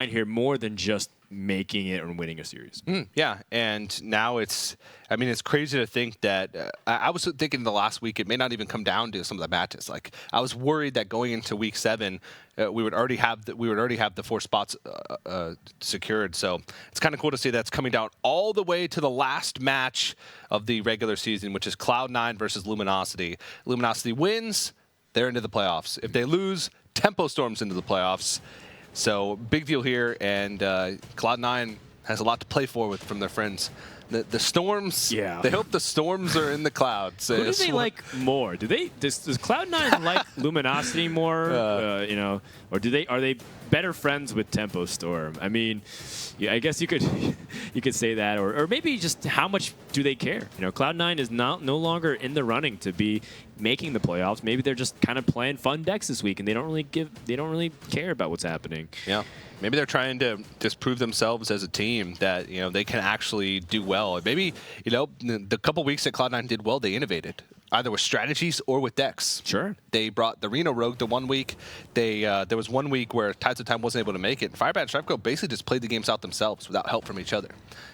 here more than just making it and winning a series. Yeah, and now it's crazy to think that I was thinking the last week it may not even come down to some of the matches. Like I was worried that going into week 7, we would already have the 4 spots secured. So it's kind of cool to see that's coming down all the way to the last match of the regular season, which is Cloud9 versus Luminosity. Luminosity wins, they're into the playoffs. If they lose, Tempo storms into the playoffs. So big deal here, and Cloud9 has a lot to play for from their friends. The Storms, yeah. They hope the Storms are in the clouds. Who do they like more? Does Cloud9 like Luminosity more? Or are they better friends with Tempo Storm? I mean, yeah, I guess you could say that, or maybe just how much do they care? Cloud9 is no longer in the running to be making the playoffs. Maybe they're just kind of playing fun decks this week, and they don't really care about what's happening. Yeah. Maybe they're trying to just prove themselves as a team that they can actually do well. Maybe the couple weeks that Cloud9 did well, they innovated either with strategies or with decks. Sure. They brought the Reno Rogue the 1 week. There was 1 week where Tides of Time wasn't able to make it. Firebat and Stripco basically just played the games out themselves without help from each other.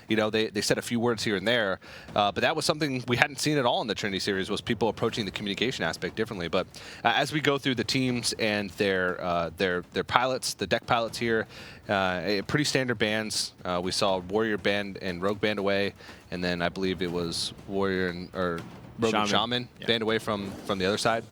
They said a few words here and there, but that was something we hadn't seen at all in the Trinity Series, was people approaching the communication aspect differently. But as we go through the teams and their pilots, the deck pilots here, pretty standard bans. We saw Warrior banned and Rogue banned away, and then I believe it was Warrior or Rogue and Shaman banned away from the other side.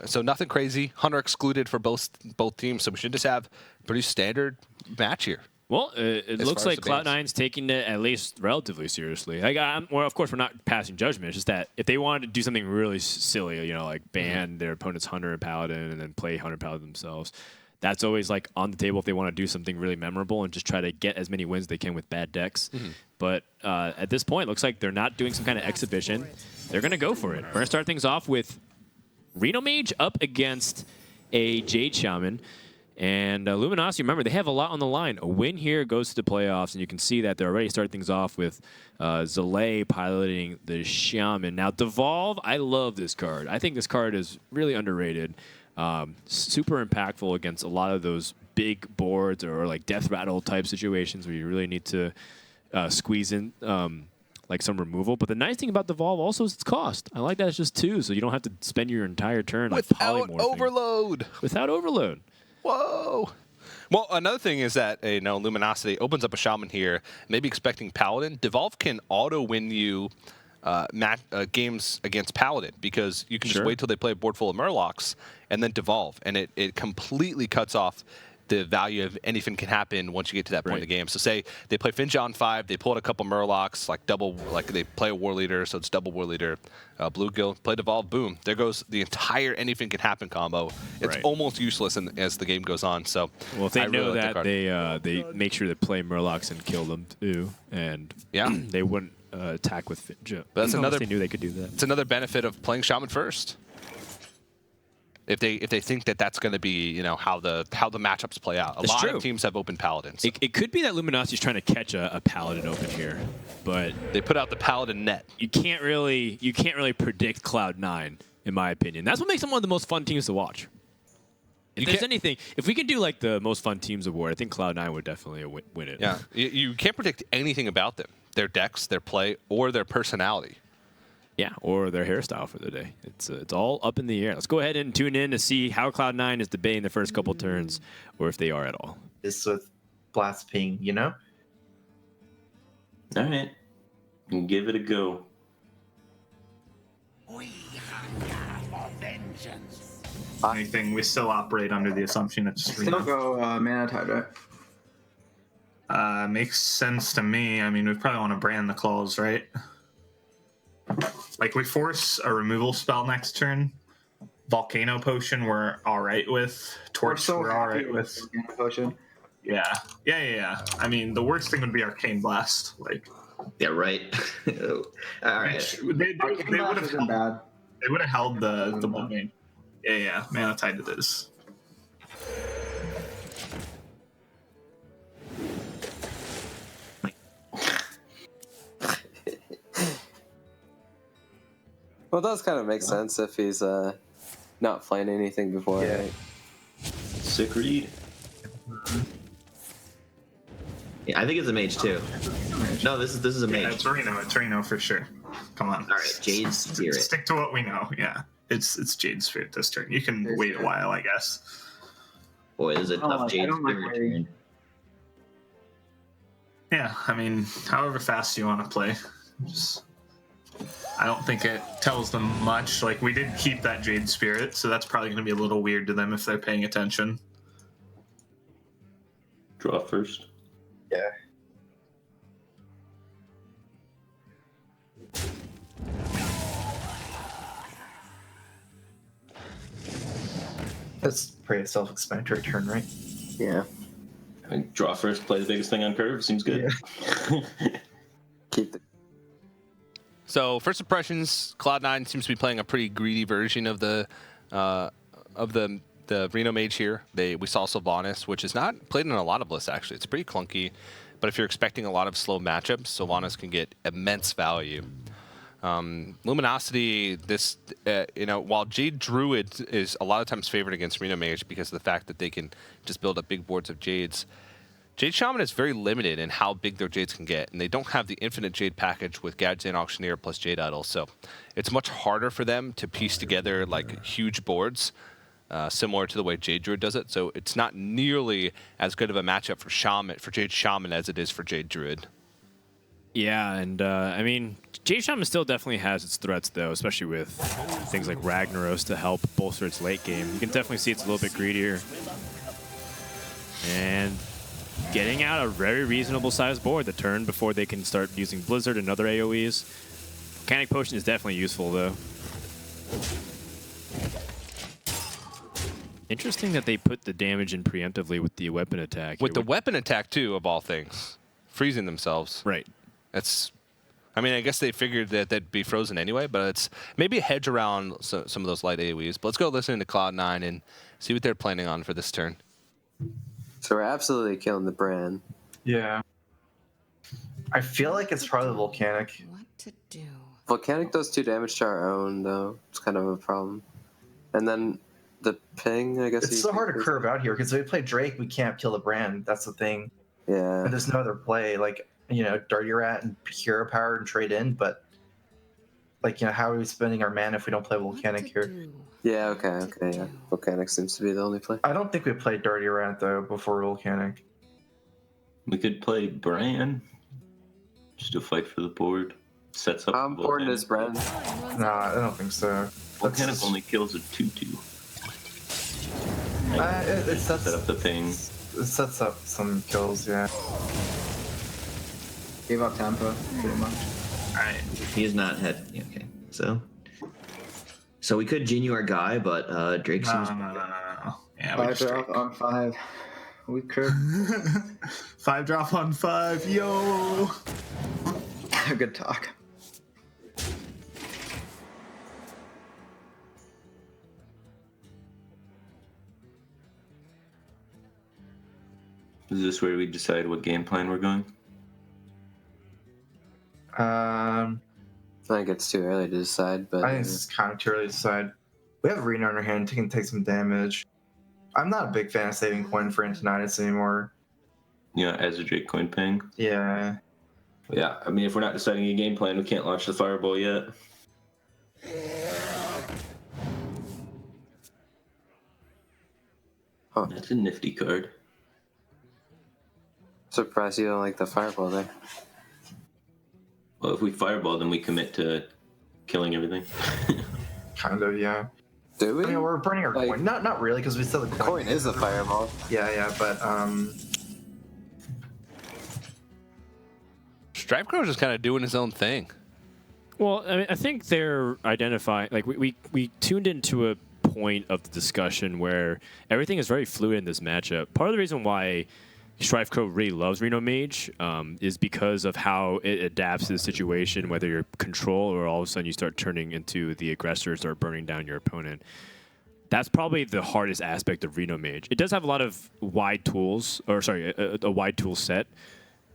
So nothing crazy. Hunter excluded for both teams, so we should just have a pretty standard match here. Well, it looks like Cloud9's taking it at least relatively seriously. Of course, we're not passing judgment. It's just that if they wanted to do something really silly, like ban their opponent's Hunter and Paladin and then play Hunter and Paladin themselves, that's always like on the table if they want to do something really memorable and just try to get as many wins as they can with bad decks. But at this point, it looks like they're not doing some kind of exhibition. They're going to go for it. We're going to start things off with Reno Mage up against a Jade Shaman. And Luminosity, remember, they have a lot on the line. A win here goes to the playoffs, and you can see that they're already starting things off with Zalay piloting the Shaman. Now, Devolve, I love this card. I think this card is really underrated. Super impactful against a lot of those big boards or like death rattle type situations where you really need to squeeze in like some removal. But the nice thing about Devolve also is its cost. I like that it's just 2, so you don't have to spend your entire turn like without polymorphing. overload. Without overload. Whoa. Well, another thing is that Luminosity opens up a Shaman here, maybe expecting Paladin. Devolve can auto-win you games against Paladin because you can just wait till they play a board full of Murlocs and then Devolve, and it completely cuts off the value of anything can happen once you get to that point in the game. So say they play Finja on 5, they pull out a couple Murlocs, like they play a War Leader, so it's double War Leader, Bluegill, play Devolve, boom. There goes the entire anything can happen combo. It's almost useless as the game goes on. So well, if they know that they make sure to play Murlocs and kill them too, and they wouldn't attack with Finja. But that's another. They knew they could do that. It's another benefit of playing Shaman first. If they think that that's going to be how the matchups play out. A lot of teams have open Paladins. So. It could be that Luminosity's trying to catch a Paladin open here, but they put out the Paladin net. You can't really predict Cloud9, in my opinion. That's what makes them one of the most fun teams to watch. If we could do like the most fun teams award, I think Cloud9 would definitely win it. Yeah, you can't predict anything about them, their decks, their play, or their personality. Yeah, or their hairstyle for the day. It's all up in the air. Let's go ahead and tune in to see how Cloud9 is debating the first couple turns, or if they are at all. This with Blast Ping, All right, and give it a go. We hunger for vengeance. Anything, we still operate under the assumption it's still go Mana Tide, right? Makes sense to me. I mean, we probably want to brand the claws, right? Like, we force a removal spell next turn. Volcano Potion we're alright with. Torch we're alright with. Volcano Potion. Yeah. I mean, the worst thing would be Arcane Blast. Yeah, right. Alright. They would have held, bad. They would have held the blood vein. Yeah. Mana Tide it is. Well, it does kind of make sense if he's not playing anything before, right? Sick read. Yeah, I think it's a mage too. No, this is a mage. Yeah, it's Reno. It's Reno for sure. Come on. All right, Jade Spirit. Stick to what we know. Yeah, it's Jade Spirit this turn. You can wait a while, I guess. Boy, this is a tough Jade Spirit turn. Yeah, I mean, however fast you want to play. I don't think it tells them much. Like, we did keep that Jade Spirit, so that's probably going to be a little weird to them if they're paying attention. Draw first. Yeah. That's pretty self-explanatory turn, right? Yeah. I mean, draw first, play the biggest thing on curve. Seems good. Yeah. Keep the. So first impressions, Cloud9 seems to be playing a pretty greedy version of the Reno Mage here. We saw Sylvanas, which is not played in a lot of lists actually. It's pretty clunky, but if you're expecting a lot of slow matchups, Sylvanas can get immense value. Luminosity, while Jade Druid is a lot of times favored against Reno Mage because of the fact that they can just build up big boards of Jades, Jade Shaman is very limited in how big their Jades can get, and they don't have the infinite Jade package with Gadgetzan Auctioneer plus Jade Idol, so it's much harder for them to piece together like huge boards, similar to the way Jade Druid does it. So it's not nearly as good of a matchup for Jade Shaman as it is for Jade Druid. Yeah, and I mean, Jade Shaman still definitely has its threats, though, especially with things like Ragnaros to help bolster its late game. You can definitely see it's a little bit greedier. And getting out a very reasonable sized board the turn before they can start using Blizzard and other AoEs. Volcanic Potion is definitely useful, though. Interesting that they put the damage in preemptively with the weapon attack. With the weapon attack, too, of all things. Freezing themselves. Right. I mean, I guess they figured that they'd be frozen anyway, but it's maybe a hedge around some of those light AoEs. But let's go listen to Cloud9 and see what they're planning on for this turn. So we're absolutely killing the brand. Yeah. I feel like it's probably Volcanic. What to do? Volcanic does 2 damage to our own, though. It's kind of a problem. And then the ping, I guess. It's so hard to curve out here because if we play Drake, we can't kill the brand. That's the thing. Yeah. And there's no other play. Like, Dirty Rat and Hero Power and trade in, but how are we spending our mana if we don't play Volcanic here? Yeah, okay, yeah. Volcanic seems to be the only play. I don't think we played Dirty Rat, though, before Volcanic. We could play Bran just to fight for the board. Sets up. How important is Bran? No, I don't think so. Volcanic only kills a 2/2. It sets up the ping. It sets up some kills, yeah. Gave up Tampa, pretty much. All right, he is not head. Yeah, okay, so we could Genu our guy, but Drake seems. No. Yeah, 5 drop on 5. We could. 5 drop on 5. Yo. Good talk. Is this where we decide what game plan we're going? I think it's too early to decide, but I think it's kind of too early to decide. We have Reno on our hand, he can take some damage. I'm not a big fan of saving coin for Antonitis anymore. Yeah, as a Drake coin ping. Yeah. Yeah, I mean, if we're not deciding a game plan, we can't launch the Fireball yet. Huh. That's a nifty card. Surprised you don't like the Fireball there. Well, if we Fireball, then we commit to killing everything. Kind of, yeah. Do we? We're burning our coin. Not really, because we still have the coin is a Fireball. Yeah, but Stripecrow is just kind of doing his own thing. Well, I mean, I think they're identifying, like, we tuned into a point of the discussion where everything is very fluid in this matchup. Part of the reason why Strifecrow really loves Reno Mage is because of how it adapts to the situation, whether you're control or all of a sudden you start turning into the aggressor, start burning down your opponent. That's probably the hardest aspect of Reno Mage. It does have a lot of wide tools, a wide tool set.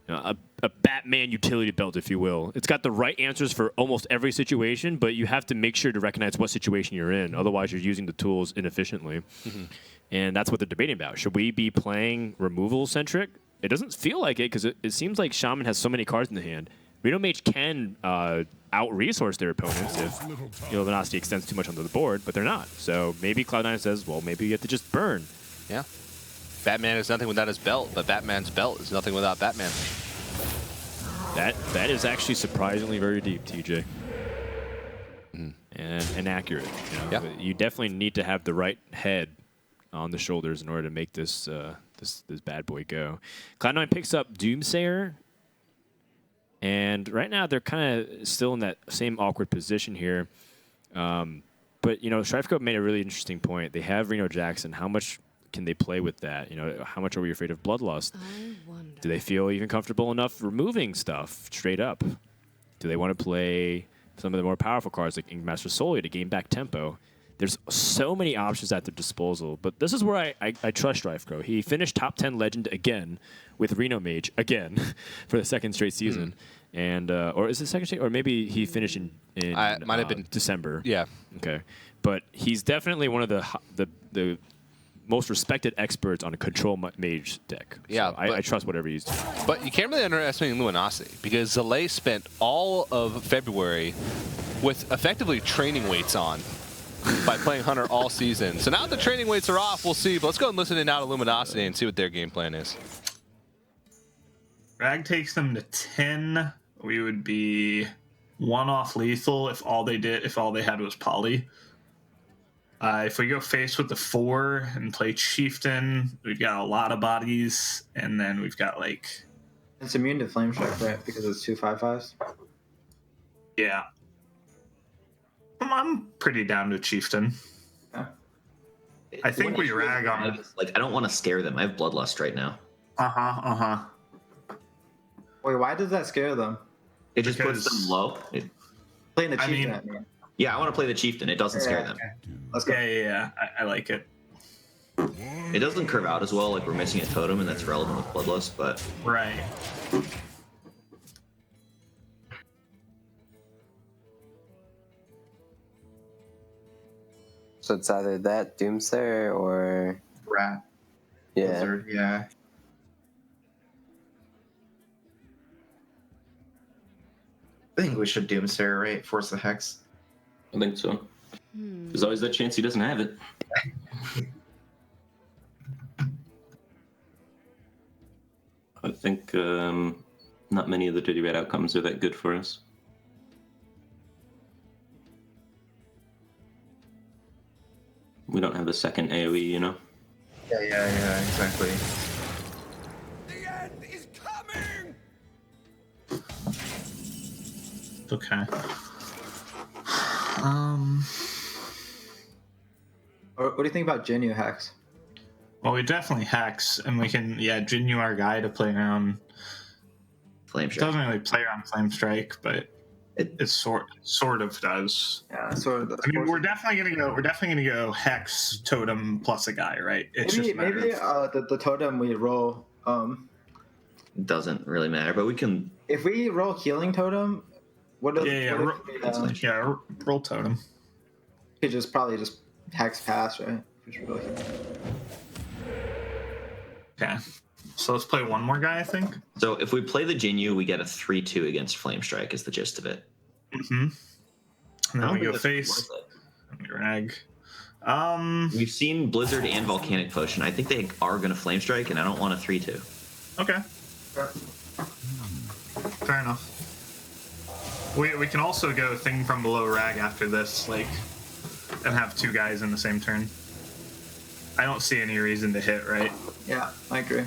A Batman utility belt, if you will. It's got the right answers for almost every situation, but you have to make sure to recognize what situation you're in. Otherwise, you're using the tools inefficiently. Mm-hmm. And that's what they're debating about. Should we be playing removal-centric it doesn't feel like it because it seems like Shaman has so many cards in the hand. Reno Mage can out-resource their opponents if Luminosity extends too much onto the board, but they're not. So maybe Cloud9 says, well, maybe you have to just burn. Yeah. Batman is nothing without his belt, but Batman's belt is nothing without Batman. That is actually surprisingly very deep, TJ. And accurate. You know? You definitely need to have the right head on the shoulders in order to make this this bad boy go. Cloud9 picks up Doomsayer. And right now, they're kind of still in that same awkward position here. But, you know, Strifecode made a really interesting point. They have Reno Jackson. How much can they play with that? You know, how much are we afraid of Bloodlust? Do they feel even comfortable enough removing stuff straight up? Do they want to play some of the more powerful cards like Inkmaster Solia to gain back tempo? There's so many options at their disposal, but this is where I trust Strifecode. He finished top 10 Legend again with Reno Mage again for the second straight season. And or is it second straight? Or maybe he finished in might have been December. Yeah. Okay. But he's definitely one of the most respected experts on a control mage deck. Yeah, so I trust whatever he's doing. But you can't really underestimate Luminosity because Zalay spent all of February with effectively training weights on by playing Hunter all season. So now the training weights are off, we'll see. But let's go and listen in now to Luminosity and see what their game plan is. Rag takes them to 10. We would be 1 off lethal if all they had was poly. If we go face with the 4 and play Chieftain, we've got a lot of bodies, and then we've got like... It's immune to Flame Strike, right? Because it's 2 5/5s? Yeah. I'm pretty down to Chieftain. Yeah. I think we rag on... Like, I don't want to scare them. I have Bloodlust right now. Wait, why does that scare them? It just puts them low. Playing the Chieftain. Yeah, I want to play the Chieftain. It doesn't scare them. Okay. Let's go. Yeah. I like it. It doesn't curve out as well. Like, we're missing a totem, and that's relevant with Bloodlust, but... Right. So it's either that Doomsayer or... Rat. Yeah. Blizzard, yeah. I think we should Doomsayer, right? Force the Hex. I think so. There's always that chance he doesn't have it. I think not many of the Dirty Red outcomes are that good for us. We don't have a second AoE, you know? Yeah, exactly. The end is coming! Okay. What do you think about Genu Hex? Well, we definitely hex, and we can, Jinyu our guy to play around. Flame Strike. Doesn't really play around Flame Strike, but it sort of does. Yeah, sort of. I mean, we're definitely gonna go hex totem plus a guy, right? It's Maybe just the totem we roll. Doesn't really matter, but we can. If we roll healing totem, what does roll totem. You could probably just hex pass, right? If it's really healing. Okay. So let's play one more guy, I think. So if we play the Jinyu, we get a 3/2 against Flame Strike. Is the gist of it? Mm-hmm. And then we go face. Rag. We've seen Blizzard and Volcanic Potion. I think they are going to Flame Strike, and I don't want a 3/2. Okay. Fair enough. We can also go Thing from Below Rag after this, like, and have 2 guys in the same turn. I don't see any reason to hit, right? Yeah, I agree.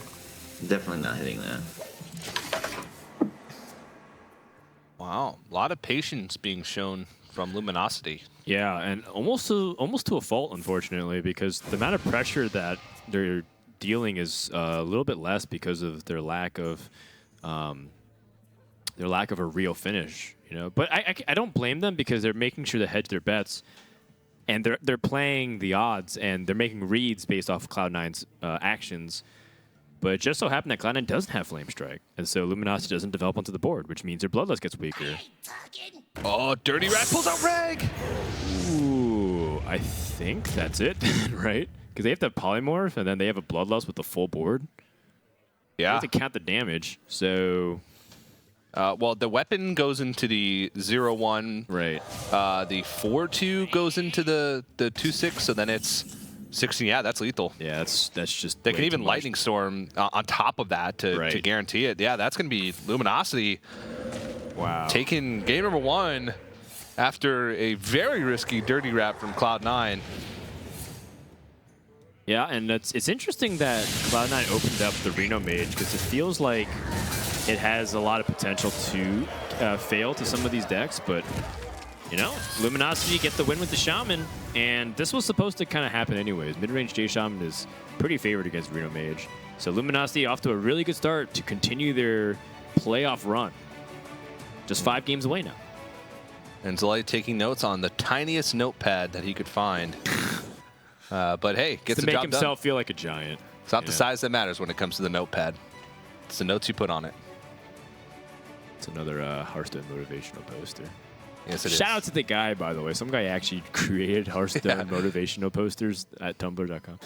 Definitely not hitting that. Wow, a lot of patience being shown from Luminosity. Yeah, and almost to a fault, unfortunately, because the amount of pressure that they're dealing is a little bit less because of their lack of a real finish. You know, but I don't blame them because they're making sure to hedge their bets, and they're playing the odds and they're making reads based off of Cloud9's actions. But it just so happened that Cloud9 doesn't have Flame Strike, and so Luminosity doesn't develop onto the board, which means their Bloodlust gets weaker. Oh, Dirty Rat pulls out Rag! Ooh, I think that's it, right? Because they have to have Polymorph, and then they have a Bloodlust with the full board. Yeah. You have to count the damage. So, well, the weapon goes into the 0-1. right. The 4-2 goes into the 2-6, so then it's 16. Yeah, that's lethal. Yeah, that's just. They way can even too much. Lightning Storm on top of that to guarantee it. Yeah, that's going to be Luminosity. Wow. Taking game number 1 after a very risky dirty wrap from Cloud9. Yeah, and it's interesting that Cloud9 opened up the Reno Mage because it feels like it has a lot of potential to fail to some of these decks, but you know, Luminosity get the win with the Shaman, and this was supposed to kind of happen anyways. Mid-range J Shaman is pretty favored against Reno Mage, so Luminosity off to a really good start to continue their playoff run. Just 5 games away now. And Zelay taking notes on the tiniest notepad that he could find. But hey, gets to the make job himself done. feel like a giant. It's not the size that matters when it comes to the notepad. It's the notes you put on it. It's another Hearthstone motivational poster. Yes, it is. Shout out to the guy, by the way. Some guy actually created Hearthstone motivational posters at tumblr.com.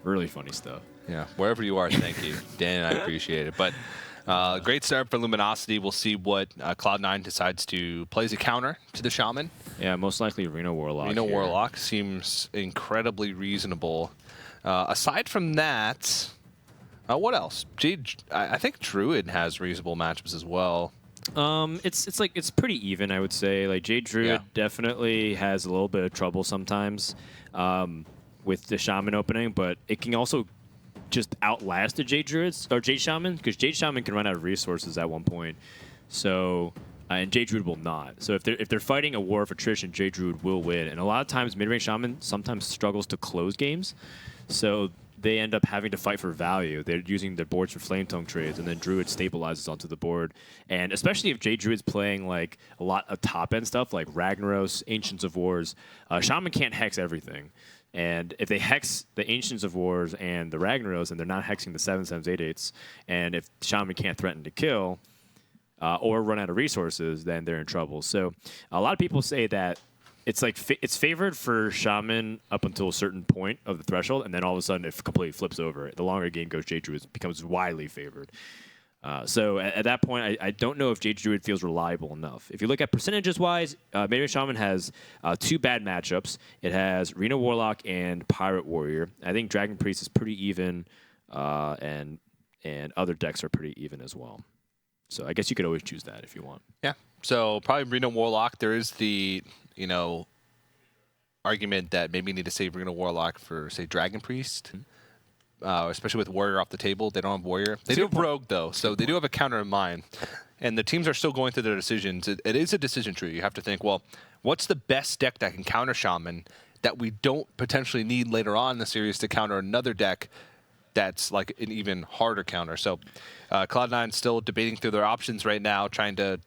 Really funny stuff. Yeah, wherever you are, thank you. Dan and I appreciate it. But great start for Luminosity. We'll see what Cloud9 decides to play as a counter to the Shaman. Yeah, most likely Reno Warlock. Reno Warlock seems incredibly reasonable. Aside from that, what else? I think Druid has reasonable matchups as well. It's pretty even, I would say. Like Jade Druid definitely has a little bit of trouble sometimes with the Shaman opening, but it can also just outlast the Jade Druids or Jade Shaman, because Jade Shaman can run out of resources at one point. So and Jade Druid will not. So if they're fighting a war of attrition, Jade Druid will win. And a lot of times mid-range Shaman sometimes struggles to close games. So they end up having to fight for value. They're using their boards for Flame Tongue trades, and then Druid stabilizes onto the board. And especially if Jade Druid's playing like a lot of top-end stuff like Ragnaros, Ancients of Wars, Shaman can't hex everything. And if they hex the Ancients of Wars and the Ragnaros, and they're not hexing the 7/7s, 8/8s, and if Shaman can't threaten to kill or run out of resources, then they're in trouble. So a lot of people say that it's like it's favored for Shaman up until a certain point of the threshold, and then all of a sudden it completely flips over. The longer a game goes, Jade Druid becomes widely favored. So at that point, I don't know if Jade Druid feels reliable enough. If you look at percentages-wise, Mid-range Shaman has 2 bad matchups. It has Reno Warlock and Pirate Warrior. I think Dragon Priest is pretty even, and other decks are pretty even as well. So I guess you could always choose that if you want. Yeah. So probably Reno Warlock. There is the, argument that maybe you need to save Reno Warlock for, say, Dragon Priest. Especially with Warrior off the table. They don't have Warrior. They do have Rogue, though, so they do have a counter in mind. And the teams are still going through their decisions. It is a decision tree. You have to think, well, what's the best deck that can counter Shaman that we don't potentially need later on in the series to counter another deck that's like an even harder counter? So Cloud9 still debating through their options right now, trying to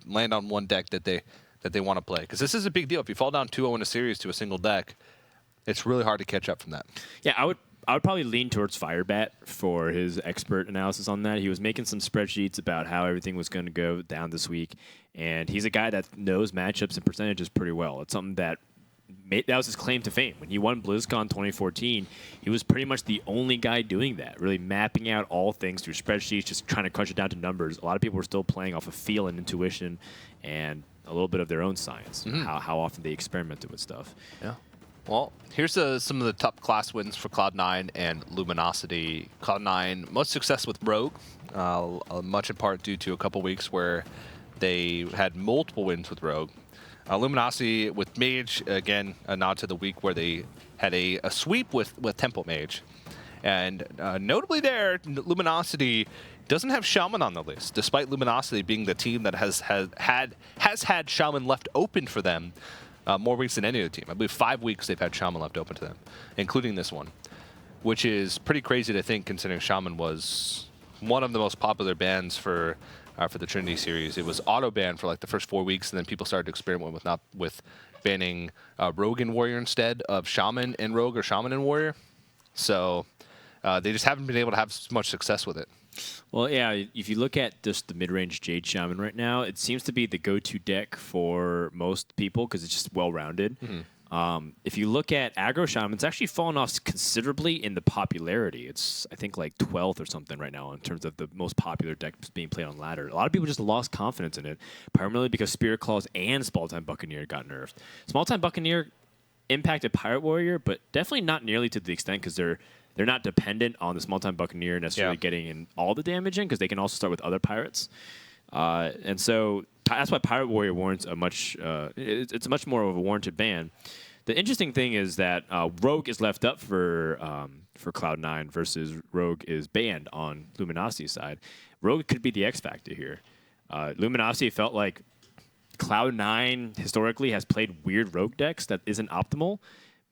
land on one deck that they want to play. Because this is a big deal. If you fall down 2-0 in a series to a single deck, it's really hard to catch up from that. Yeah, I would probably lean towards Firebat for his expert analysis on that. He was making some spreadsheets about how everything was going to go down this week, and he's a guy that knows matchups and percentages pretty well. It's something that was his claim to fame. When he won BlizzCon 2014, he was pretty much the only guy doing that, really mapping out all things through spreadsheets, just trying to crunch it down to numbers. A lot of people were still playing off of feel and intuition and a little bit of their own science, how often they experimented with stuff. Yeah. Well, here's some of the top class wins for Cloud9 and Luminosity. Cloud9, most success with Rogue, much in part due to a couple weeks where they had multiple wins with Rogue. Luminosity with Mage, again, a nod to the week where they had a sweep with Temple Mage. And notably there, Luminosity doesn't have Shaman on the list, despite Luminosity being the team that has had Shaman left open for them more weeks than any other team. I believe 5 weeks they've had Shaman left open to them, including this one, which is pretty crazy to think considering Shaman was one of the most popular bans for the Trinity Series. It was auto-banned for like the first 4 weeks, and then people started to experiment with banning Rogue and Warrior instead of Shaman and Rogue or Shaman and Warrior. So they just haven't been able to have much success with it. Well, yeah, if you look at just the mid-range Jade Shaman right now, it seems to be the go-to deck for most people because it's just well-rounded. If you look at aggro shaman, it's actually fallen off considerably in the popularity. It's, I think, like 12th or something right now in terms of the most popular deck being played on ladder. A lot of people just lost confidence in it, primarily because Spirit Claws and Small Time Buccaneer got nerfed. Small Time Buccaneer impacted Pirate Warrior, but definitely not nearly to the extent because they're not dependent on the Small Time Buccaneer necessarily getting in all the damage in, because they can also start with other pirates. And so that's why Pirate Warrior warrants a much it's much more of a warranted ban. The interesting thing is that Rogue is left up for Cloud9 versus Rogue is banned on Luminosity's side. Rogue could be the X factor here. Luminosity felt like Cloud9 historically has played weird Rogue decks that isn't optimal.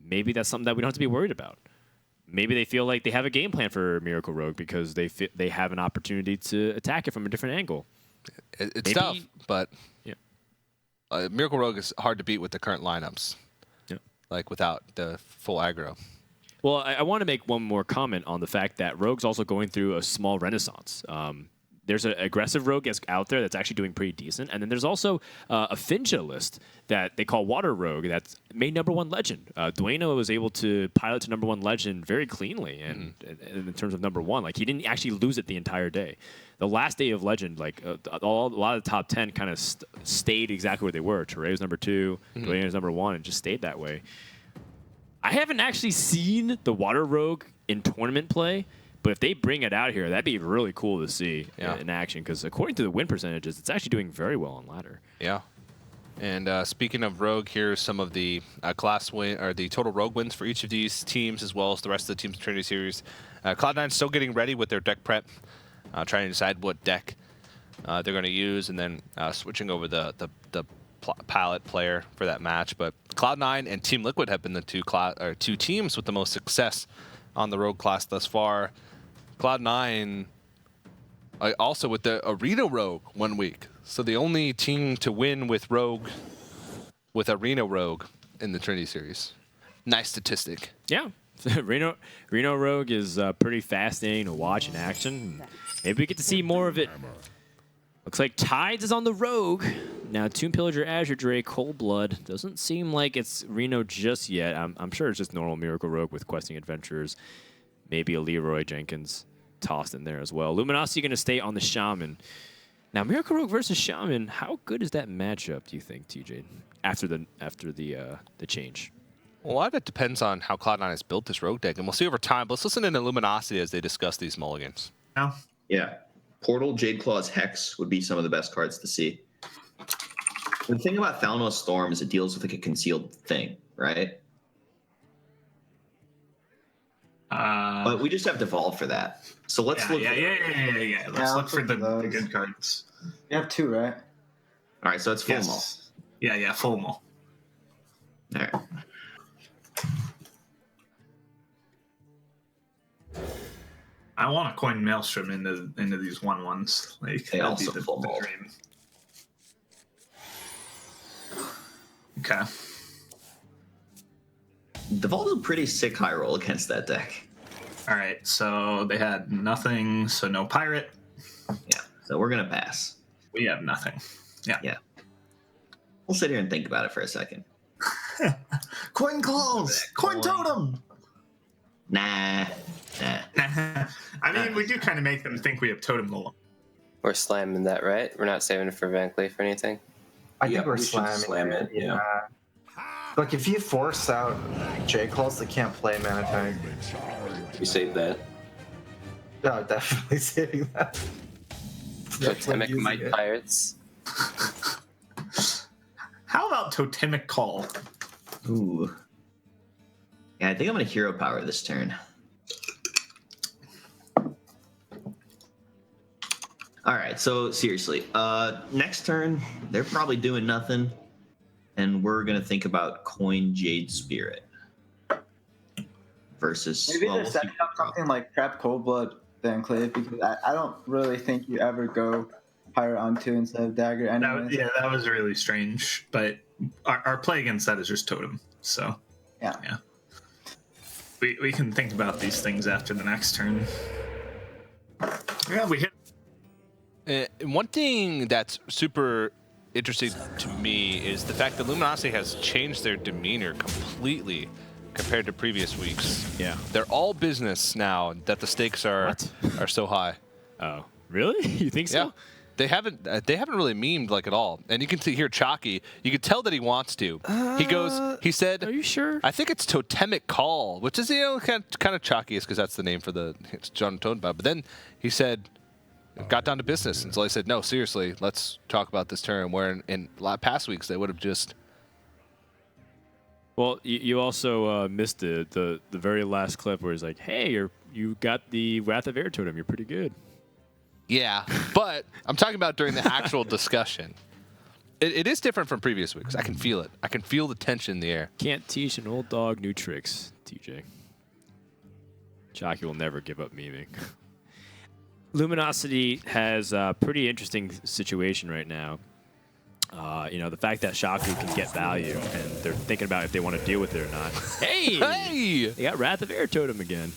Maybe that's something that we don't have to be worried about. Maybe they feel like they have a game plan for Miracle Rogue because they have an opportunity to attack it from a different angle. It's tough, but Miracle Rogue is hard to beat with the current lineups. Yeah. Like without the full aggro. Well, I want to make one more comment on the fact that Rogue's also going through a small renaissance. There's an aggressive Rogue that's out there that's actually doing pretty decent. And then there's also a Finja list that they call Water Rogue that's made #1 legend. Dueno was able to pilot to #1 legend very cleanly and in terms of #1. Like, he didn't actually lose it the entire day. The last day of legend, like a lot of the top 10 kind of stayed exactly where they were. Teray was #2, Dueno was #1, and just stayed that way. I haven't actually seen the Water Rogue in tournament play, but if they bring it out here, that'd be really cool to see in action, because according to the win percentages, it's actually doing very well on ladder. Yeah. And speaking of Rogue, here's some of the class win or the total Rogue wins for each of these teams, as well as the rest of the teams in Trinity Series. Cloud9 still getting ready with their deck prep, trying to decide what deck they're going to use, and then switching over the palette player for that match. But Cloud9 and Team Liquid have been the two teams with the most success on the Rogue class thus far. Cloud9 also with the Arena Rogue 1 week. So the only team to win with Rogue, with Arena Rogue in the Trinity Series. Nice statistic. Yeah. Reno Rogue is pretty fascinating to watch in action. Maybe we get to see more of it. Looks like Tides is on the Rogue. Now, Tomb Pillager, Azure Drake, Cold Blood. Doesn't seem like it's Reno just yet. I'm sure it's just normal Miracle Rogue with Questing Adventures. Maybe a Leroy Jenkins tossed in there as well. Luminosity going to stay on the Shaman. Now, Miracle Rogue versus Shaman, how good is that matchup, do you think, TJ, after the change? Well, a lot of it depends on how Cloud9 has built this Rogue deck, and we'll see over time. But let's listen to Luminosity as they discuss these mulligans. Yeah. Portal, Jade Claws, Hex would be some of the best cards to see. The thing about Thalmos Storm is it deals with like a concealed thing, right? But we just have Devolve for that. So let's look. Yeah. Let's look for the good cards. You have 2, right? All right, so it's full mull. Yeah, full mull. All right. I want to coin Maelstrom into these 1/1s. Like, they also be full mull. Dream. Okay. Devolve's a pretty sick high roll against that deck. All right, so they had nothing, so no pirate. Yeah, so we're gonna pass. We have nothing. Yeah. We'll sit here and think about it for a second. Coin claws, coin totem. Nah. I mean, we do kind of make them think we have totem lore. We're slamming that, right? We're not saving it for Van Cleef or anything. I think we're we should slam it. Yeah. Look, if you force out J-Claws, they can't play Mana Tank. We save that. No, definitely saving that. Totemic Might Pirates. How about Totemic Call? Ooh. Yeah, I think I'm gonna hero power this turn. All right, so seriously, next turn they're probably doing nothing, and we're gonna think about coin Jade Spirit versus. Maybe they're setting up something like Trap Cold Blood Van Cleef, because I don't really think you ever go Pirate on 2 instead of Dagger. That was really strange, but our play against that is just Totem. So yeah. We can think about these things after the next turn. Yeah, we hit. One thing that's super interesting to me is the fact that Luminosity has changed their demeanor completely compared to previous weeks. Yeah. They're all business now that the stakes are so high. Oh, really? You think so? Yeah. They haven't really memed like at all. And you can hear Chalky. You can tell that he wants to. He said, Are you sure? I think it's Totemic Call, which is, kind of Chalky because that's the name for it's John Tonebud. But then he said, got down to business. And so I said, no, seriously, let's talk about this turn. Where in past weeks, they would have just. Well, you also missed the very last clip where he's like, hey, you got the Wrath of Air Totem. You're pretty good. Yeah, but I'm talking about during the actual discussion. It is different from previous weeks. I can feel it. I can feel the tension in the air. Can't teach an old dog new tricks, TJ. Chalky will never give up memeing. Luminosity has a pretty interesting situation right now. The fact that Shaku can get value, and they're thinking about if they want to deal with it or not. Hey! They got Wrath of Air Totem again.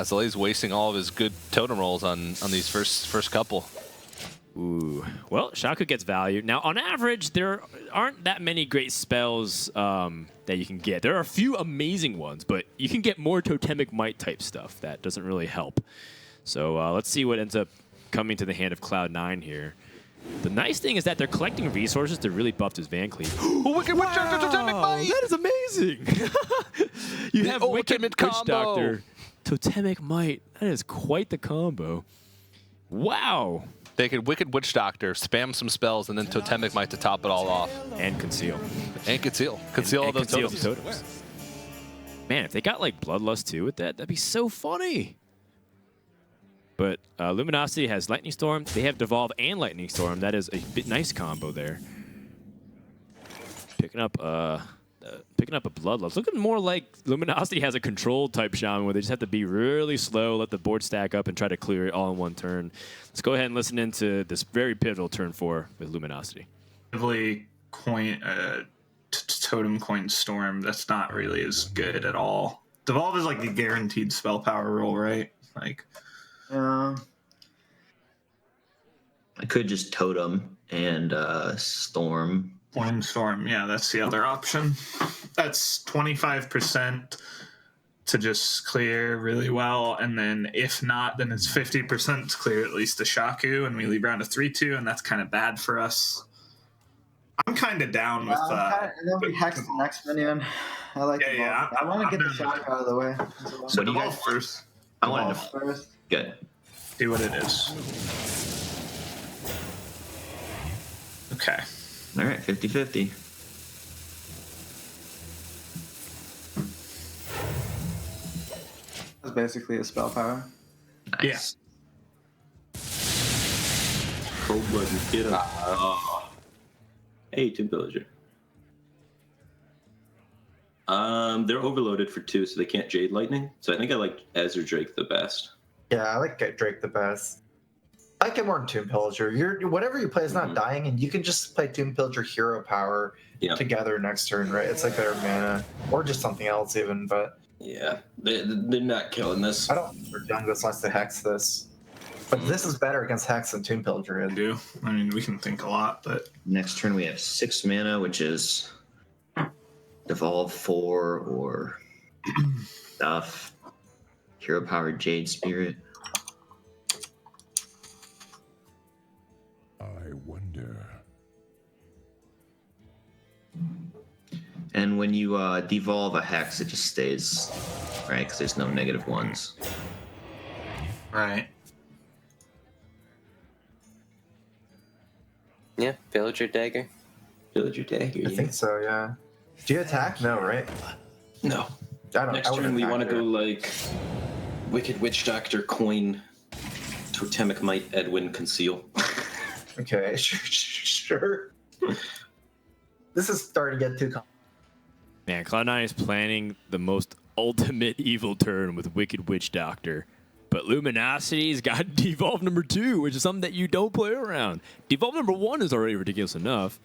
So he's wasting all of his good totem rolls on these first couple. Ooh. Well, Shaku gets value. Now, on average, there aren't that many great spells that you can get. There are a few amazing ones, but you can get more Totemic Might type stuff. That doesn't really help. So let's see what ends up coming to the hand of Cloud9 here. The nice thing is that they're collecting resources to really buff this Van Cleave. Wicked Witch Doctor Totemic Might! That is amazing! You have Wicked Witch Doctor, Totemic Might. That is quite the combo. Wow. They could Wicked Witch Doctor, spam some spells, and then Totemic Might to top it all off. And Conceal. And Conceal. Conceal all those totems. Man, if they got like Bloodlust too with that, that'd be so funny. But Luminosity has Lightning Storm. They have Devolve and Lightning Storm. That is a nice combo there. Picking up a Bloodlust. Looking more like Luminosity has a controlled type shaman where they just have to be really slow, let the board stack up, and try to clear it all in one turn. Let's go ahead and listen into this very pivotal turn 4 with Luminosity. Totem Coin Storm, that's not really as good at all. Devolve is like a guaranteed spell power roll, right? Like, I could just Totem and Storm. Coin Storm, yeah, that's the other option. That's 25% to just clear really well, and then if not, then it's 50% to clear at least the Shaku, and we leave around a 3-2, and that's kind of bad for us. I'm kind of down with and then we hex the next minion. I like it. Yeah, I want to get the Shaku out of the way. So Devolve first. I wanted to first. Good. See what it is. Okay. All right, 50-50. That's basically a spell power. Nice. Cold blood, get up. Hey, Tomb Villager. They're overloaded for 2, so they can't Jade Lightning. So I think I like Ezra Drake the best. Yeah, I like Drake the best. I like it more than Tomb Pillager. Whatever you play is not dying, and you can just play Tomb Pillager Hero Power together next turn, right? It's like better mana, or just something else even, but... Yeah, they're not killing this. I don't think we're done this unless they hex this. But this is better against Hex than Tomb Pillager is. I mean, we can think a lot, but... Next turn we have 6 mana, which is Devolve 4 or stuff. Hero Power Jade Spirit. I wonder. And when you devolve a Hex, it just stays, right? Because there's no -1s. Right. Yeah, Villager Dagger. Villager Dagger, I think so, yeah. Do you attack? No, right? No. Next turn we want to go like Wicked Witch Doctor, Coin, Totemic Might, Edwin, Conceal. Okay, sure. This is starting to get too complicated. Man, Cloud9 is planning the most ultimate evil turn with Wicked Witch Doctor. But Luminosity's got Devolve number 2, which is something that you don't play around. Devolve number 1 is already ridiculous enough.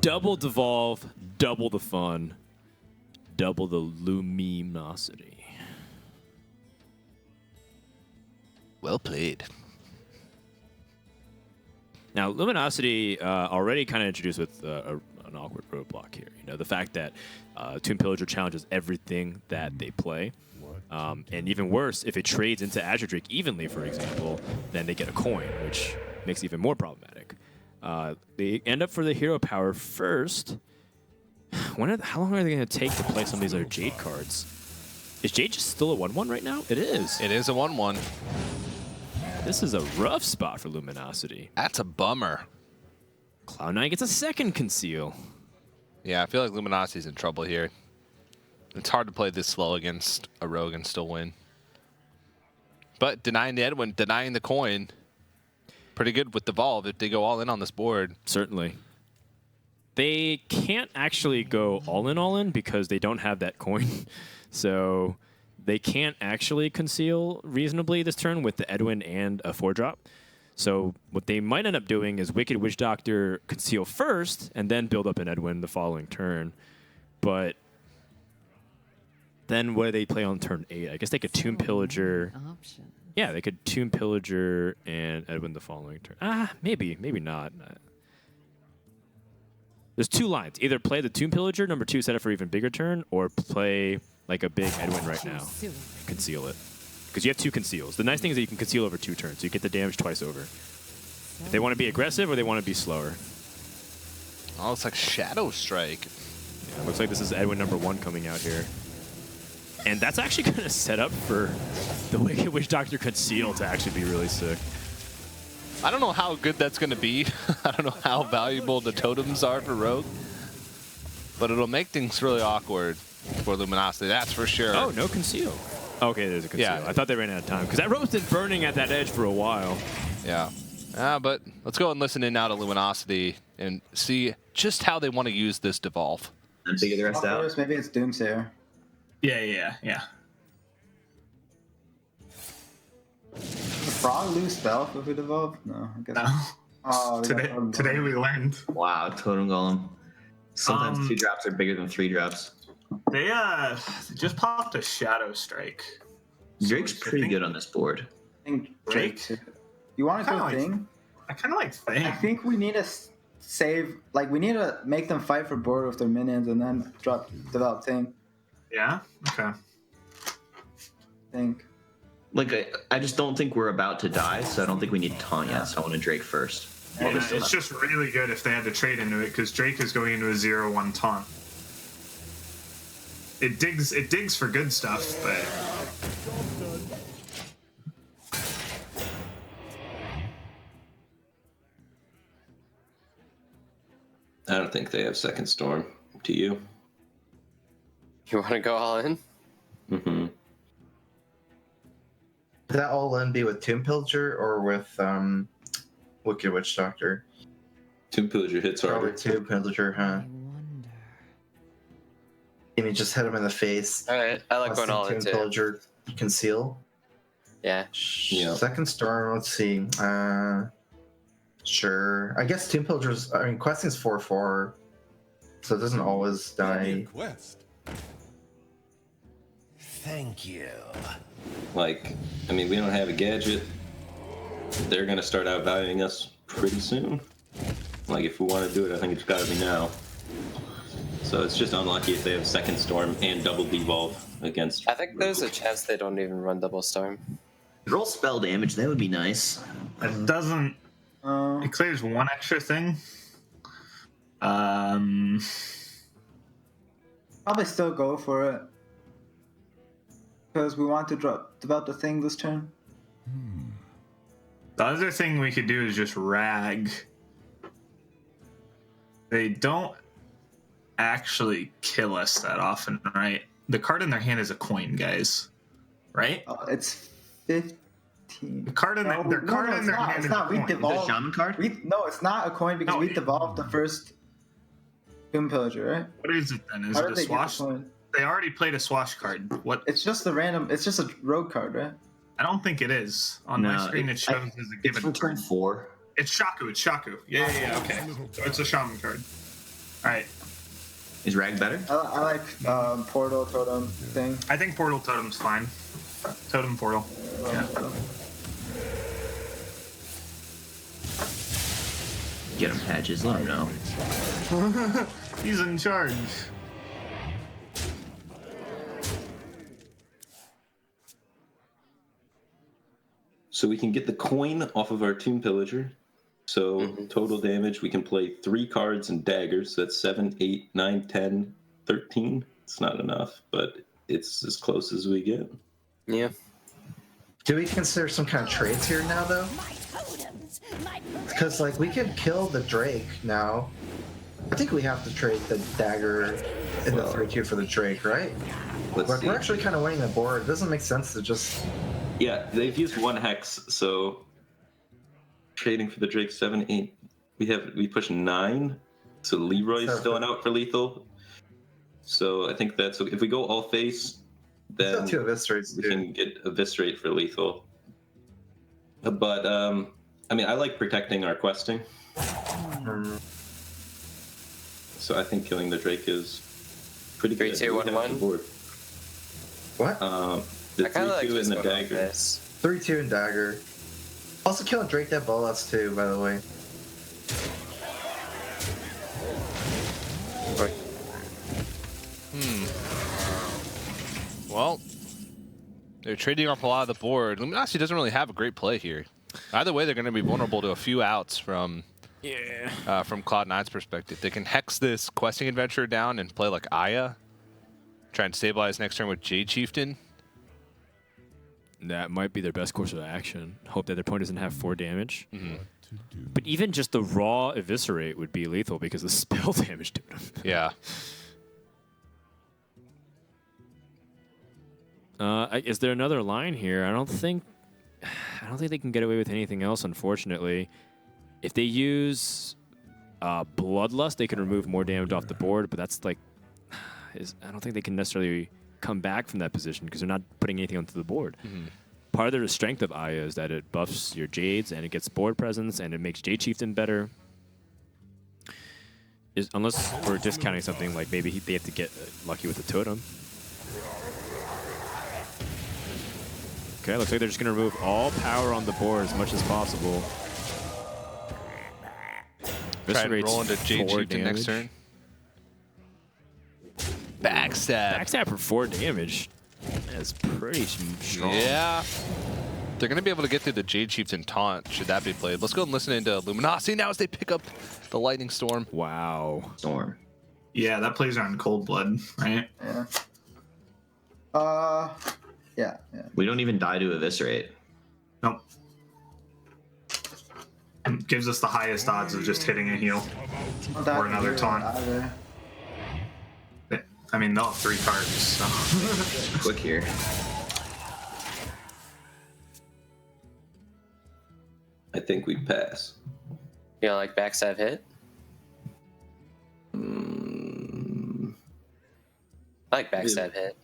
Double Devolve, double the fun, double the Luminosity. Well played. Now, Luminosity already kind of introduced with an awkward roadblock here. You know, the fact that Tomb Pillager challenges everything that they play. And even worse, if it trades into Azure Drake evenly, for example, then they get a coin, which makes it even more problematic. They end up for the hero power first. How long are they going to take to play some of these other Jade cards? Is Jade just still a 1/1 right now? It is. It is a 1/1. This is a rough spot for Luminosity. That's a bummer. Cloud9 gets a second conceal. Yeah, I feel like Luminosity's in trouble here. It's hard to play this slow against a rogue and still win. But denying the Edwin, denying the coin, pretty good with Devolve if they go all in on this board. Certainly. They can't actually go all in because they don't have that coin. So they can't actually conceal reasonably this turn with the Edwin and a 4-drop. So what they might end up doing is Wicked Witch Doctor conceal first and then build up an Edwin the following turn. But then what do they play on turn 8? I guess they could Tomb Pillager. Yeah, they could Tomb Pillager and Edwin the following turn. Maybe not. There's two lines. Either play the Tomb Pillager, number 2, set up for even bigger turn, or play like a big Edwin right now. Conceal it. Because you have 2 conceals. The nice thing is that you can conceal over 2 turns, so you get the damage twice over. If they want to be aggressive or they want to be slower. Oh, it's like Shadow Strike. Yeah, it looks like this is Edwin number 1 coming out here. And that's actually going to set up for the Wicked Witch Doctor Conceal to actually be really sick. I don't know how good that's going to be. I don't know how valuable the totems are for Rogue. But it'll make things really awkward for Luminosity, that's for sure. Oh, no conceal. Okay, there's a conceal. Yeah. I thought they ran out of time because that rope's been burning at that edge for a while. Yeah. But let's go and listen in now to Luminosity and see just how they want to use this Devolve. And figure the rest out. Maybe it's Doomsayer. Yeah. Frog lose stealth if we devolve? No, I guess. No. Oh, Today we learned. Wow, Totem Golem. Sometimes 2 drops are bigger than 3 drops. They just popped a Shadow Strike. Drake's pretty good on this board. I think Drake. You want to go Thing? I kind of like Thing. I think we need to save, like, we need to make them fight for board with their minions and then develop Thing. Yeah? Okay. Think. Like, I just don't think we're about to die, so I don't think we need Taunt yet, so I want to Drake first. Yeah, it's just really good if they had to trade into it, because Drake is going into a 0/1 taunt. It digs for good stuff, but I don't think they have Second Storm. Do you? You want to go all in? Mm-hmm. Would that all in be with Tomb Pillager or with Wicked Witch Doctor? Tomb Pillager hits harder. Probably Tomb Pillager, huh? Can you just hit him in the face? Alright, I like going all in Tomb too. Pillager conceal. Yeah. Second Storm, let's see. Sure. I guess Tomb Pillager's, questing is 4/4, so it doesn't always die. Quest. Thank you. Like, I mean, we don't have a gadget. They're going to start outvaluing us pretty soon. Like, if we want to do it, I think it's got to be now. So it's just unlucky if they have Second Storm and double Devolve against. I think there's a chance they don't even run double Storm. Roll spell damage, that would be nice. it doesn't. It clears 1 extra thing. Probably still go for it. Because we want to develop the Thing this turn. The other thing we could do is just rag. They don't actually kill us that often, right? The card in their hand is a coin, guys. Right? It's 15. The card in their card in their hand It's is not. a We coin. devolved. Is it a Shaman card? No, it's not a coin because we devolved the first Tomb Pillager, right? What is it then? Is How it did a they get the swash? coin? They already played a swash card. What? It's just a random. It's just a rogue card, right? I don't think it is. On my screen, it shows as a given. It's from turn 4. It's Shaku. It's Shaku. Yeah. Okay. So it's a shaman card. All right. Is Rag better? I like Portal Totem Thing. I think Portal Totem's fine. Totem Portal. Yeah. Get him, Patches. Let him know. He's in charge. So we can get the coin off of our Tomb Pillager. So total damage, we can play 3 cards and daggers. That's 7, 8, 9, 10, 13. It's not enough, but it's as close as we get. Yeah. Do we consider some kind of trades here now, though? Because, like, we could kill the Drake now. I think we have to trade the dagger in the 3-2 for the Drake, right? Let's Like, see. we're actually kind of winning the board. It doesn't make sense to just... Yeah, they've used 1 hex, so trading for the Drake 7, 8. We push 9, so Leroy's still out for lethal. So I think that's if we go all face, then two eviscerates, we can get eviscerate for lethal. But I mean, I like protecting our questing. So I think killing the Drake is pretty good. 3, 2, 1, 1. What? The I kind of 3, like 2 and the going on dagger. this. 3-2 and dagger. Also killing Drake that bullets too, by the way. Well, they're trading off a lot of the board. Luminosity doesn't really have a great play here. Either way, they're going to be vulnerable to a few outs from Cloud9's perspective. They can hex this questing adventure down and play like Aya, try and stabilize next turn with Jade Chieftain. That might be their best course of action. Hope that their opponent doesn't have 4 damage. But even just the raw eviscerate would be lethal because of the spell damage to them. Yeah. Is there another line here? I don't think they can get away with anything else, unfortunately. If they use Bloodlust, they can remove more damage off the board, but that's like... I don't think they can necessarily come back from that position because they're not putting anything onto the board. Part of the strength of Aya is that it buffs your Jades and it gets board presence and it makes Jade Chieftain better. Unless we're discounting something like maybe they have to get lucky with the totem. Okay, looks like they're just going to remove all power on the board as much as possible. Try and roll into Jade Chieftain next turn. Backstab. Backstab for 4 damage. That's pretty strong. Yeah. They're going to be able to get through the Jade Chieftain taunt, should that be played. Let's go and listen into Luminosity now as they pick up the Lightning Storm. Wow. Storm. Yeah, that plays on Cold Blood, right? Yeah. We don't even die to eviscerate. Nope. It gives us the highest odds of just hitting a heal or another taunt. I mean, they'll have 3 cards, so. Quick here. I think we pass. You know, like backstab hit? I like backstab hit.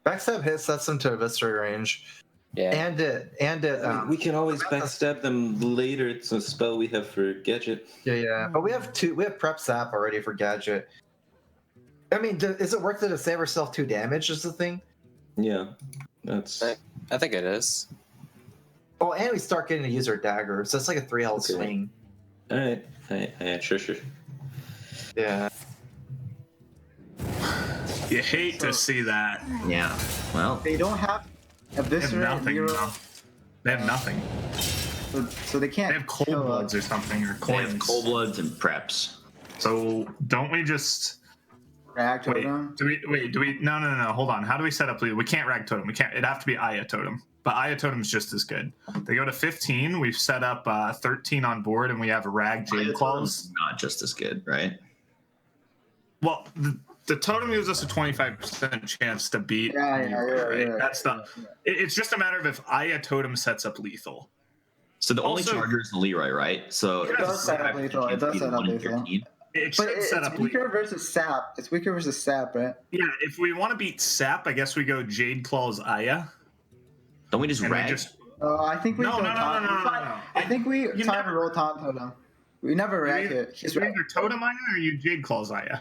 Backstab hit sets them to eviscerate range. Yeah. And we can always backstab them later. It's a spell we have for Gadget. Yeah. But we have prep sap already for Gadget. I mean, is it worth it to save ourselves 2 damage is the thing? Yeah. That's... I think it is. Oh, and we start getting to use our dagger, so it's like a 3 health swing. All right. Sure. Yeah. You hate to see that. Yeah. Well, They don't have eviscerate. They have nothing. So they can't. They have Cold Bloods or something, or they have coins. Cold Bloods and preps. So don't we just... Rag Wait, totem. do we? No. Hold on. How do we set up? We can't rag totem. We can't. It'd have to be Aya totem. But Aya totem's just as good. They go to 15. We've set up 13 on board, and we have a rag Jade Claws. Not just as good, right? Well, the totem gives us a 25% chance to beat. Yeah. That's the. It's just a matter of if Aya totem sets up lethal. So the only Also- charger is the Leroy, right? So It does set up lethal. It does set up lethal. It But should set it's up weaker lethal. versus sap. It's weaker versus sap, right? Yeah, if we want to beat Sap, I guess we go Jade Claws Aya. Don't we just And rag? I think we No. go taunt. I think we You time never- to roll taunt totem. We never rag it. He's You right. either totem Aya or you Jade Claws Aya.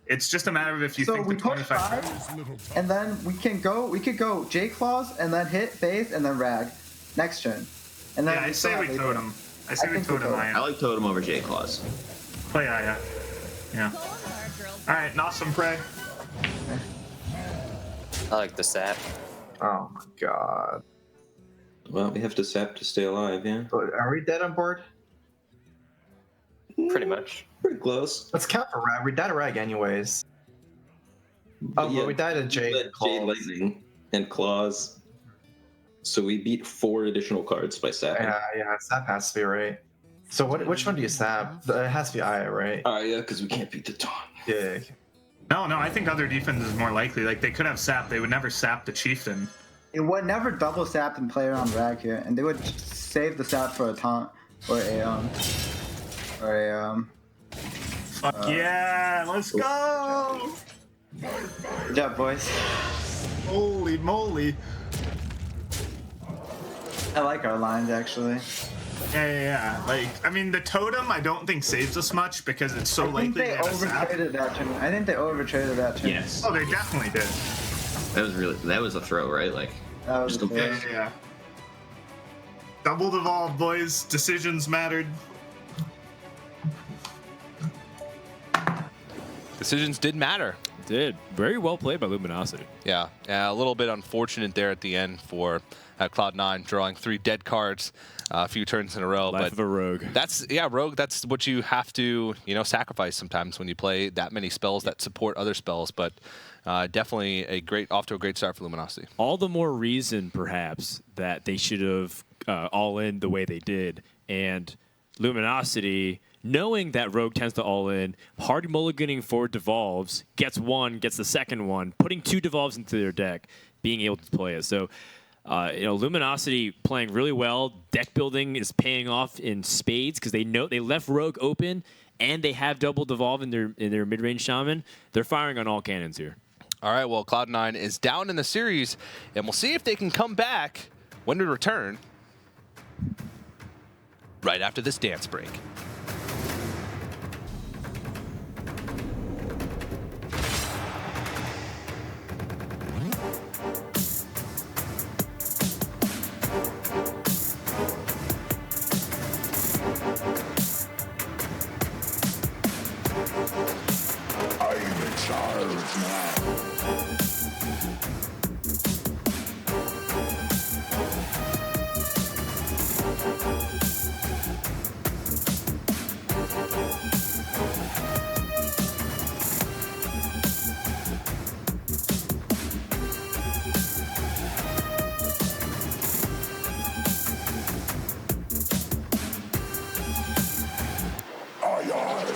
It's just a matter of if you So think we the push 25. 5, and then we could go J claws and then hit phase and then rag next turn. And then Yeah, I still say have we lethal. totem. I see what Totem I like Totem over J Claws. Oh yeah. All right, awesome prey. I like the sap. Oh my god. Well, we have to sap to stay alive, yeah? Are we dead on board? Pretty much. Pretty close. Let's count for Rag. We died a Rag anyways. Oh, Yeah, well, we died a Jade. Jade Lightning and Claws. So we beat 4 additional cards by sapping. Yeah, Sap has to be right. So which one do you sap? It has to be Aya, right? Yeah, because we can't beat the Taunt. Yeah. No, I think other defense is more likely. Like, they could have sap. They would never sap the Chieftain. It would never double sap and play around Rag here, and they would save the sap for a taunt or a Fuck yeah, let's go! Good job, boys. Holy moly. I like our lines actually. Yeah. Like, I mean, the Totem I don't think saves us much because it's so I think likely they to have a sap. overtraded that turn. I think they overtraded that turn. Yes. Oh, they definitely did. That was a throw, right? Like, That was just a a throw. Yeah. Double devolved, boys. Decisions mattered. Decisions did matter. Did very well played by Luminosity. Yeah, a little bit unfortunate there at the end for Cloud9 drawing 3 dead cards a few turns in a row. Life but of a rogue. Rogue. That's what you have to, sacrifice sometimes when you play that many spells that support other spells. But definitely off to a great start for Luminosity. All the more reason, perhaps, that they should have all in the way they did. And Luminosity, knowing that Rogue tends to all in, hard mulliganing 4 devolves, gets the second one, putting 2 devolves into their deck, being able to play it. So, Luminosity playing really well. Deck building is paying off in spades because they left Rogue open and they have double devolve in their mid-range shaman. They're firing on all cannons here. All right, well, Cloud9 is down in the series, and we'll see if they can come back when we return right after this dance break. I'm in charge now. Aye, aye.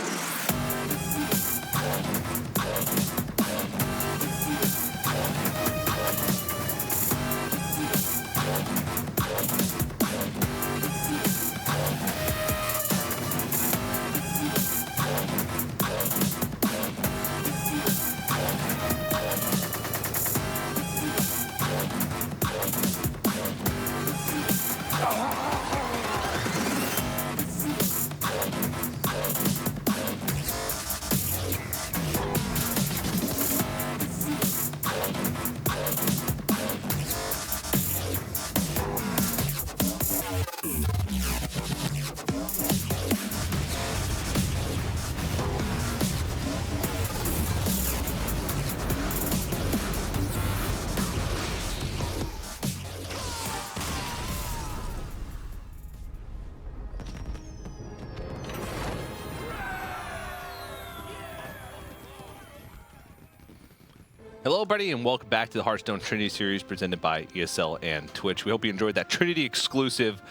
Hello, everybody, and welcome back to the Hearthstone Trinity Series presented by ESL and Twitch. We hope you enjoyed that Trinity exclusive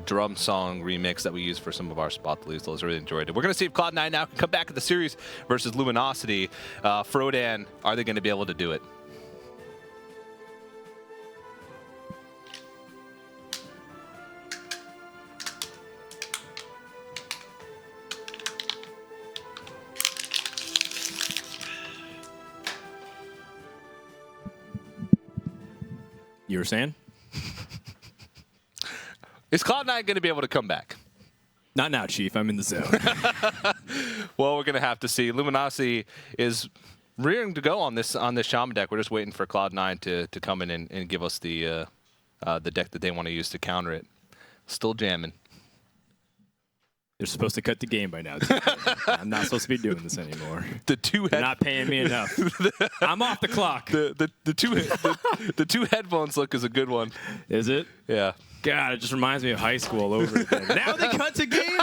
drum song remix that we used for some of our spot deletes. Those really enjoyed it. We're going to see if Cloud9 now can come back in the series versus Luminosity. Frodan, are they going to be able to do it? You were saying? Is Cloud9 going to be able to come back? Not now, Chief. I'm in the zone. Well, we're going to have to see. Luminosity is rearing to go on this Shaman deck. We're just waiting for Cloud9 to come in and give us the deck that they want to use to counter it. Still jamming. They're supposed to cut the game by now. I'm not supposed to be doing this anymore. They're not paying me enough. I'm off the clock. The two headphones look is a good one. Is it? Yeah. God, it just reminds me of high school all over again. Now they cut the game?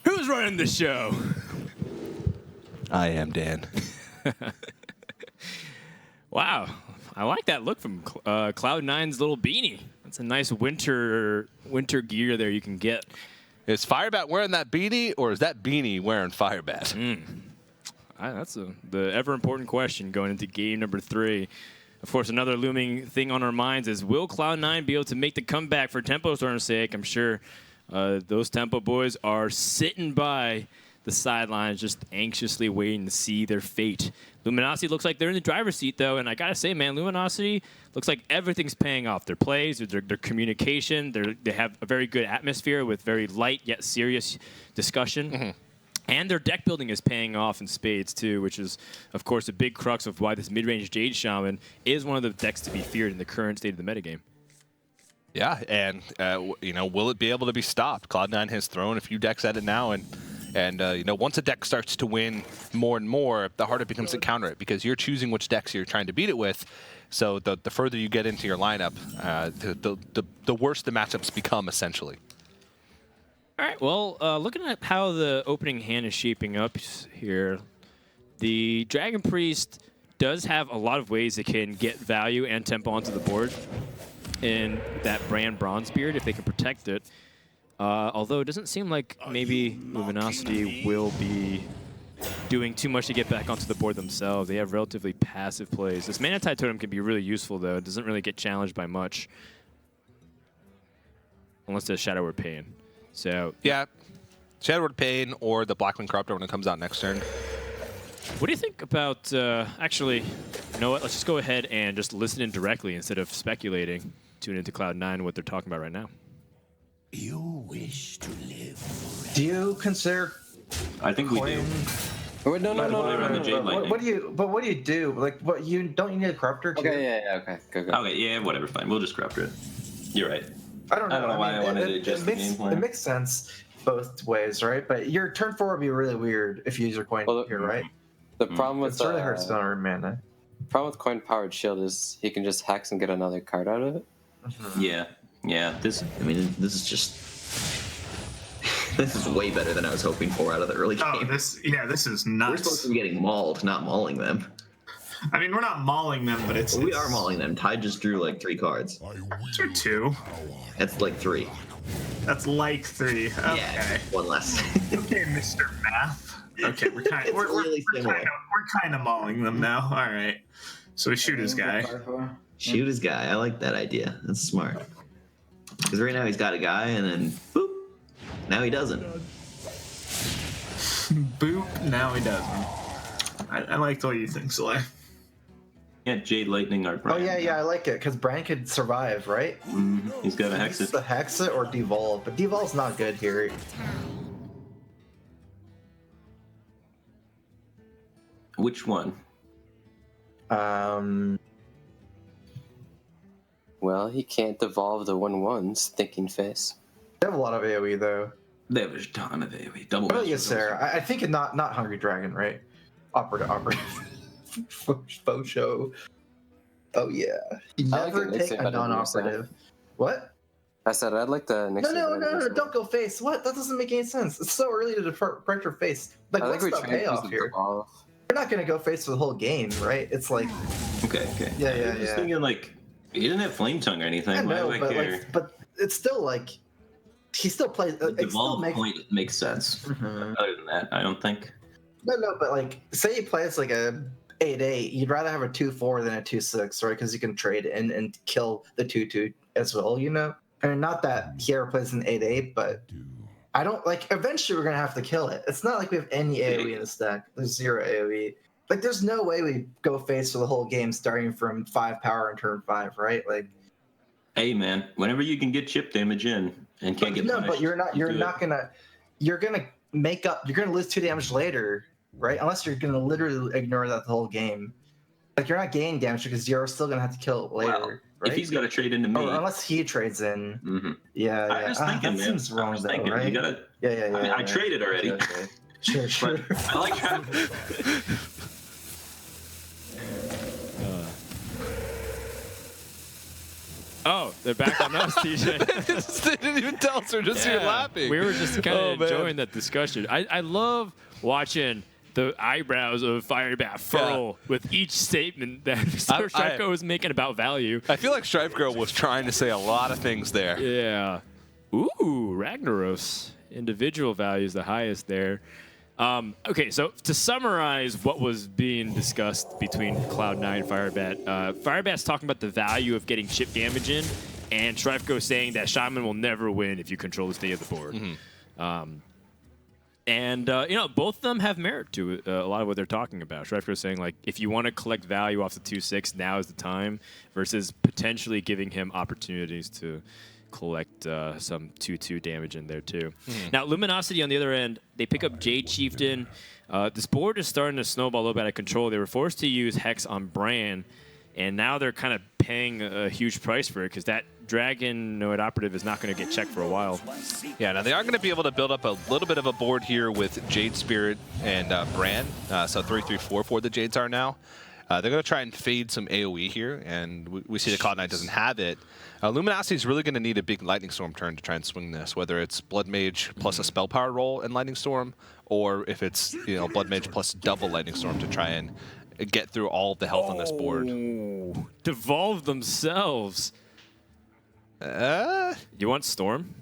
Who's running the show? I am Dan. Wow. I like that look from Cloud9's little beanie. That's a nice winter gear there you can get. Is Firebat wearing that beanie, or is that beanie wearing Firebat? That's the ever-important question going into game number 3. Of course, another looming thing on our minds is, will Cloud9 be able to make the comeback for Tempo Storm's sake? I'm sure those Tempo boys are sitting by the sidelines just anxiously waiting to see their fate. Luminosity looks like they're in the driver's seat, though, and I gotta say, man, Luminosity looks like everything's paying off. Their plays, their communication, they have a very good atmosphere with very light yet serious discussion. Mm-hmm. And their deck building is paying off in spades, too, which is, of course, a big crux of why this mid-range Jade Shaman is one of the decks to be feared in the current state of the metagame. Yeah, and, will it be able to be stopped? Cloud9 has thrown a few decks at it now, and once a deck starts to win more and more, the harder it becomes to counter it, because you're choosing which decks you're trying to beat it with. So the further you get into your lineup, the worse the matchups become, essentially. All right, well, looking at how the opening hand is shaping up here, the Dragon Priest does have a lot of ways it can get value and tempo onto the board in that Brand Bronzebeard if they can protect it. Although it doesn't seem like maybe Luminosity will be doing too much to get back onto the board themselves. They have relatively passive plays. This Mana Tide Totem can be really useful, though. It doesn't really get challenged by much. Unless there's Shadow Word Pain. So yeah, Shadow Word Pain or the Blackwing Corruptor when it comes out next turn. What do you think about, actually, you know what? Let's just go ahead and just listen in directly instead of speculating. Tune into Cloud9 what they're talking about right now. You wish to live forever. Do you consider? I think we do. Wait, no. What do you do? Like, what you need a corruptor too? Okay, okay, go. Okay, yeah, whatever, fine. We'll just corrupt it. You're right. I don't know why I wanted to adjust the game plan. It makes sense both ways, right? But your turn 4 would be really weird if you use your coin here, right? The problem with it sort of hurts on our mana. The problem with coin powered shield is he can just hex and get another card out of it. Mm-hmm. Yeah. This is just. This is way better than I was hoping for out of the early game. Oh, this is nuts. We're supposed to be getting mauled, not mauling them. I mean, we're not mauling them, but we are mauling them. Ty just drew like 3 cards. Or 2. That's like 3. That's like 3. Okay. Yeah, 1 less. Okay, Mr. Math. Okay, we're kind of mauling them now. All right. So we shoot his guy. Shoot his guy. I like that idea. That's smart. Because right now he's got a guy, and then boop. Now he doesn't. Boop. Now he doesn't. I like the way you think, Soleil. Yeah, Jade Lightning Art. Oh yeah, I like it because Bran could survive, right? Mm-hmm. He's got to hex it. The hex it or devolve, but devolve's not good here. Which one? Well, he can't devolve the 1/1s, thinking face. They have a lot of AoE though. They have a ton of AoE. Double. Oh yes, Sarah. I think not Hungry Dragon, right? Operative. Faux show. Oh yeah. You never take a non-operative. What? I said I'd like the next. No, don't go face. What? That doesn't make any sense. It's so early to prep your face. Like, what's the payoff here? You're not gonna go face for the whole game, right? It's like. Okay. Yeah. I'm just thinking like he didn't have Flame Tongue or anything. I know, but it's still like he still plays. The devolve point makes sense. Mm-hmm. Other than that, I don't think. No, but like, say he plays like a 8/8, you'd rather have a 2/4 than a 2/6, right? Because you can trade and kill the 2/2 as well, you know. I mean, not that he ever plays an 8/8, but I don't like. Eventually, we're gonna have to kill it. It's not like we have any AoE in the stack. There's 0 AoE. Like, there's no way we go face for the whole game starting from 5 power in turn 5, right? Like, hey man, whenever you can get chip damage in and can't get punished, but you're gonna make up. You're gonna lose 2 damage later, right? Unless you're gonna literally ignore that the whole game. Like you're not gaining damage because you're still gonna have to kill it later. Well, right? if he's got to trade into me, unless he trades in. Mm-hmm. Yeah, I was thinking, that man. seems wrong, I was though, thinking, right? you gotta. Yeah. I mean, I traded already. Okay. Sure. But I like trying. Oh, they're back on us, TJ. They didn't even tell us. We're just here laughing. We were just kind of enjoying that discussion. I love watching the eyebrows of Firebat furl with each statement that Mr. Shreiko was making about value. I feel like Stripe Girl was trying to say a lot of things there. Yeah. Ooh, Ragnaros. Individual value is the highest there. Okay, so to summarize what was being discussed between Cloud9 and Firebat, Firebat's talking about the value of getting chip damage in, and Shrifko saying that Shaman will never win if you control the state of the board. Mm-hmm. Both of them have merit to it, a lot of what they're talking about. Shrifko's saying, like, if you want to collect value off the 2/6, now is the time, versus potentially giving him opportunities to collect some 2/2 damage in there too. Now, Luminosity on the other end, they pick up Jade Chieftain. This board is starting to snowball a little bit out of control. They were forced to use Hex on Bran, and now they're kind of paying a huge price for it because that Dragon Node Operative is not going to get checked for a while. Yeah, now they are going to be able to build up a little bit of a board here with Jade Spirit and Bran. So 3/3/4 for the Jades are now. They're going to try and fade some AoE here, and we see that Cloud9 doesn't have it. Luminosity is really going to need a big Lightning Storm turn to try and swing this, whether it's Blood Mage plus a Spell Power roll in Lightning Storm, or if it's Blood Mage plus double Lightning Storm to try and get through all of the health on this board. Devolve themselves. You want Storm?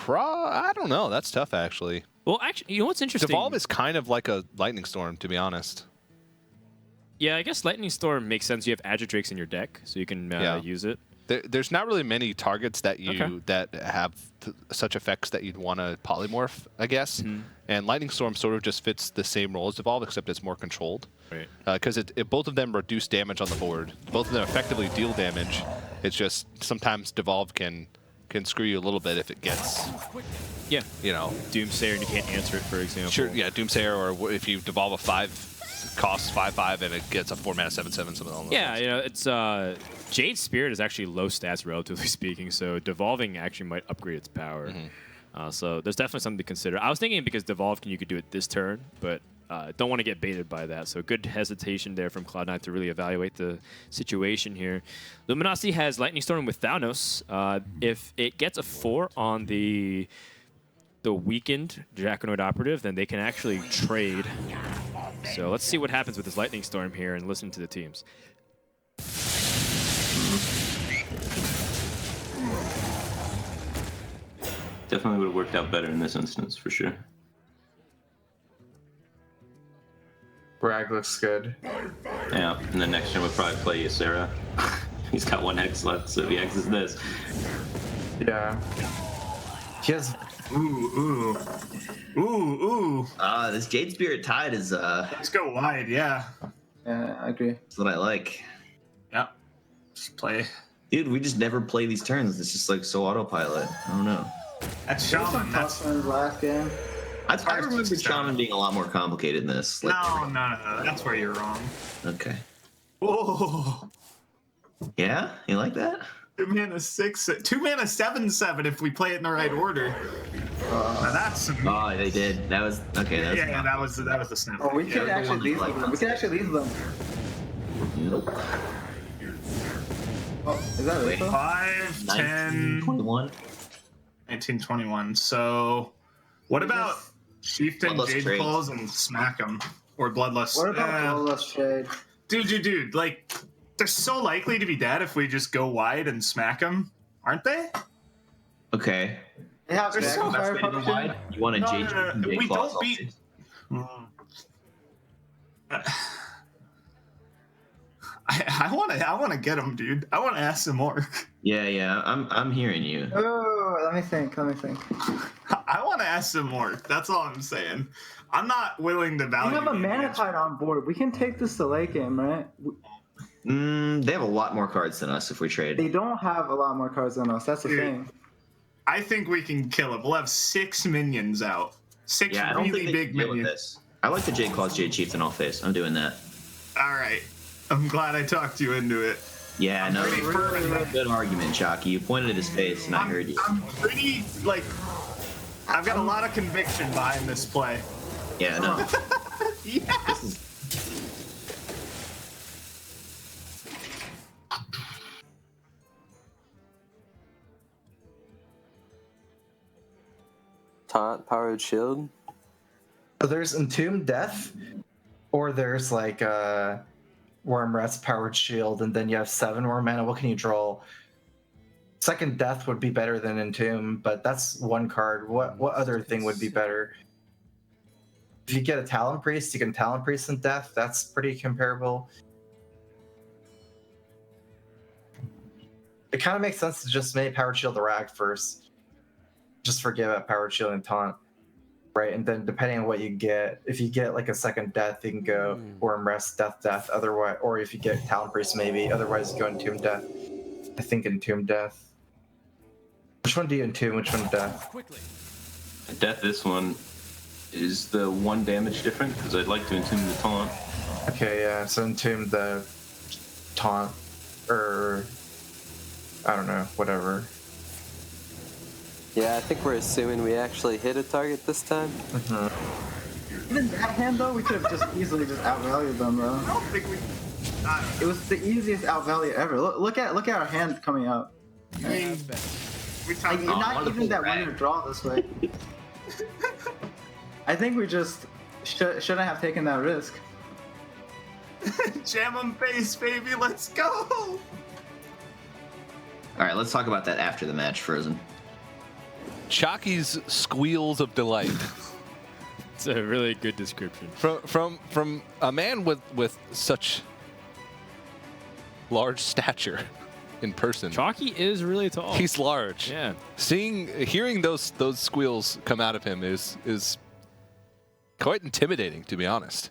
I don't know. That's tough, actually. Well, actually, you know what's interesting? Devolve is kind of like a Lightning Storm, to be honest. Yeah, I guess Lightning Storm makes sense. You have Agitrakes in your deck, so you can use it. There's not really many targets that that have such effects that you'd want to polymorph, I guess. And Lightning Storm sort of just fits the same role as Devolve, except it's more controlled. Right. Because both of them reduce damage on the board. Both of them effectively deal damage. It's just sometimes Devolve can screw you a little bit if it gets, Doomsayer and you can't answer it, for example. Sure, yeah, Doomsayer, or if you Devolve a 5. Costs 5/5 and it gets a 4-mana 7/7, something along those lines. It's Jade Spirit is actually low stats, relatively speaking, so devolving actually might upgrade its power. So there's definitely something to consider. I was thinking because devolve you could do it this turn, but don't want to get baited by that. So good hesitation there from Cloud9 to really evaluate the situation here. Luminosity has Lightning Storm with Thanos. If it gets a 4 on the weakened Draconoid Operative, then they can actually trade. So let's see what happens with this Lightning Storm here and listen to the teams. Definitely would have worked out better in this instance, for sure. Bragg looks good. Yeah, and then next turn we'll probably play Ysera. He's got 1 Hex left, so if he X's this. Yeah. He has... Ooh. This Jade Spirit Tide is Let's go wide, yeah. Yeah, I agree. That's what I like. Yeah. Just play. Dude, we just never play these turns. It's just like so autopilot. I don't know. That's Shaman. That's last game. I remember Shaman being a lot more complicated than this. Like, no. That's where you're wrong. Okay. Oh. Yeah? You like that? 2 mana 6, 2 mana 7/7 if we play it in the right order. Now that's Oh, they did. That was okay. That was the snap. Oh, we could actually leave them. We could actually leave them. Nope. Oh, is that right? 5, 10, 21. 19, 21. So, what about Chieftain Bloodlust Jade trades. Claws and smack them? Or Bloodlust? What about Bloodlust Shade? Dude, like, they're so likely to be dead if we just go wide and smack them, aren't they? Okay. They have They're so Fire Best way to go Function. wide? You want a No, Jade no, Jade we Claws don't beat. I want to get him, dude. I want to ask some more. Yeah. I'm hearing you. Oh, let me think. I want to ask some more. That's all I'm saying. I'm not willing to We value. have a the mana advantage. tide on board. We can take this to late game, right? They have a lot more cards than us if we trade. They don't have a lot more cards than us. That's the Dude. thing. I think we can kill him. We'll have 6 minions out. 6 Yeah, I don't really think they big can deal with minions. this. I like the Jade Claws Jade Chieftain all face. I'm doing that. All right. I'm glad I talked you into it. Yeah, no, good argument, Jockey. You pointed at his face, and I heard you. I'm pretty, like, I've got a lot of conviction behind this play. Yeah, no. Yes! Taunt, powered shield. So there's Entombed Death, or there's like Worm Rest, Powered Shield, and then you have 7 more mana. What can you draw? Second Death would be better than Entomb, but that's one card. What other thing would be better? If you get a Talon Priest, you can Talon Priest and Death. That's pretty comparable. It kind of makes sense to just make Powered Shield the Rag first. Just forget about Powered Shield and Taunt. Right, and then depending on what you get, if you get like a second Death, you can go Worm Rest, Death, otherwise, or if you get Talon Priest, maybe. Otherwise, you go Entomb Death. I think Entomb Death. Which one do you entomb? Which one Death? Death, this one is the 1 damage different because I'd like to entomb the taunt. Okay, yeah. So entomb the taunt, or I don't know, whatever. Yeah, I think we're assuming we actually hit a target this time. Even that hand though, we could have just easily just outvalued them, bro. I don't think we. It was the easiest outvalue ever. Look at our hand coming up. I mean, we Like, not even that we're gonna draw this way. I think we just shouldn't have taken that risk. Jam 'em face, baby. Let's go. All right, let's talk about that after the match, Frozen. Chalky's squeals of delight. It's a really good description. From a man with such large stature in person. Chalky is really tall. He's large. Yeah. Hearing those squeals come out of him is quite intimidating, to be honest.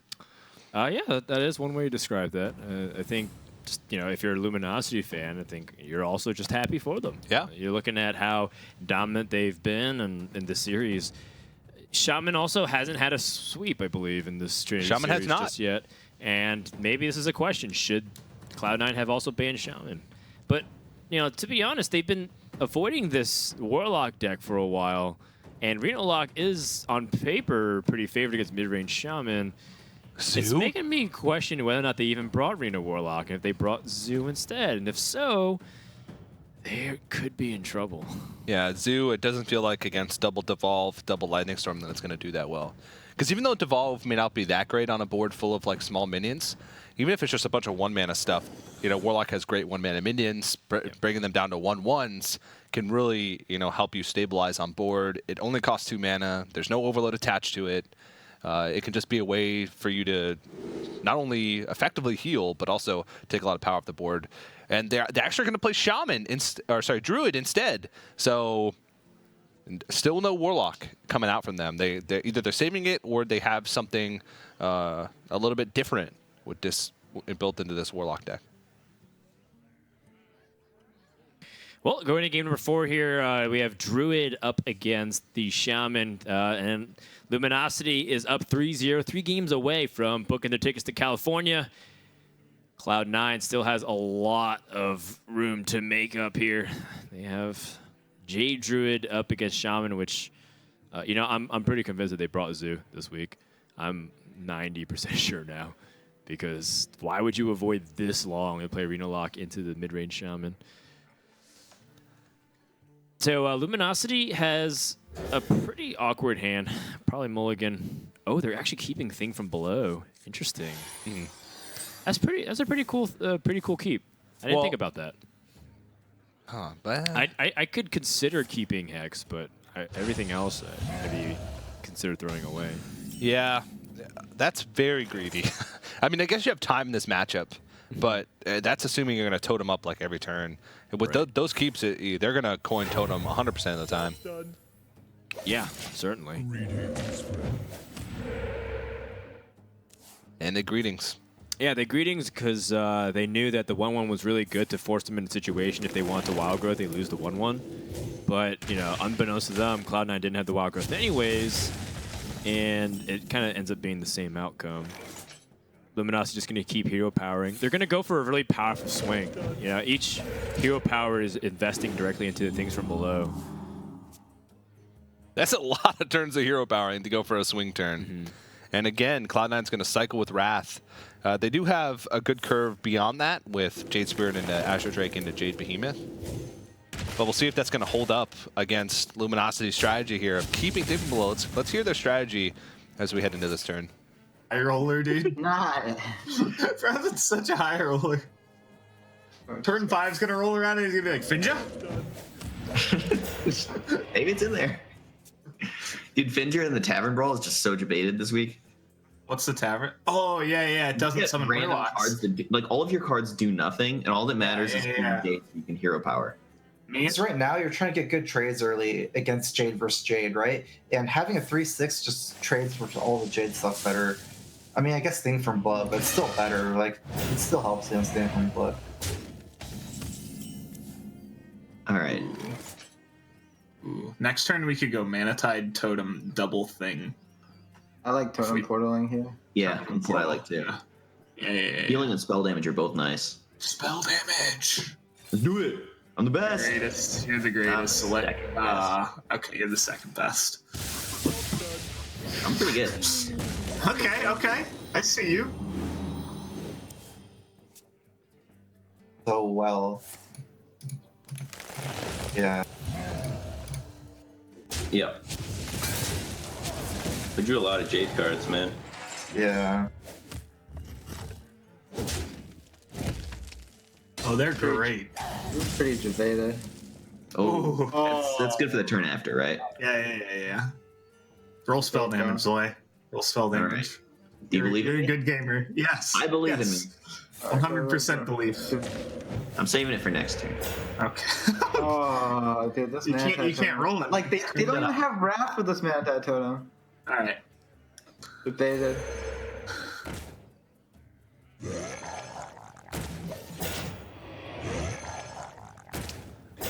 Yeah, that is one way to describe that. I think, just, if you're a Luminosity fan, I think you're also just happy for them. Yeah. You're looking at how dominant they've been in the series. Shaman also hasn't had a sweep, I believe, in this Trinity Shaman series has not just yet. And maybe this is a question. Should Cloud9 have also banned Shaman? But, to be honest, they've been avoiding this Warlock deck for a while. And Reno Lock is, on paper, pretty favored against mid-range Shaman. Zoo? It's making me question whether or not they even brought Reno Warlock, and if they brought Zoo instead. And if so, they could be in trouble. Yeah, Zoo, it doesn't feel like against double Devolve, double Lightning Storm that it's going to do that well. Because even though Devolve may not be that great on a board full of like small minions, even if it's just a bunch of 1-mana stuff, Warlock has great 1-mana minions. Bringing them down to 1/1s can really, help you stabilize on board. It only costs 2 mana. There's no overload attached to it. It can just be a way for you to not only effectively heal, but also take a lot of power off the board. And they're actually going to play Druid instead. So still no Warlock coming out from them. Either they're saving it or they have something a little bit different with this built into this Warlock deck. Well, going to game number 4 here, we have Druid up against the Shaman, and Luminosity is up 3-0, 3 games away from booking their tickets to California. Cloud9 still has a lot of room to make up here. They have Jade Druid up against Shaman, which, I'm pretty convinced that they brought Zoo this week. I'm 90% sure now, because why would you avoid this long and play Reno Lock into the mid-range Shaman? So Luminosity has a pretty awkward hand. Probably mulligan. Oh, they're actually keeping Thing from Below. Interesting. That's a pretty cool keep. I didn't think about that. Huh, but I could consider keeping Hex, but everything else I'd maybe consider throwing away. yeah, that's very greedy. I mean, I guess you have time in this matchup, but that's assuming you're going to totem up like every turn. And with those keeps, they're going to coin totem 100% of the time. Yeah, certainly. And the greetings. Yeah, the greetings, because they knew that the 1/1 was really good to force them in a situation if they want the wild growth, they lose the 1/1. But, unbeknownst to them, Cloud9 didn't have the wild growth anyways, and it kind of ends up being the same outcome. Luminosity just going to keep hero powering. They're going to go for a really powerful swing. You know, each hero power is investing directly into things from below. That's a lot of turns of hero powering to go for a swing turn. And again, Cloud9's going to cycle with Wrath. They do have a good curve beyond that with Jade Spirit into Astro Drake into Jade Behemoth. But we'll see if that's going to hold up against Luminosity's strategy here of keeping things below. Let's hear their strategy as we head into this turn. High roller, dude. Nah. It's such a high roller. Turn 5's gonna roll around and he's gonna be like, Finja? Maybe it's in there. Dude, Finger in the Tavern Brawl is just so debated this week. What's the tavern? Oh, yeah, it doesn't summon random Warlocks. cards that do, like all of your cards do nothing, and all that matters is you can hero power. Because right now you're trying to get good trades early against Jade versus Jade, right? And having a 3/6 just trades for all the Jade stuff better. I mean, I guess Thing from Blood, but it's still better. Like, it still helps him Thing from Blood. All right. Ooh. Next turn we could go Manatide Totem double Thing. I like Totem Portaling here. Yeah, that's what I like too. Yeah. Healing and spell damage are both nice. Spell damage. Let's do it. I'm the best. Greatest. You're the greatest. Second best. Okay, you're the second best. I'm pretty good. Okay. I see you. So well. Yeah. Yeah. We drew a lot of Jade cards, man. Yeah. Oh, they're great. It's pretty debated. Oh, that's good for the turn after, right? Yeah. Roll spell damage, Zoe. Roll spell damage. Right. Do you believe You're in a me? good gamer. Yes. I believe in me. 100% belief. I'm saving it for next turn. Okay. Oh, dude, this You Manatide can't roll it. Like, they don't even have Wrath with this Manatide Totem. Alright. Debated.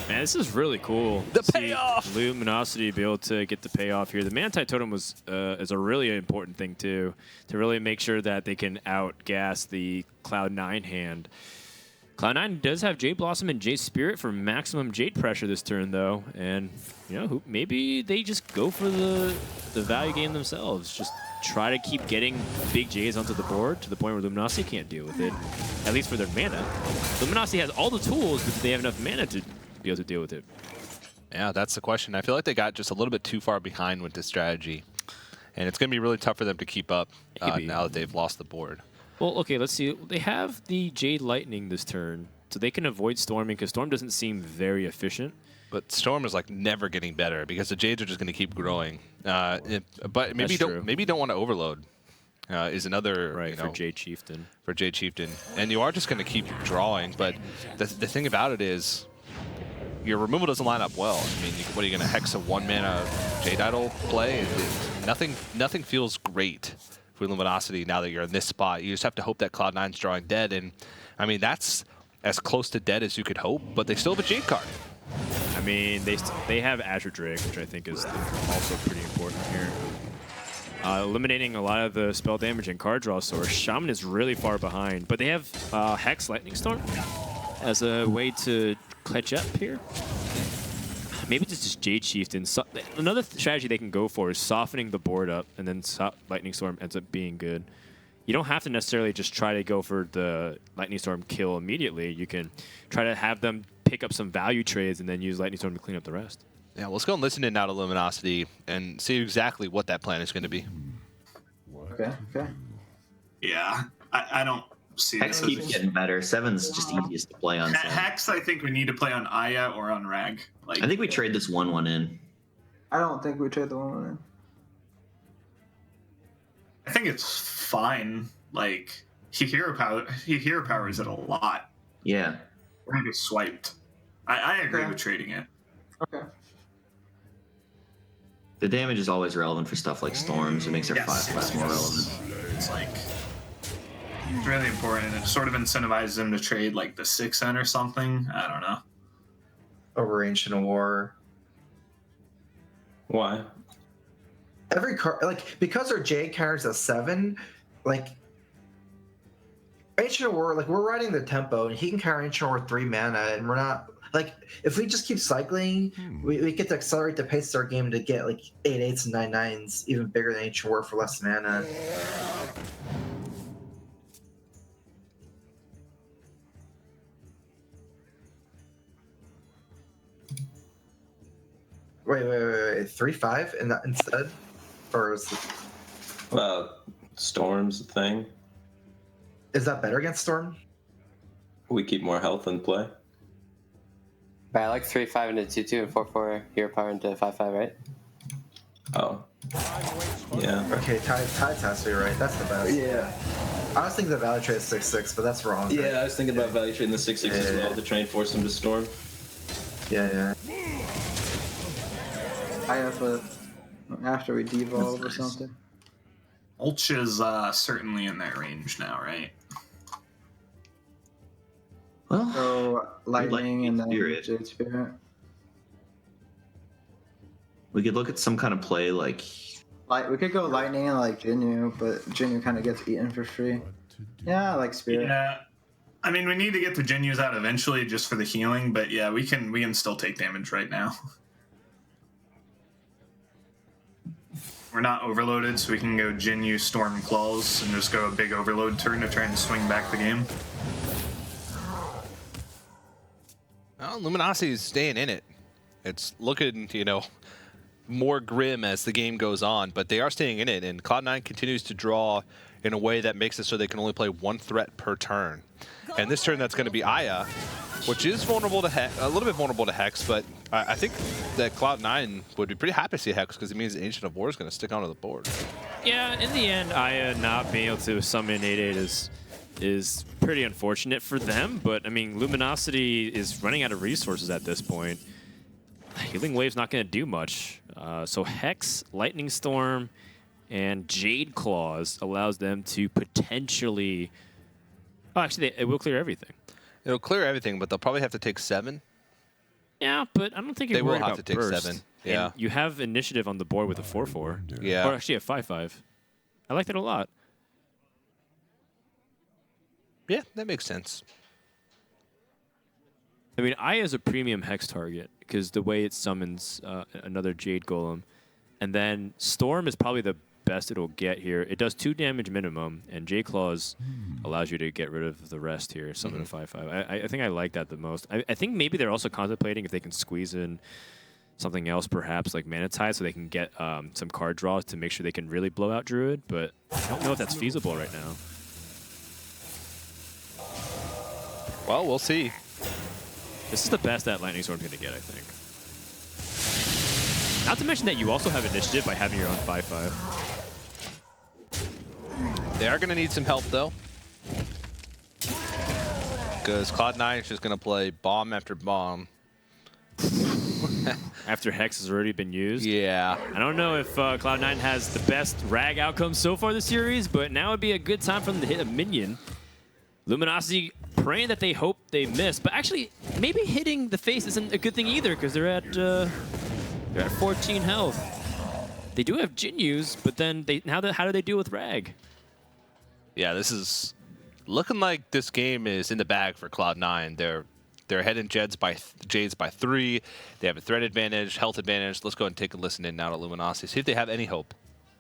Man, this is really cool. The See payoff! Luminosity be able to get the payoff here. The Manatide Totem is a really important thing, too, to really make sure that they can outgas the Cloud9 hand. Cloud9 does have Jade Blossom and Jade Spirit for maximum Jade pressure this turn, though. And, you know, maybe they just go for the value game themselves. Just try to keep getting big Jades onto the board to the point where Luminosity can't deal with it, at least for their mana. Luminosity has all the tools, but do they have enough mana to be able to deal with it? Yeah, that's the question. I feel like they got just a little bit too far behind with this strategy. And it's going to be really tough for them to keep up now that they've lost the board. Well, okay, let's see. They have the Jade Lightning this turn, so they can avoid Storming, because Storm doesn't seem very efficient. But Storm is like never getting better because the Jades are just going to keep growing. But maybe you don't want to overload. Is another for Jade Chieftain. For Jade Chieftain, and you are just going to keep drawing. But the thing about it is, your removal doesn't line up well. I mean, what are you going to hex a 1-mana Jade Idol play? Nothing feels great for Luminosity now that you're in this spot. You just have to hope that Cloud9's drawing dead, and I mean that's as close to dead as you could hope. But they still have a Jade card. I mean, they have Azure Drake, which I think is also pretty important here. Eliminating a lot of the spell damage and card draw source. Shaman is really far behind, but they have Hex Lightning Storm as a way to catch up here. Maybe it's just Jade Chieftain. Another strategy they can go for is softening the board up, and then Lightning Storm ends up being good. You don't have to necessarily just try to go for the Lightning Storm kill immediately. You can try to have them pick up some value trades and then use Lightning Storm to clean up the rest. Yeah, well, let's go and listen in now to Luminosity and see exactly what that plan is going to be. Okay. Yeah, I don't see Hex this. keeps getting better. 7's just easiest to play on. Hex, I think we need to play on Aya or on Rag. Like, I think we trade this 1/1 in. I don't think we trade the 1/1 in. I think it's fine. Like, he hero powers it a lot. Yeah. We're gonna get swiped. I agree with trading it. Okay. The damage is always relevant for stuff like storms. It makes our 5/5 more relevant. It's like it's really important. It sort of incentivizes them to trade like the 6N or something. I don't know. Over Ancient War. Why? Every card, like, because our Jade carries a 7, like, Ancient War, like, we're riding the tempo, and he can carry Ancient War 3 mana, and we're not like, if we just keep cycling, we get to accelerate the pace of our game to get like 8/8s and 9/9s, even bigger than Ancient War for less mana. Wait, 3/5 and that instead, or is Storm's the thing. that better against Storm? We keep more health in play. But I like 3/5 into 2/2 and 4/4 hero power into 5/5, right? Oh. Yeah. Okay, Tides has to be right. That's the best. Yeah. I was thinking the value trade is 6/6, but that's wrong. Yeah, right? I was thinking about value trading the 6/6 as well to try and force him to storm. Yeah. I have after we devolve or something. Ulch is certainly in that range now, right? Well, So lightning and then Spirit. Jade Spirit. We could look at some kind of play like. We could go lightning and like Jinyu, but Jinyu kind of gets eaten for free. Yeah, I like Spirit. Yeah. I mean, we need to get the Jinyus out eventually just for the healing, but yeah, we can still take damage right now. We're not overloaded, so we can go Jinyu, Storm, Claws, and just go a big overload turn to try and swing back the game. Well, Luminosity is staying in it. It's looking, more grim as the game goes on, but they are staying in it, and Cloud9 continues to draw in a way that makes it so they can only play one threat per turn. And this turn, that's going to be Aya, which is vulnerable to Hex, a little bit vulnerable to Hex, but I think that Cloud9 would be pretty happy to see Hex because it means the Ancient of War is going to stick onto the board. Yeah, in the end, Aya not being able to summon 8/8 is pretty unfortunate for them, but I mean, Luminosity is running out of resources at this point. Healing Wave's not going to do much. So Hex, Lightning Storm, and Jade Claws allows them to potentially... Oh, actually, it will clear everything. It'll clear everything, but they'll probably have to take 7. Yeah, but I don't think you're They will worried have about to take burst. 7. Yeah. And you have initiative on the board with a 4/4. Yeah. Or actually a 5/5. I like that a lot. Yeah, that makes sense. I mean, Aya is a premium Hex target because the way it summons another Jade Golem. And then Storm is probably the best it'll get here. It does 2 damage minimum, and Jade Claws allows you to get rid of the rest here, summon a 5/5. I think I like that the most. I think maybe they're also contemplating if they can squeeze in something else, perhaps like Mana Tide, so they can get some card draws to make sure they can really blow out Druid, but I don't know if that's feasible right now. Well, we'll see. This is the best that Lightning Storm's going to get, I think. Not to mention that you also have initiative by having your own 5/5. They are going to need some help, though. Because Cloud9 is just going to play bomb after bomb. After Hex has already been used. Yeah. I don't know if Cloud9 has the best rag outcome so far this series, but now would be a good time for them to hit a minion. Luminosity praying that they hope they miss, but actually maybe hitting the face isn't a good thing either because they're at 14 health. They do have Jinyus, but then how do they deal with rag? Yeah, this is looking like this game is in the bag for Cloud9. They're ahead in Jades by 3. They have a threat advantage, health advantage. Let's go ahead and take a listen in now to Luminosity. See if they have any hope.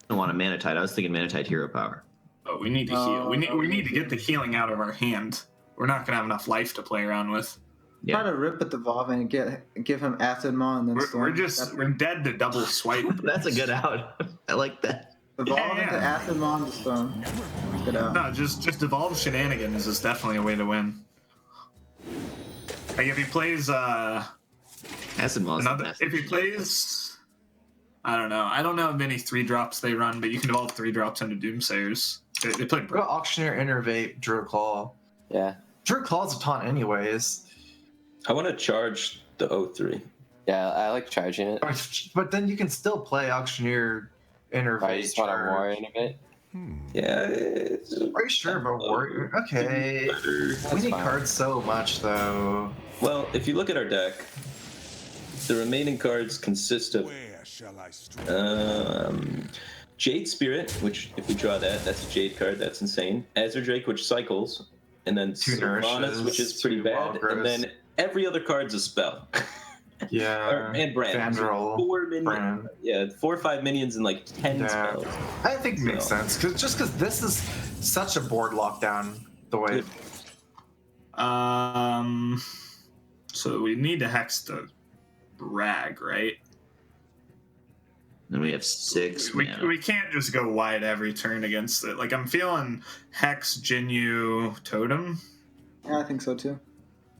I don't want a Mana Tide. I was thinking Mana Tide hero power. Oh, we need to heal. We need to get the healing out of our hand. We're not gonna have enough life to play around with. Try to rip at the Evolve and give him Acid Maw and then We're dead to double swipe. That's a good out. I like that. Evolve into Acid Maw and the Storm. Good out. No, just evolve shenanigans is definitely a way to win. Like if he plays Acid Maw. if he plays, I don't know how many 3-drops they run, but you can evolve 3-drops into Doomsayers. They play. Go Auctioneer, Innervate, Druid Claw. Yeah. Druid Claw's a taunt anyways. I want to charge the 0/3. Yeah, I like charging it. But then you can still play Auctioneer, Innervate. I just want a Warrior Innervate. Yeah. Are you sure about Warrior? Okay. We need cards so much, though. Well, if you look at our deck, the remaining cards consist of Jade Spirit, which if we draw that, that's a Jade card. That's insane. Azure Drake, which cycles. and then 2 Sylvanas, Nourishes, which is pretty 2 bad, Wild and then every other card's a spell. Yeah. And Brand. Vandal, 4 minions. Brand. Yeah, 4 or 5 minions and like 10 spells. I think it makes sense because this is such a board lockdown. The way. So we need to hex the Rag, right? Then we have 6. We can't just go wide every turn against it. Like, I'm feeling Hex, Jinyu, Totem. Yeah, I think so too.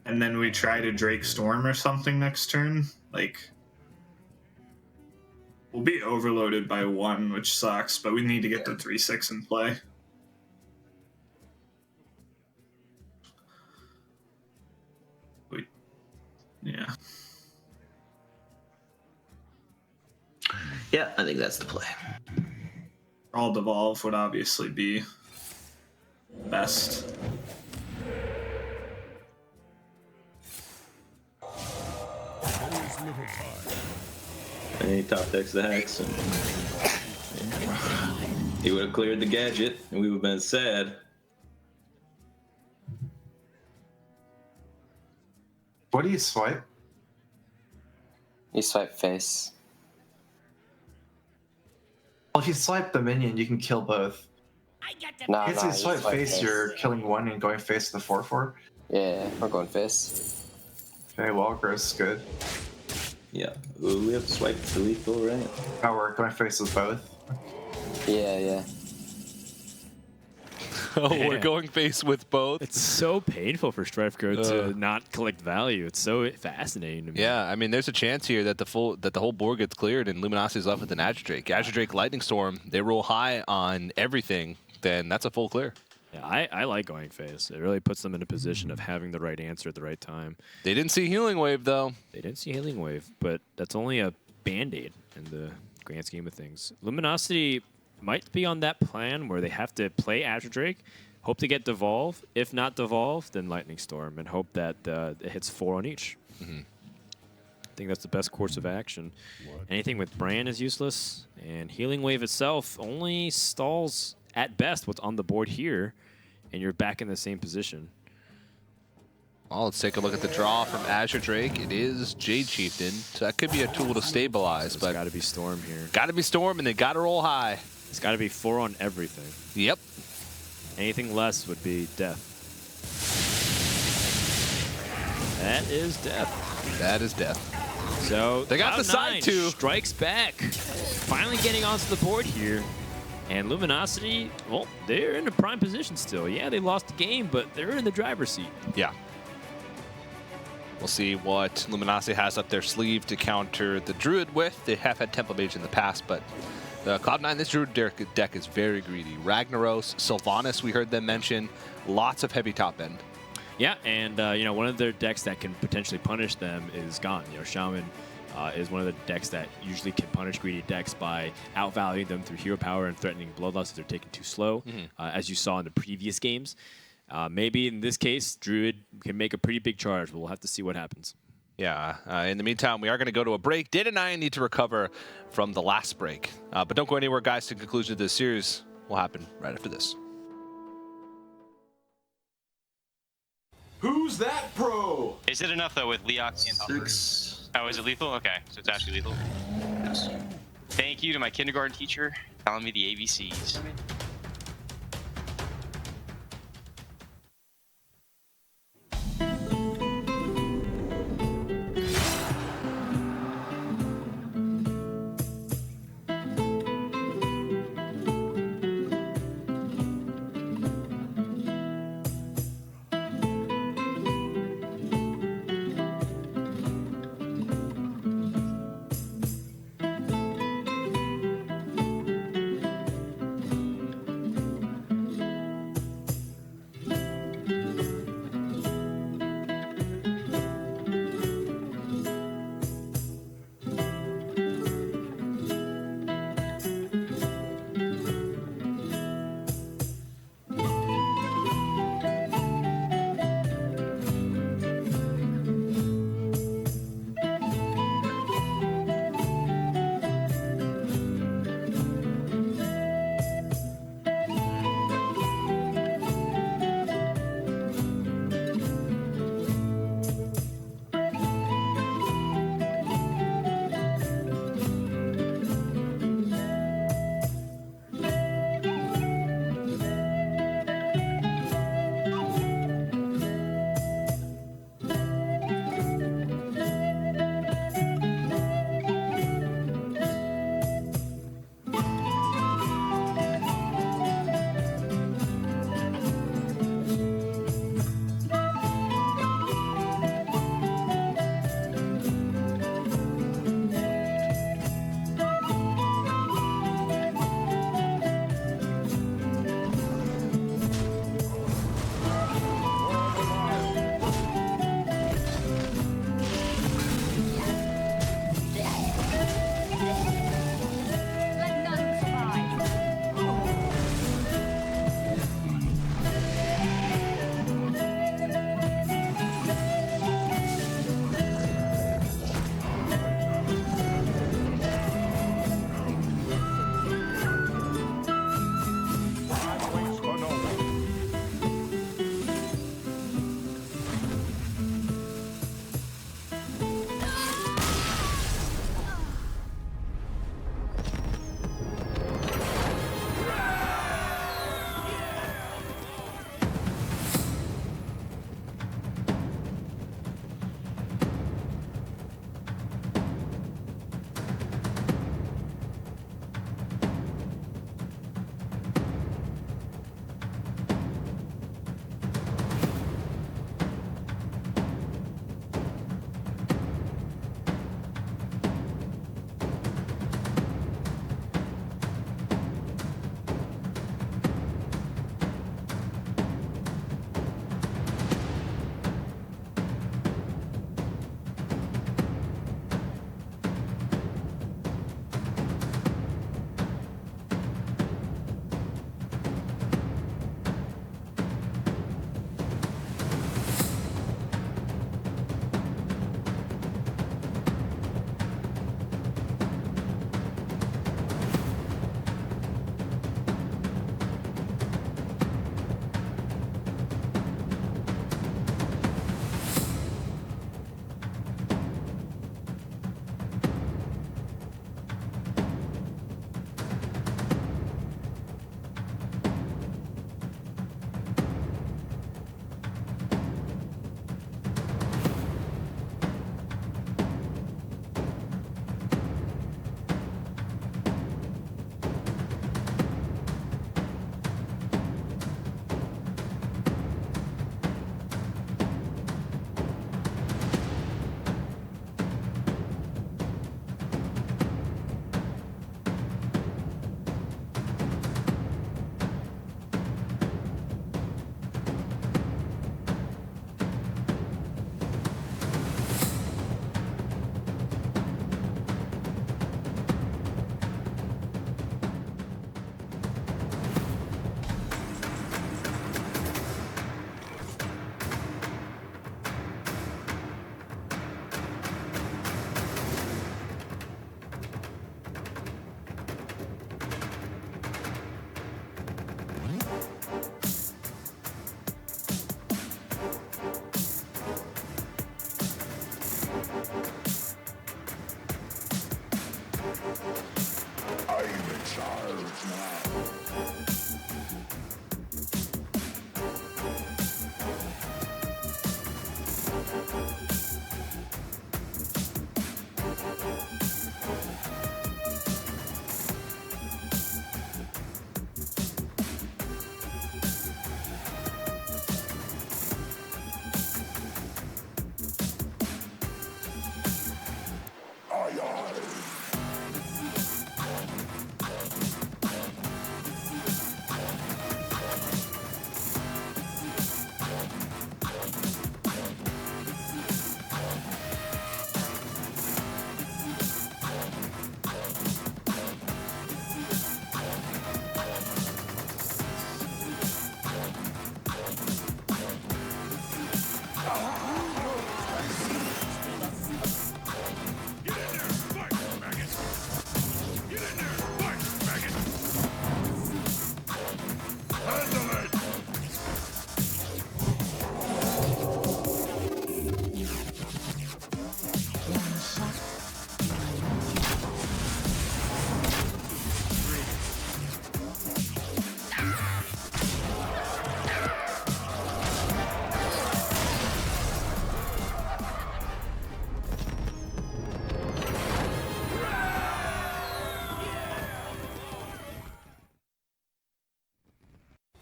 And then we try to Drake Storm or something next turn. Like, we'll be overloaded by 1, which sucks, but we need to get the 3/6 in play. Yeah. Yeah, I think that's the play. All Devolve would obviously be best. And he top decks the Hex, and he would have cleared the gadget, and we would have been sad. What do you swipe? You swipe face. Well, if you swipe the minion, you can kill both. No, If you swipe face, you're killing one and going face to the 4/4. Yeah, we're going face. Okay, well, gross is good. Yeah. Ooh, we have to swipe the lethal, right? Oh, we're going face with both. Yeah. Oh, we're going face with both. It's so painful for Strifecode to not collect value. It's so fascinating to me. Yeah, I mean, there's a chance here that the whole board gets cleared and Luminosity's left with an Azure Drake. Azure Drake, Lightning Storm, they roll high on everything, then that's a full clear. Yeah, I like going face. It really puts them in a position of having the right answer at the right time. They didn't see Healing Wave, though. They didn't see Healing Wave, but that's only a Band-Aid in the grand scheme of things. Luminosity might be on that plan where they have to play Azure Drake, hope to get Devolve. If not Devolve, then Lightning Storm, and hope that it hits 4 on each. I think that's the best course of action. Anything with Brand is useless, and Healing Wave itself only stalls at best what's on the board here, and you're back in the same position. Well, let's take a look at the draw from Azure Drake. It is Jade Chieftain, so that could be a tool to stabilize. So but it's got to be Storm here. Got to be Storm, and they got to roll high. It's got to be 4 on everything. Yep. Anything less would be death. That is death. That is death. So they got the side 2. Strikes back. Finally getting onto the board here. And Luminosity, well, they're in a prime position still. Yeah, they lost the game, but they're in the driver's seat. Yeah. We'll see what Luminosity has up their sleeve to counter the Druid with. They have had Temple Mage in the past, but Cloud9, this Druid deck is very greedy. Ragnaros, Sylvanas, we heard them mention. Lots of heavy top end. Yeah, and one of their decks that can potentially punish them is gone. Shaman is one of the decks that usually can punish greedy decks by outvaluing them through hero power and threatening bloodlust if they're taken too slow, as you saw in the previous games. Maybe in this case, Druid can make a pretty big charge, but we'll have to see what happens. Yeah, in the meantime, we are going to go to a break. Data 9 need to recover from the last break. But don't go anywhere, guys. The conclusion of this series will happen right after this. Who's that pro? Is it enough, though, with Leox and Helper? 6. Oh, is it lethal? Okay, so it's actually lethal. Yes. Thank you to my kindergarten teacher telling me the ABCs.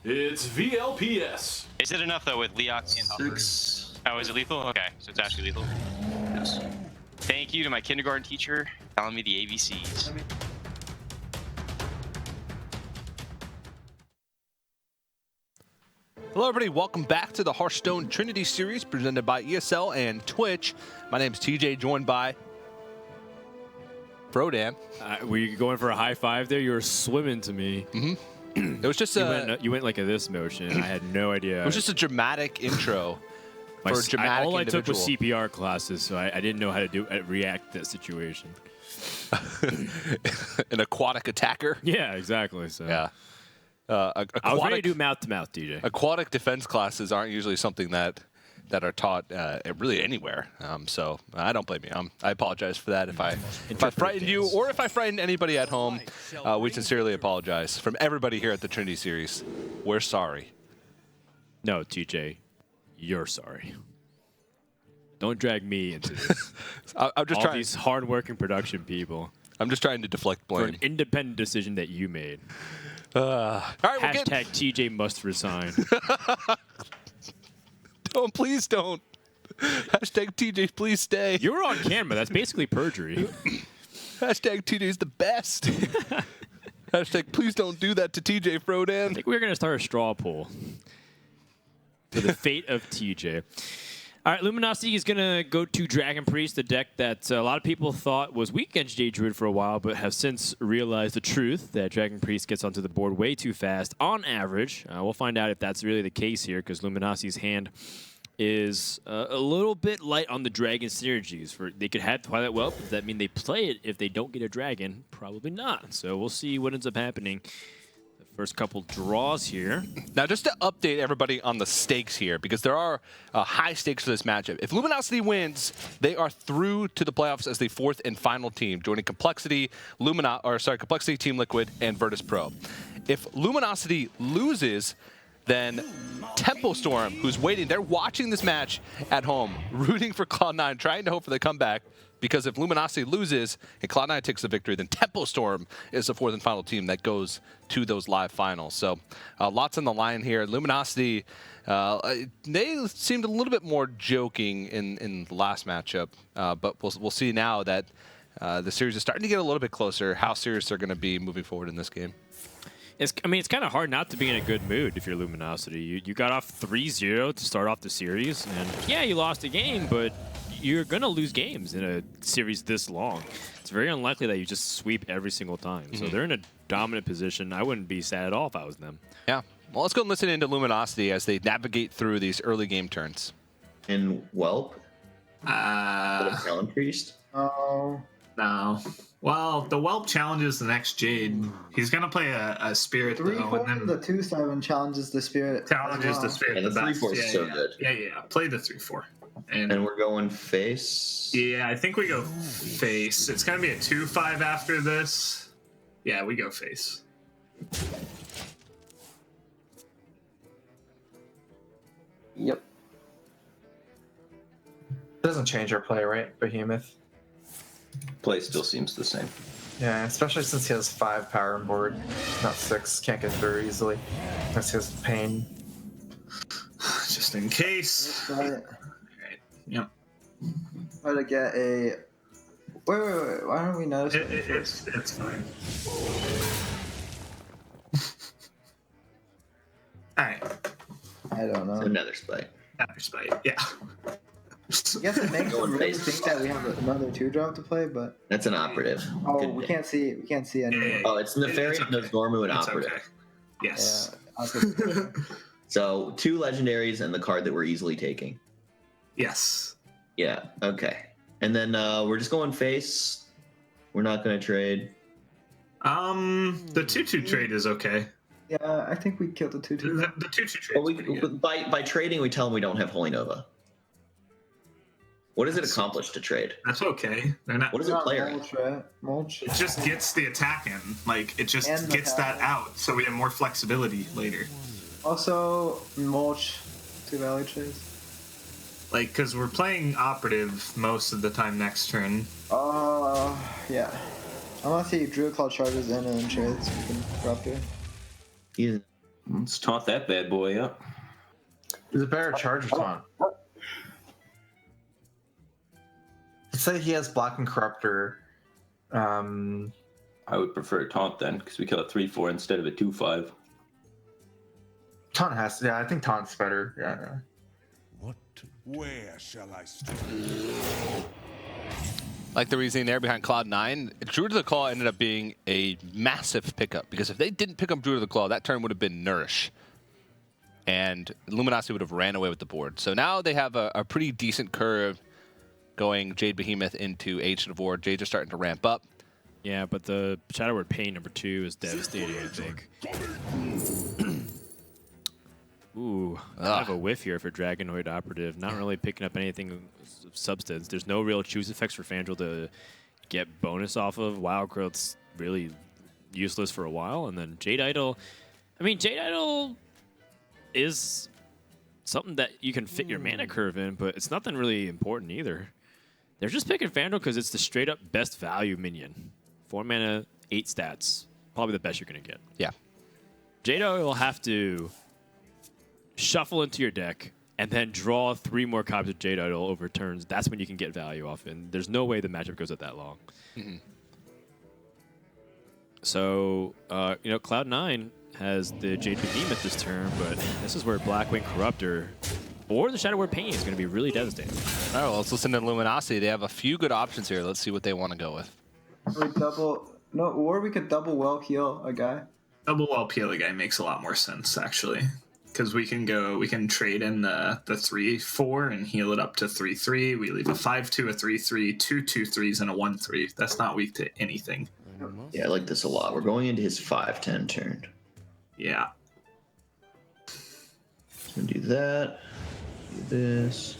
It's VLPS. Is it enough though with Leox and Hubbard? 6. Oh, is it lethal? Okay, so it's actually lethal. Yes. Thank you to my kindergarten teacher telling me the ABCs. Hello, everybody. Welcome back to the Hearthstone Trinity Series presented by ESL and Twitch. My name is TJ, joined by Frodan. Were you going for a high five there? You were swimming to me. Mm-hmm. It was just you went like a this motion. I had no idea. It was just a dramatic intro for a dramatic all I took was individual. CPR classes, so I didn't know how to react to that situation. An aquatic attacker. Yeah, exactly. So Yeah. I was ready to do mouth to mouth, DJ. Aquatic defense classes aren't usually something that are taught really anywhere. So I don't blame you. I apologize for that if I frightened you or if I frightened anybody at home. We sincerely apologize from everybody here at the Trinity Series. We're sorry. No, TJ, you're sorry. Don't drag me into this. I'm just trying. These hard-working production people. I'm just trying to deflect blame. For an independent decision that you made. All right, Hashtag TJ must resign. Don't, please don't. Hashtag TJ, please stay. You were on camera. That's basically perjury. Hashtag TJ's the best. Hashtag please don't do that to TJ Frodan. I think we're going to start a straw poll for the fate of TJ. All right, Luminosity is going to go to Dragon Priest, the deck that a lot of people thought was weak against Jade Druid for a while, but have since realized the truth that Dragon Priest gets onto the board way too fast on average. We'll find out if that's really the case here, because Luminosity's hand is a little bit light on the dragon synergies. They could have Twilight Whelp. Does that mean they play it if they don't get a dragon? Probably not. So we'll see what ends up happening. First couple draws here. Now, just to update everybody on the stakes here, because there are high stakes for this matchup. If Luminosity wins, they are through to the playoffs as the fourth and final team, joining Complexity, Complexity, Team Liquid, and Virtus Pro. If Luminosity loses, then Tempo Storm, who's waiting, they're watching this match at home, rooting for Cloud9, trying to hope for the comeback. Because if Luminosity loses and Cloud9 takes the victory, then Tempo Storm is the fourth and final team that goes to those live finals. So lots on the line here. Luminosity, they seemed a little bit more joking in the last matchup, but we'll see now that the series is starting to get a little bit closer, how serious they're going to be moving forward in this game. It's kind of hard not to be in a good mood if you're Luminosity. You got off 3-0 to start off the series, and yeah, you lost a game, but you're going to lose games in a series this long. It's very unlikely that you just sweep every single time. So they're in a dominant position. I wouldn't be sad at all if I was them. Yeah. Well, let's go and listen into Luminosity as they navigate through these early game turns. And Whelp? Talon Priest? Oh. No. Well, the Whelp challenges the next Jade. He's going to play a Spirit, though. And then the 2/7 challenges the Spirit. Challenges the Spirit. Yeah, the best. 3/4 is so good. Yeah. Play the 3/4. And we're going face? Yeah, I think we go face. It's going to be a 2/5 after this. Yeah, we go face. Yep. Doesn't change our play, right, Behemoth? Play still seems the same. Yeah, especially since he has 5 power on board, not 6. Can't get through easily. Unless he has pain. Just in case. Right. Yep. Try to get a. Wait. Why don't we notice? It's fine. All right. I don't know. Another spike. Another spite. Yeah. I guess it makes them really think that we have another 2-drop to play, but That's an operative. oh, Good we day. can't see. We can't see any. Oh, it's Nefarious, It's okay. Nozormu, and It's operative. okay. Yes. Yeah, So 2 legendaries and the card that we're easily taking. Yes. Yeah. Okay. And then we're just going face. We're not going to trade. The 2/2 trade is okay. yeah, I think we killed the 2-2. The 2/2 trade. Well, by trading, we tell them we don't have Holy Nova. What does it accomplish to trade? That's okay. They're not. What does it play right? Mulch, right? Mulch. It just gets the attack in. Like it just And the gets that out, so we have more flexibility later. Also, mulch 2 value trades. Like because we're playing operative most of the time next turn. Yeah. Unless he Druid Claw charges in and then trades, we can drop here. Yeah. Let's taunt that bad boy up. Is it better charge or taunt? Let's say he has Block and Corruptor. I would prefer taunt then, because we kill a 3/4 instead of a 2/5. Taunt has to. Yeah, I think Taunt's better. Yeah. Where shall I start? Like the reasoning there behind Cloud9, Druid of the Claw ended up being a massive pickup, because if they didn't pick up Druid of the Claw, that turn would have been Nourish. And Luminosity would have ran away with the board. So now they have a pretty decent curve going Jade Behemoth into Ancient of War. Jade's are starting to ramp up. Yeah, but the Shadow Word Pain #2 is devastating, I think. Ooh, I have a whiff here for Dragonoid Operative. Not really picking up anything of substance. There's no real choose effects for Fandral to get bonus off of. Wild Growth's really useless for a while. And then Jade Idol. I mean, Jade Idol is something that you can fit your mana curve in, but it's nothing really important either. They're just picking Fandral because it's the straight-up best value minion. 4 mana, 8 stats. Probably the best you're going to get. Yeah. Jade Idol will have to shuffle into your deck and then draw 3 more copies of Jade Idol over turns. That's when you can get value off, and there's no way the matchup goes at that long. Mm-hmm. So, Cloud9 has the Jade Behemoth this turn, but this is where Blackwing Corruptor or the Shadow Word Pain is going to be really devastating. All right, well, let's listen to Luminosity. They have a few good options here. Let's see what they want to go with. Or we could double well heal a guy. Double well peel a guy makes a lot more sense actually, because we can trade in the 3/4 and heal it up to 3/3. We leave a 5/2, a 3/3, 2 2/3s, and a 1/3. That's not weak to anything. Yeah, I like this a lot. We're going into his 5/10 turn. Yeah. So do that. Do this.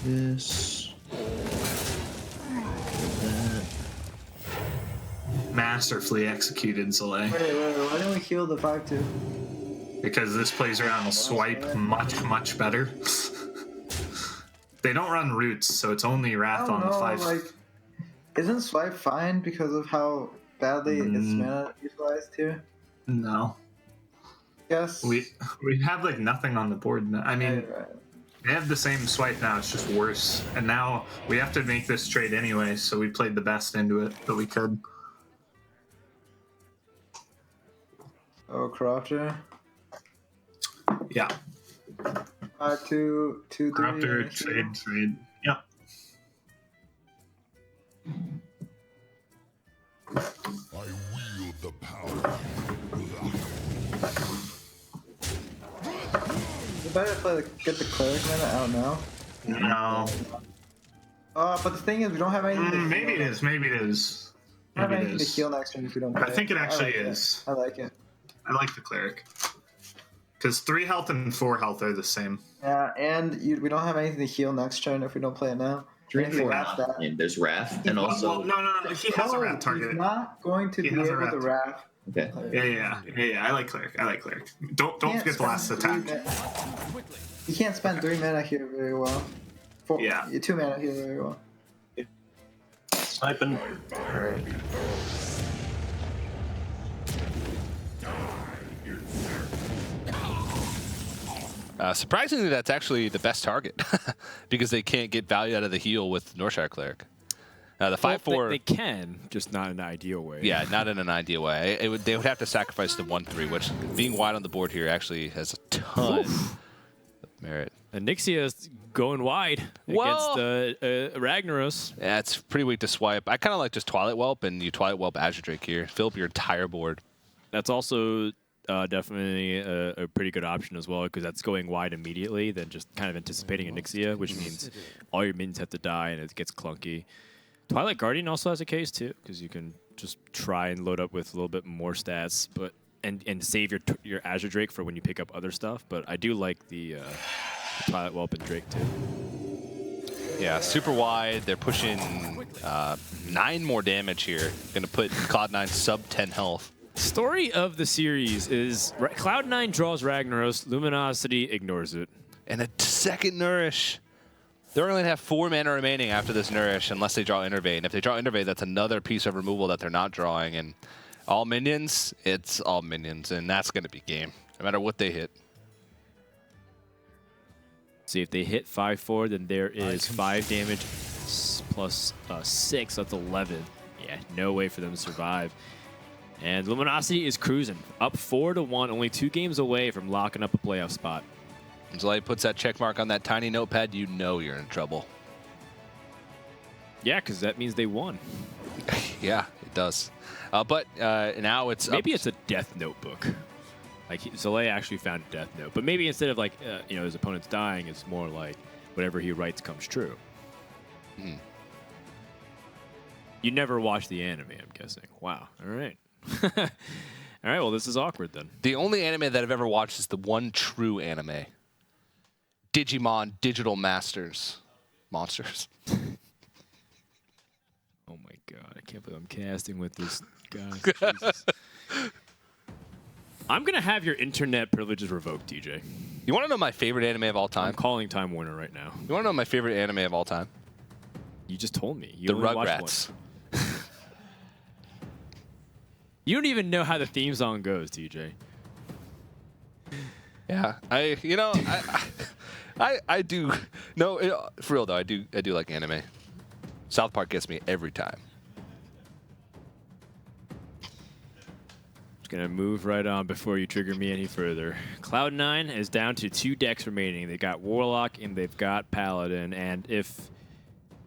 This. That. Masterfully executed, Zalay. Wait, why didn't we heal the 5/2? Because this plays around swipe much better. They don't run roots, so it's only Wrath on the 5. Isn't swipe fine because of how badly its mana utilized here? No. Yes. We have nothing on the board now. I mean, they have the same swipe now, it's just worse. And now we have to make this trade anyway, so we played the best into it that we could. Oh, Corruptor. Yeah. 2, 2, 3. Corruptor, trade. Yep. I wield the power. Is it better to get the cleric mana out now? No. But the thing is, we don't have anything. Maybe it is. Maybe it is. We don't have Maybe it anything to is. heal next turn if we don't play. I think it actually like is. I like it. I like the cleric. Because 3 health and 4 health are the same. Yeah, and we don't have anything to heal next turn if we don't play it now. 3 and 4 Wrath that. and there's Wrath, and also... Well, no. He has a Wrath target. He's not going to be able to Wrath Okay. Yeah. I like cleric. Don't forget the last attack. You can't spend 3 mana here very well. 2 mana here very well. Sniping. All right. Surprisingly, that's actually the best target because they can't get value out of the heal with Northshire Cleric. The 5/4. They can, just not in an ideal way. Yeah, not in an ideal way. They would have to sacrifice the 1/3, which being wide on the board here actually has a ton of merit. And Nixia is going wide against Ragnaros. Yeah, it's pretty weak to swipe. I kind of like just Twilight Whelp, and you Twilight Whelp Azure Drake here. Fill up your entire board. That's also definitely a pretty good option as well, because that's going wide immediately than just kind of anticipating a Nixia, which means all your minions have to die and it gets clunky. Twilight Guardian also has a case too, because you can just try and load up with a little bit more stats, but and save your Azure Drake for when you pick up other stuff. But I do like the Twilight Whelp and Drake too. Yeah, super wide. They're pushing 9 more damage here. Going to put Cloud9 sub 10 health. Story of the series is Cloud9 draws Ragnaros, Luminosity ignores it. And a second Nourish. They're only going to have 4 mana remaining after this Nourish unless they draw Innervate. If they draw Innervate, that's another piece of removal that they're not drawing. And all minions, it's all minions. And that's going to be game, no matter what they hit. See, if they hit 5/4, then there is 5 damage plus 6. That's 11. Yeah, no way for them to survive. And Luminosity is cruising up 4-1, only 2 games away from locking up a playoff spot. Until he puts that check mark on that tiny notepad, you know you're in trouble. Yeah, because that means they won. Yeah, it does. But now it's maybe it's a death notebook. Like Soleil actually found a death note, but maybe instead of like his opponent's dying, it's more like whatever he writes comes true. You never watched the anime, I'm guessing. Wow. All right. All right. Well, this is awkward then. The only anime that I've ever watched is the one true anime. Digimon Digital Monsters. Oh my god! I can't believe I'm casting with this guy. Jesus. I'm gonna have your internet privileges revoked, DJ. You want to know my favorite anime of all time? I'm calling Time Warner right now. You want to know my favorite anime of all time? You just told me. You the only Rugrats. You don't even know how the theme song goes, TJ. Yeah, I do. No, for real though, I do like anime. South Park gets me every time. Just gonna move right on before you trigger me any further. Cloud9 is down to 2 decks remaining. They've got Warlock and they've got Paladin, and if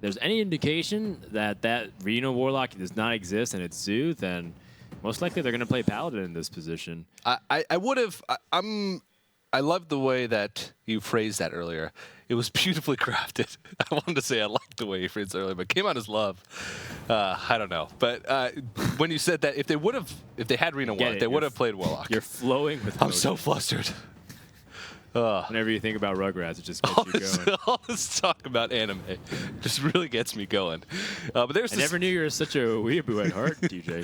there's any indication that Reno Warlock does not exist and it's Zoo, then most likely they're gonna play Paladin in this position. I would have. I loved the way that you phrased that earlier. It was beautifully crafted. I wanted to say I liked the way you phrased it earlier, but it came out as love. I don't know. But when you said that, if they had Reno Warlock, they would have played Warlock. You're flowing with I'm so flustered. Whenever you think about Rugrats, it just gets you going. All this talk about anime just really gets me going. But I never knew you were such a weeaboo at heart, DJ.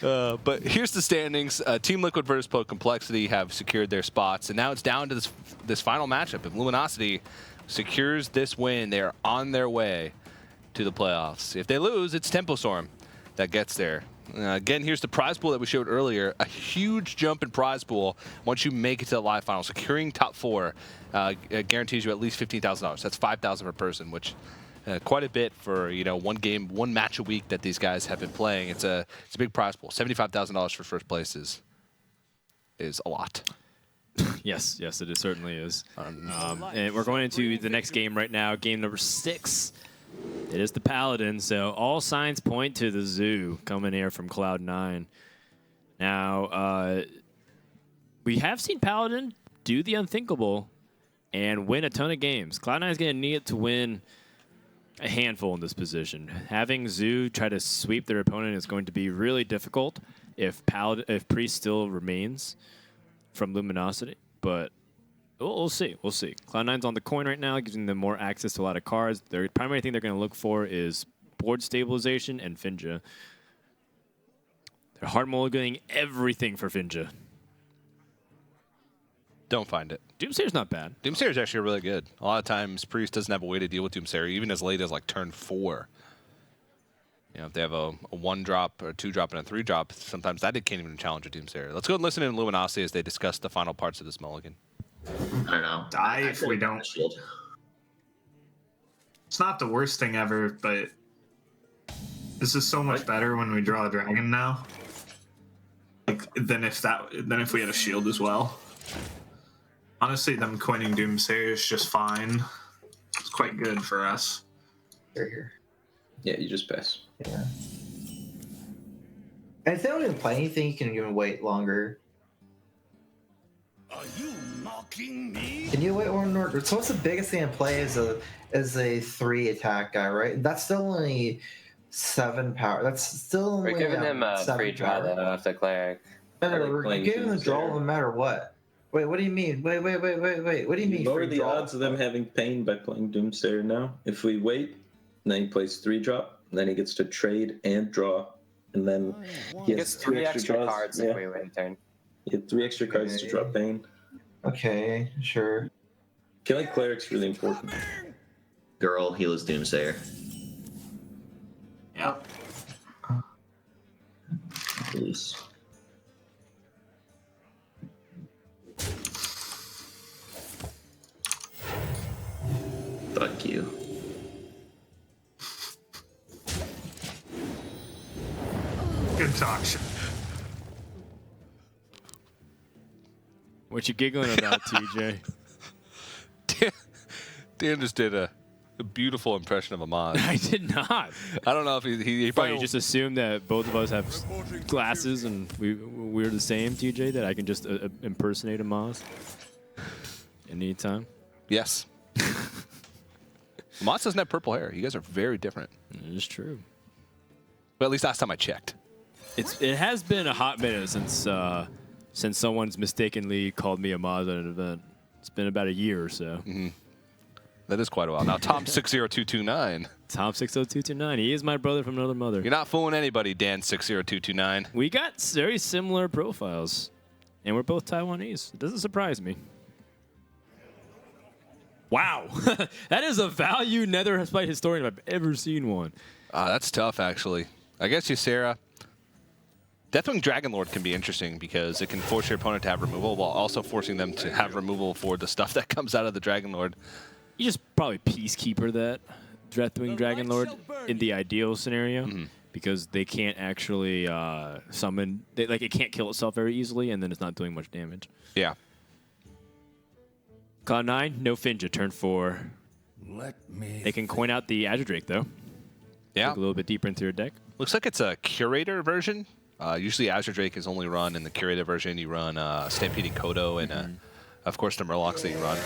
Dang. But here's the standings. Team Liquid versus Pro Complexity have secured their spots, and now it's down to this final matchup. If Luminosity secures this win, they are on their way to the playoffs. If they lose, it's Tempo Storm that gets there. Again, here's the prize pool that we showed earlier. A huge jump in prize pool once you make it to the live final. Securing top 4 guarantees you at least $15,000. That's $5,000 per person, which quite a bit for one match a week that these guys have been playing. It's a big prize pool. $75,000 for first place is a lot. Yes, it certainly is. And we're going into the next game right now, game number 6. It is the Paladin, so all signs point to the Zoo coming here from Cloud9. Now, we have seen Paladin do the unthinkable and win a ton of games. Cloud9 is going to need it to win a handful in this position. Having Zoo try to sweep their opponent is going to be really difficult if Priest still remains from Luminosity, but we'll see. We'll see. Cloud9's on the coin right now, giving them more access to a lot of cards. The primary thing they're going to look for is board stabilization and Finja. They're hard mulliganing everything for Finja. Don't find it. Doomsayer's not bad. Doomsayer's actually really good. A lot of times, Priest doesn't have a way to deal with Doomsayer, even as late as like turn 4. You know, if they have a 1-drop, or a 2-drop, and a 3-drop, sometimes that can't even challenge a Doomsayer. Let's go and listen to Luminosity as they discuss the final parts of this mulligan. I don't know. Die if we don't. Shield. It's not the worst thing ever, but this is so much better when we draw a dragon now. Like than if we had a shield as well. Honestly, them coining Doomsayer is just fine. It's quite good for us. They're here. Yeah, you just pass. Yeah. And if they don't even play anything, you can even wait longer. Are you mocking me? Can you wait one more? So what's the biggest thing in play is a 3 attack guy, right? That's still only 7 power. That's still only We're giving him a free draw though off the cleric. No, we're giving him the draw no matter what. Wait, what do you mean? Wait. What do you mean? Lower free the draw? odds of them having pain by playing Doomsayer now. If we wait, then he plays 3-drop, then he gets to trade and draw, and then He gets 3 extra cards if we wait a turn. You get 3 extra cards to draw pain. Okay, sure. Killing cleric's really important. Girl, heal his Doomsayer. Yeah. Please. Fuck you. Good talk. What you giggling about, TJ? Dan just did a beautiful impression of Amaz. I did not. I don't know if he Probably just assumed that both of us have glasses and we're the same, TJ, that I can just impersonate Amaz anytime. Yes. Amaz doesn't have purple hair. You guys are very different. It is true. But at least last time I checked. It has been a hot minute since someone's mistakenly called me Amaz at an event. It's been about a year or so. Mm-hmm. That is quite a while. Now, Tom60229. Tom60229. He is my brother from another mother. You're not fooling anybody, Dan60229. We got very similar profiles, and we're both Taiwanese. It doesn't surprise me. Wow. That is a value Nether Spite historian if I've ever seen one. That's tough, actually. I guess you, Sarah. Deathwing Dragonlord can be interesting because it can force your opponent to have removal while also forcing them to have removal for the stuff that comes out of the Dragonlord. You just probably Peacekeeper that Deathwing Dragonlord in the ideal scenario because they can't actually summon. It can't kill itself very easily, and then it's not doing much damage. Yeah. Cloud9, no Finja, turn 4. They can coin out the Azure Drake, though. Yeah. Look a little bit deeper into your deck. Looks like it's a Curator version. Usually Azure Drake is only run in the Curator version. You run Stampeding Kodo and, of course, the Murlocs that you run.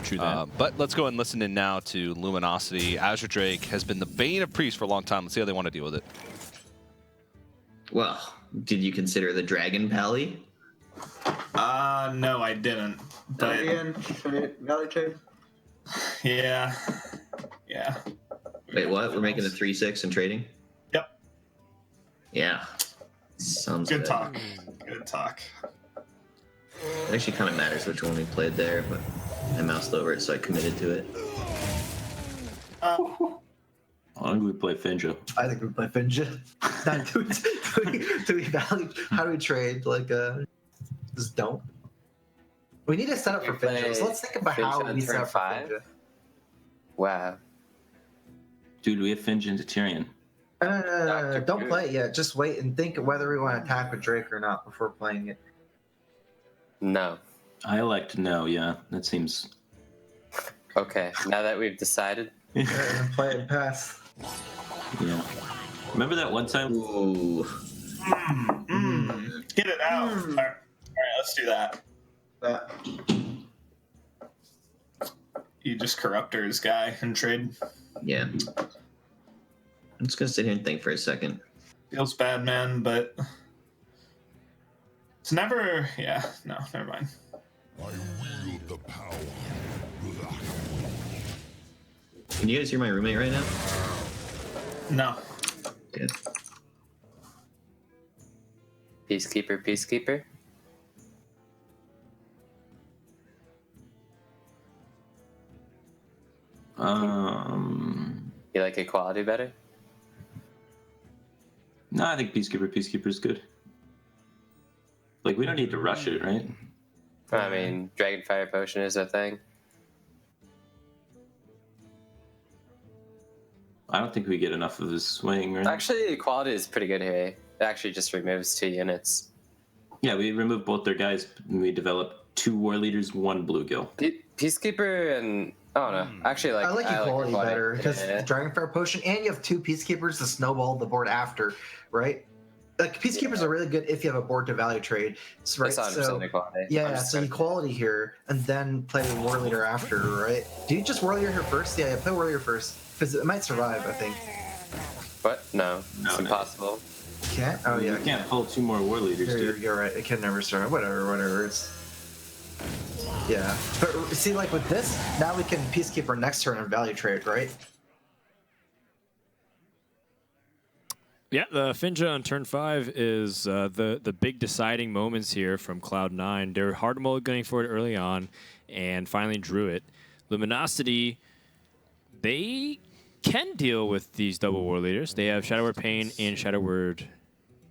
True that. But let's go and listen in now to Luminosity. Azure Drake has been the bane of Priest for a long time. Let's see how they want to deal with it. Well, did you consider the Dragon Pally? No, I didn't. But Valley trade. Yeah. Wait, what? We're making a 3/6 and trading? Yep. Yeah. Sounds good. Good talk. Good talk. It actually kind of matters which one we played there, but I moused over it, so I committed to it. I think we play Finja. I think we play Finja. do we value? How do we trade? Just don't. We need to set up for Finja. So let's think about how we set up for Finja. Wow. Dude, we have Finja into Tyrion. No. Don't play it yet. Just wait and think whether we want to attack with Drake or not before playing it. No. I elect no, yeah. That seems... Okay, now that we've decided. Play it and pass. Yeah. Remember that one time? Ooh. Get it out. All right, let's do that. You just Corruptors guy and trade. Yeah. I'm just going to sit here and think for a second. Feels bad, man, but it's never... Yeah, no, never mind. I wield the power. Can you guys hear my roommate right now? No. Good. Peacekeeper, Peacekeeper. You like equality better? No, I think Peacekeeper is good. Like, we don't need to rush it, right? I mean, Dragonfire Potion is a thing. I don't think we get enough of his swing, right? Actually, equality is pretty good here. It actually just removes 2 units. Yeah, we remove both their guys, and we develop 2 war leaders, 1 bluegill. Peacekeeper and I don't know. Actually, I like equality better because yeah. Dragonfire Potion, and you have 2 Peacekeepers to snowball the board after, right? Like Peacekeepers are really good if you have a board to value trade, right? That's 100% equality. Yeah, so equality here, and then play War Leader after, right? Do you just War Leader here first? Yeah, play War Leader first because it might survive, I think. What? No, it's impossible. Can't? Oh yeah, you can't pull 2 more war leaders, dude. You're right. It can never survive. Whatever. It's yeah, but see, like with this, now we can Peacekeeper next turn and value trade, right? Yeah, the Finja on turn 5 is the big deciding moments here from Cloud9. They're hard mulliganing for it early on and finally drew it. Luminosity, they can deal with these double war leaders. They have Shadow Word Pain and Shadow Word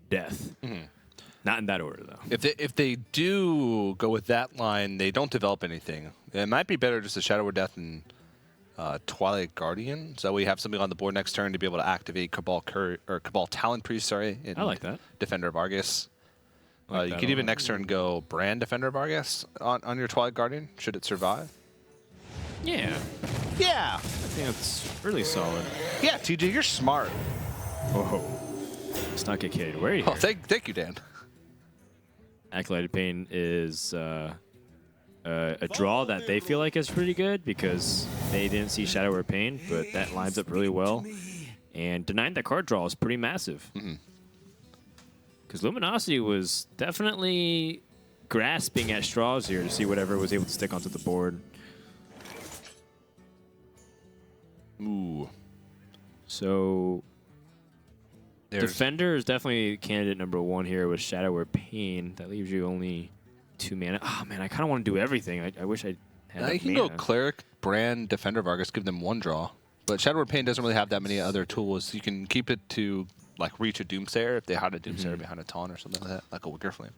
Death. Mm-hmm. Not in that order, though. If they do go with that line, they don't develop anything. It might be better just a Shadow Word Death and Twilight Guardian, so we have something on the board next turn to be able to activate Cabal Talon Priest. Sorry, I like that. Defender of Argus. Like you could even next turn go Brand Defender of Argus on your Twilight Guardian. Should it survive? Yeah. Yeah. I think that's really solid. Yeah, TJ, you're smart. Whoa. Let's not get carried away here. Oh, thank you, Dan. Acolyted Pain is a draw that they feel like is pretty good because they didn't see Shadow Word Pain, but that lines up really well. And denying that card draw is pretty massive. Because Luminosity was definitely grasping at straws here to see whatever was able to stick onto the board. Ooh. So Defender is definitely candidate number 1 here with Shadow Word Pain. That leaves you only 2 mana. Oh, man, I kind of want to do everything. I wish I had that You can mana. go Cleric, Brand, Defender of Argus, give them 1 draw. But Shadow Word Pain doesn't really have that many other tools. You can keep it to like reach a Doomsayer if they had a Doomsayer behind a Taunt or something like that, like a Wicker Flame.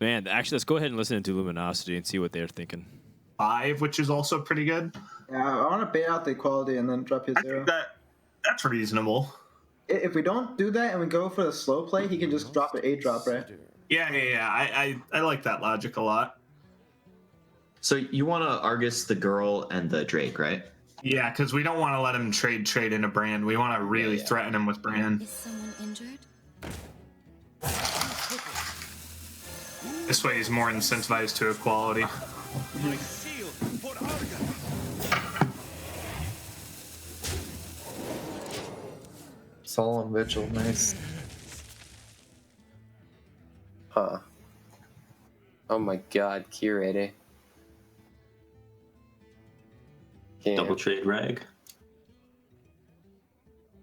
Man, actually, let's go ahead and listen to Luminosity and see what they're thinking. 5, which is also pretty good. Yeah, I want to bait out the equality and then drop his 0. I think that's reasonable. If we don't do that and we go for the slow play, he can just drop an 8 drop, right? Yeah. I like that logic a lot. So you want to Argus the girl and the Drake, right? Yeah, because we don't want to let him trade into Brand. We want to really threaten him with Brand. Is someone injured? This way he's more incentivized to equality. Solemn Vigil, nice. Huh. Oh my god, Curator. Double trade Rag.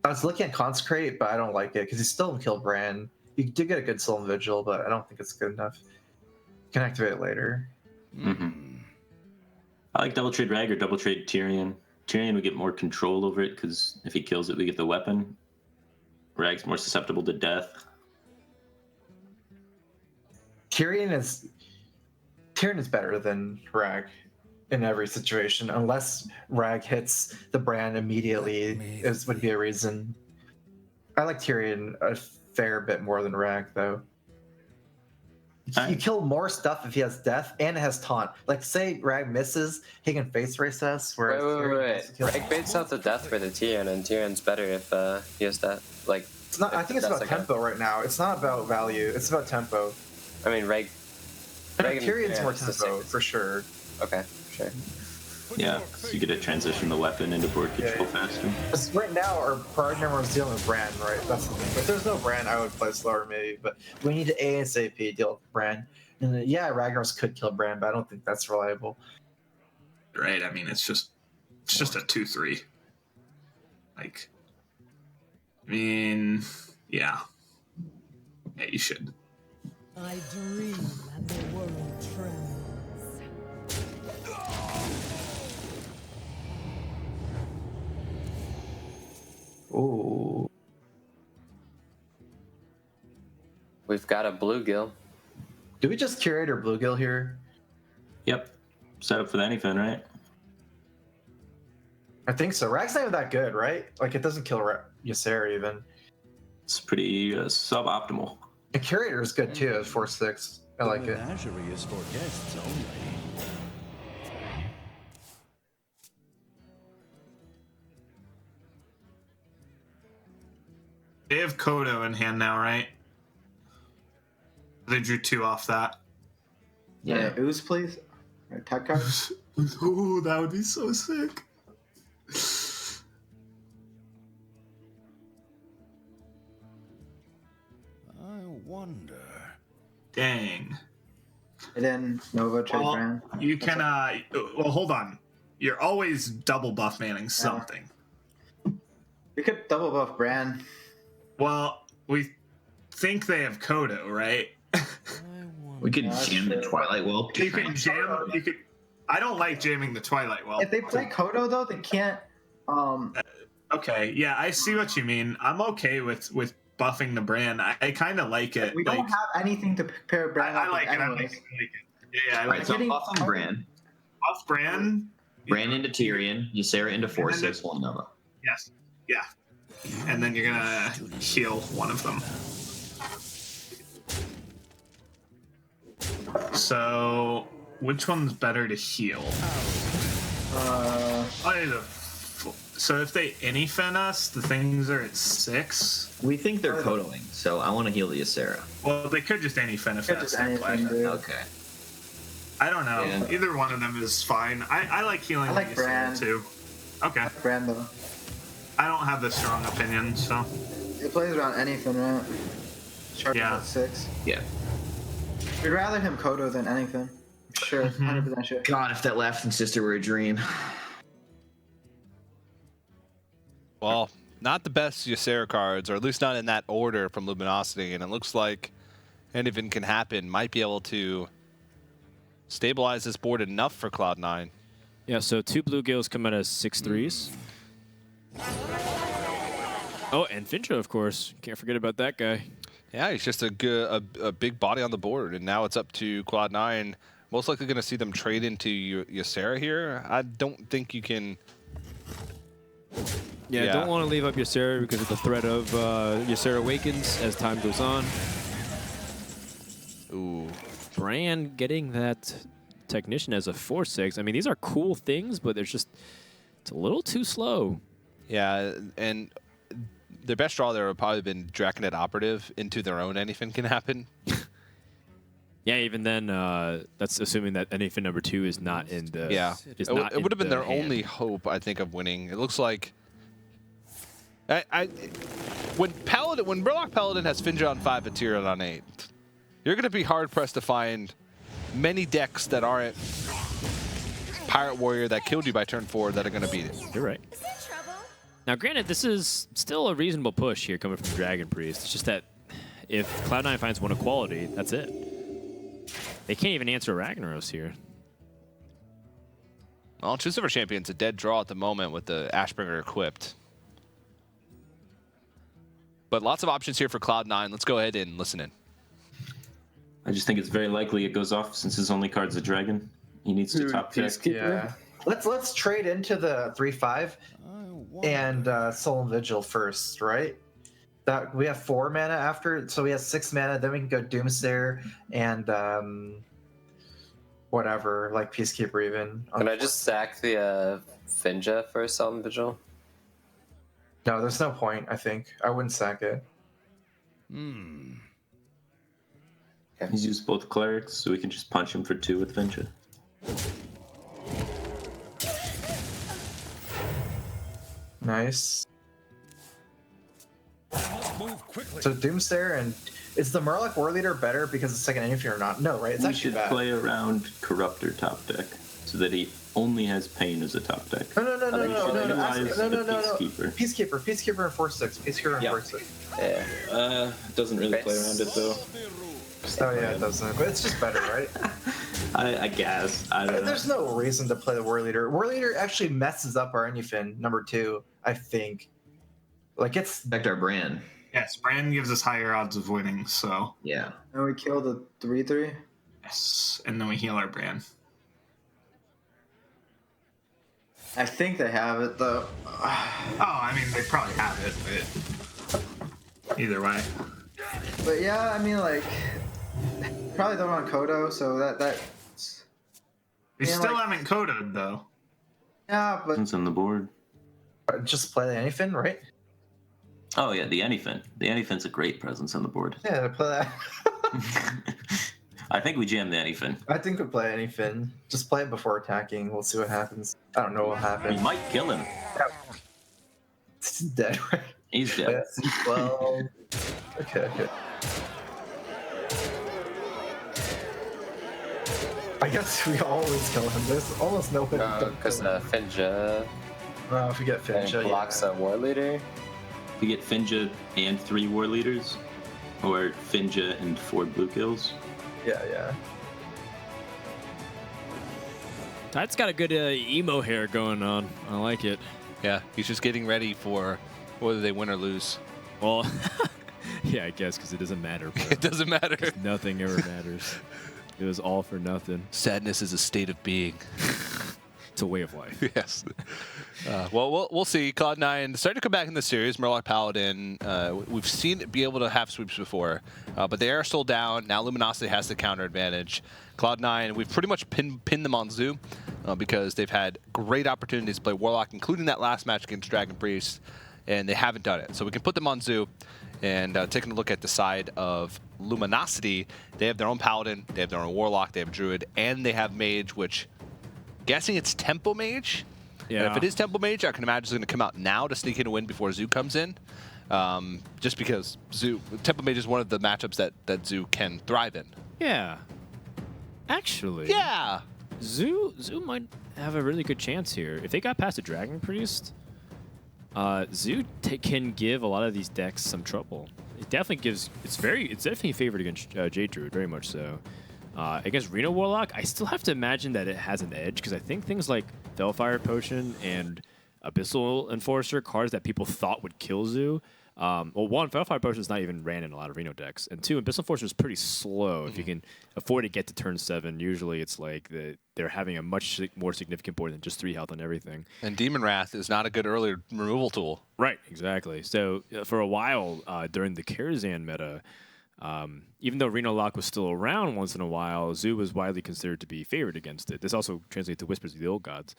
I was looking at Consecrate, but I don't like it because you still kill Brand. You do get a good Solemn Vigil, but I don't think it's good enough. You can activate it later. I like double trade Rag or double trade Tyrion. Tyrion would get more control over it because if he kills it, we get the weapon. Rag's more susceptible to death. Tyrion is better than Rag in every situation, unless Rag hits the Brand immediately. Would be a reason. I like Tyrion a fair bit more than Rag, though. You kill more stuff if he has death and it has taunt. Like, say Rag misses, he can face race us. Wait. Rag baits out the death for the Tyrion, and Tyrion's better if he has that. Like, it's not. I think it's about tempo right now. It's not about value. It's about tempo. I mean, Rag Tyrion's more tempo for sure. Okay, sure. Yeah, so you get to transition the weapon into board control faster. Because right now, our priority number is dealing with Brand, right? That's the thing. If there's no Brand, I would play slower maybe, but we need to ASAP deal with Brand. And Ragnaros could kill Brand, but I don't think that's reliable. Right, I mean, it's just a 2/3. Like, I mean, yeah, you should. I dream and the world trembles. Ooh. We've got a bluegill. Do we just curate our bluegill here? Yep. Set up for the anyfin, right? I think so. Rag's not even that good, right? Like, it doesn't kill Ysera even. It's pretty suboptimal. The curator is good too, at 4/6. I like it. Menagerie is for guests only. They have Kodo in hand now, right? They drew 2 off that. Yeah, ooze, please. Or tech cards. Ooh, that would be so sick. I wonder. Dang. And then Nova trade brand. You can, well, hold on. You're always double buff manning something. We could double buff brand. Well, we think they have Kodo, right? We could jam the Twilight Well. You can jam. You could. I don't like jamming the Twilight Well. If they play Kodo though, they can't. Okay, yeah, I see what you mean. I'm okay with buffing the brand. I kind of like it. We don't have anything to pair brand. I like it. I like it. Yeah, I like so it. buff on brand. Buff brand. Brand into Tyrion. Ysera into 4/6. One Nova. Yes. Yeah. And then you're gonna heal one of them. So, which one's better to heal? So if they anyfin us, the things are at 6. We think they're Kodoing, so I want to heal the Ysera. Well, they could just anyfin if that's their play. Okay. I don't know. Yeah. Either one of them is fine. I like healing I like the Ysera brand. too. Okay. Brand though. I don't have this strong opinion, so. It plays around anything, right? Sharp Yeah. at 6. Yeah. We'd rather him Kodo than anything. Sure, 100% sure. God, if that Laugh and Sister were a dream. Well, not the best Ysera cards, or at least not in that order from Luminosity, and it looks like anything can happen. Might be able to stabilize this board enough for Cloud9. Yeah, so 2 bluegills come out as 6/3s. Oh, and Fincho, of course. Can't forget about that guy. Yeah, he's just a big body on the board, and now it's up to Cloud9. Most likely going to see them trade into Ysera here. I don't think you can... Yeah, don't want to leave up Ysera because of the threat of Ysera Awakens as time goes on. Ooh. Brand getting that Technician as a 4/6. I mean, these are cool things, but it's a little too slow. Yeah, and their best draw there would probably been Draconet Operative into their own anything can happen. Yeah, even then, that's assuming that anything number 2 is not in the. Yeah, it would have been their only hope, I think, of winning. It looks like when Murloc Paladin has Finja on 5 and Tyrion on 8, you're going to be hard pressed to find many decks that aren't Pirate Warrior that killed you by turn 4 that are going to beat it. You're right. Now, granted, this is still a reasonable push here coming from Dragon Priest. It's just that if Cloud9 finds one equality, that's it. They can't even answer Ragnaros here. Well, Choose Silver Champion's a dead draw at the moment with the Ashbringer equipped. But lots of options here for Cloud9. Let's go ahead and listen in. I just think it's very likely it goes off since his only card's a dragon. He needs to top deck. Yeah. Let's trade into the 3/5 and Soul and Vigil first, right? That we have 4 mana after, so we have 6 mana. Then we can go Doomsayer and whatever, like Peacekeeper even. Can I just sack the Finja for Soul and Vigil? No, there's no point. I think I wouldn't sack it. He's used both clerics, so we can just punch him for 2 with Finja. Nice. Move quickly. So Doomsayer, and is the Murloc War Leader better because it's second anything or not? No, right? It's We actually should bad. play around Corruptor top deck so that he only has Pain as a top deck. No. Otherwise, the Peacekeeper. Peacekeeper and 4/6. Peacekeeper and Yeah. 4/6. Yeah. Doesn't really play around it though. Oh yeah, it doesn't. But it's just better, right? I guess. I don't know. There's no reason to play the War Leader. War Leader actually messes up our Anyfin #2, I think. Like it's Affect our brand. Yes, brand gives us higher odds of winning. So Yeah. And we kill the 3/3. yes, and then we heal our brand. I think they have it though. Oh, I mean, they probably have it, but either way. But yeah, I mean, like, probably don't want Kodo, so that's. We Yeah, still like- haven't coded though. Yeah, but It's on the board. just play the Anyfin, right? Oh yeah, the Anyfin. The Anyfin's a great presence on the board. Yeah, play that. I think we jammed the Anyfin. I think we play Anyfin. Just play it before attacking. We'll see what happens. I don't know what We happens. might kill him. He's dead, right? He's dead. Well, okay. I guess we always kill him. There's almost no way. Because Finja If we get Finja, blocks a war leader. We get Finja and 3 war leaders, or Finja and 4 blue kills. Yeah. That's got a good emo hair going on. I like it. Yeah, he's just getting ready for whether they win or lose. Well, yeah, I guess because it doesn't matter. Bro. It doesn't matter. 'Cause nothing ever matters. It was all for nothing. Sadness is a state of being. It's a way of life. Yes. Well, we'll see. Cloud9 starting to come back in the series. Murloc Paladin. We've seen it be able to have sweeps before, but they are still down. Now Luminosity has the counter advantage. Cloud9, we've pretty much pinned them on Zoo because they've had great opportunities to play Warlock, including that last match against Dragon Priest, and they haven't done it. So we can put them on Zoo. And taking a look at the side of Luminosity, they have their own Paladin, they have their own Warlock, they have Druid, and they have Mage, which, guessing it's Tempo Mage. Yeah. And if it is Tempo Mage, I can imagine it's going to come out now to sneak in a win before Zoo comes in. Just because Tempo Mage is one of the matchups that Zoo can thrive in. Yeah. Actually. Yeah. Zoo might have a really good chance here. If they got past the Dragon Priest, Zoo can give a lot of these decks some trouble. It definitely gives. It's definitely favored against Jade Druid, very much so. Against Reno Warlock, I still have to imagine that it has an edge because I think things like Fellfire Potion and Abyssal Enforcer, cards that people thought would kill Zoo. Well, one, Fellfire Potion is not even ran in a lot of Reno decks, and two, Abyssal Enforcer is pretty slow. If you can afford to get to turn 7, usually it's like they're having a much more significant board than just 3 health on everything. And Demon Wrath is not a good early removal tool. Right, exactly. So for a while during the Karazhan meta, even though Reno Lock was still around once in a while, Zoo was widely considered to be favored against it. This also translates to Whispers of the Old Gods.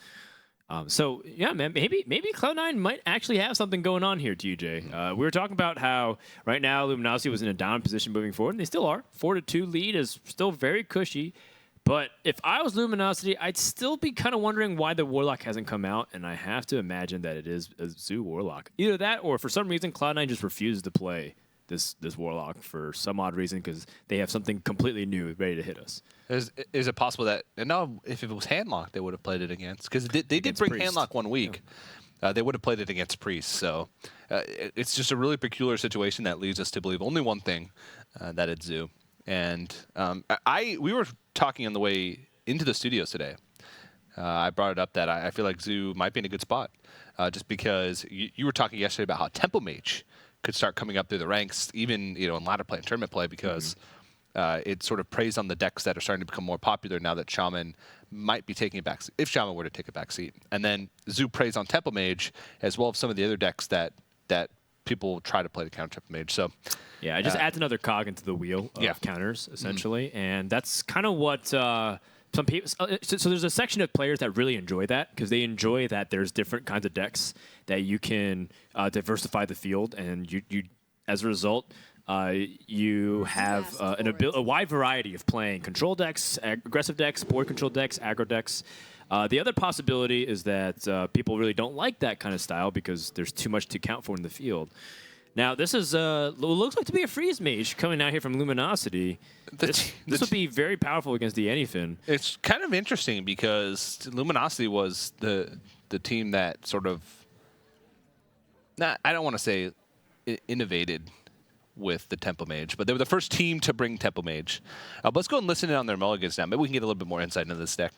So yeah, man, maybe Cloud9 might actually have something going on here, TJ. We were talking about how right now Luminosity was in a down position moving forward, and they still are. 4-2 lead is still very cushy. But if I was Luminosity, I'd still be kind of wondering why the Warlock hasn't come out, and I have to imagine that it is a Zoo Warlock. Either that, or for some reason Cloud9 just refused to play this Warlock for some odd reason because they have something completely new ready to hit us. Is it possible that no? If it was Handlock, they would have played it against because they did bring Priest. Handlock one week. Yeah. They would have played it against Priest. So it's just a really peculiar situation that leads us to believe only one thing, that it's Zoo. And we were talking on the way into the studios today. I brought it up that I feel like Zoo might be in a good spot, just because you were talking yesterday about how Tempo Mage could start coming up through the ranks, even in ladder play and tournament play, because it sort of preys on the decks that are starting to become more popular now that Shaman might be taking a back seat, if Shaman were to take a back seat. And then Zoo preys on Tempo Mage, as well as some of the other decks that people try to play to counter Tempo Mage. So yeah, it just adds another cog into the wheel of counters, essentially. And that's kind of what some people... So there's a section of players that really enjoy that, because they enjoy that there's different kinds of decks that you can diversify the field, and you as a result... you have a wide variety of playing control decks, aggressive decks, board control decks, aggro decks. The other possibility is that people really don't like that kind of style because there's too much to count for in the field. Now, this is looks like to be a freeze mage coming out here from Luminosity. This would be very powerful against the Anyfin. it's kind of interesting because Luminosity was the team that sort of, I don't want to say innovated with the Tempo Mage, but they were the first team to bring Tempo Mage. But let's go and listen in on their mulligans now. Maybe we can get a little bit more insight into this deck.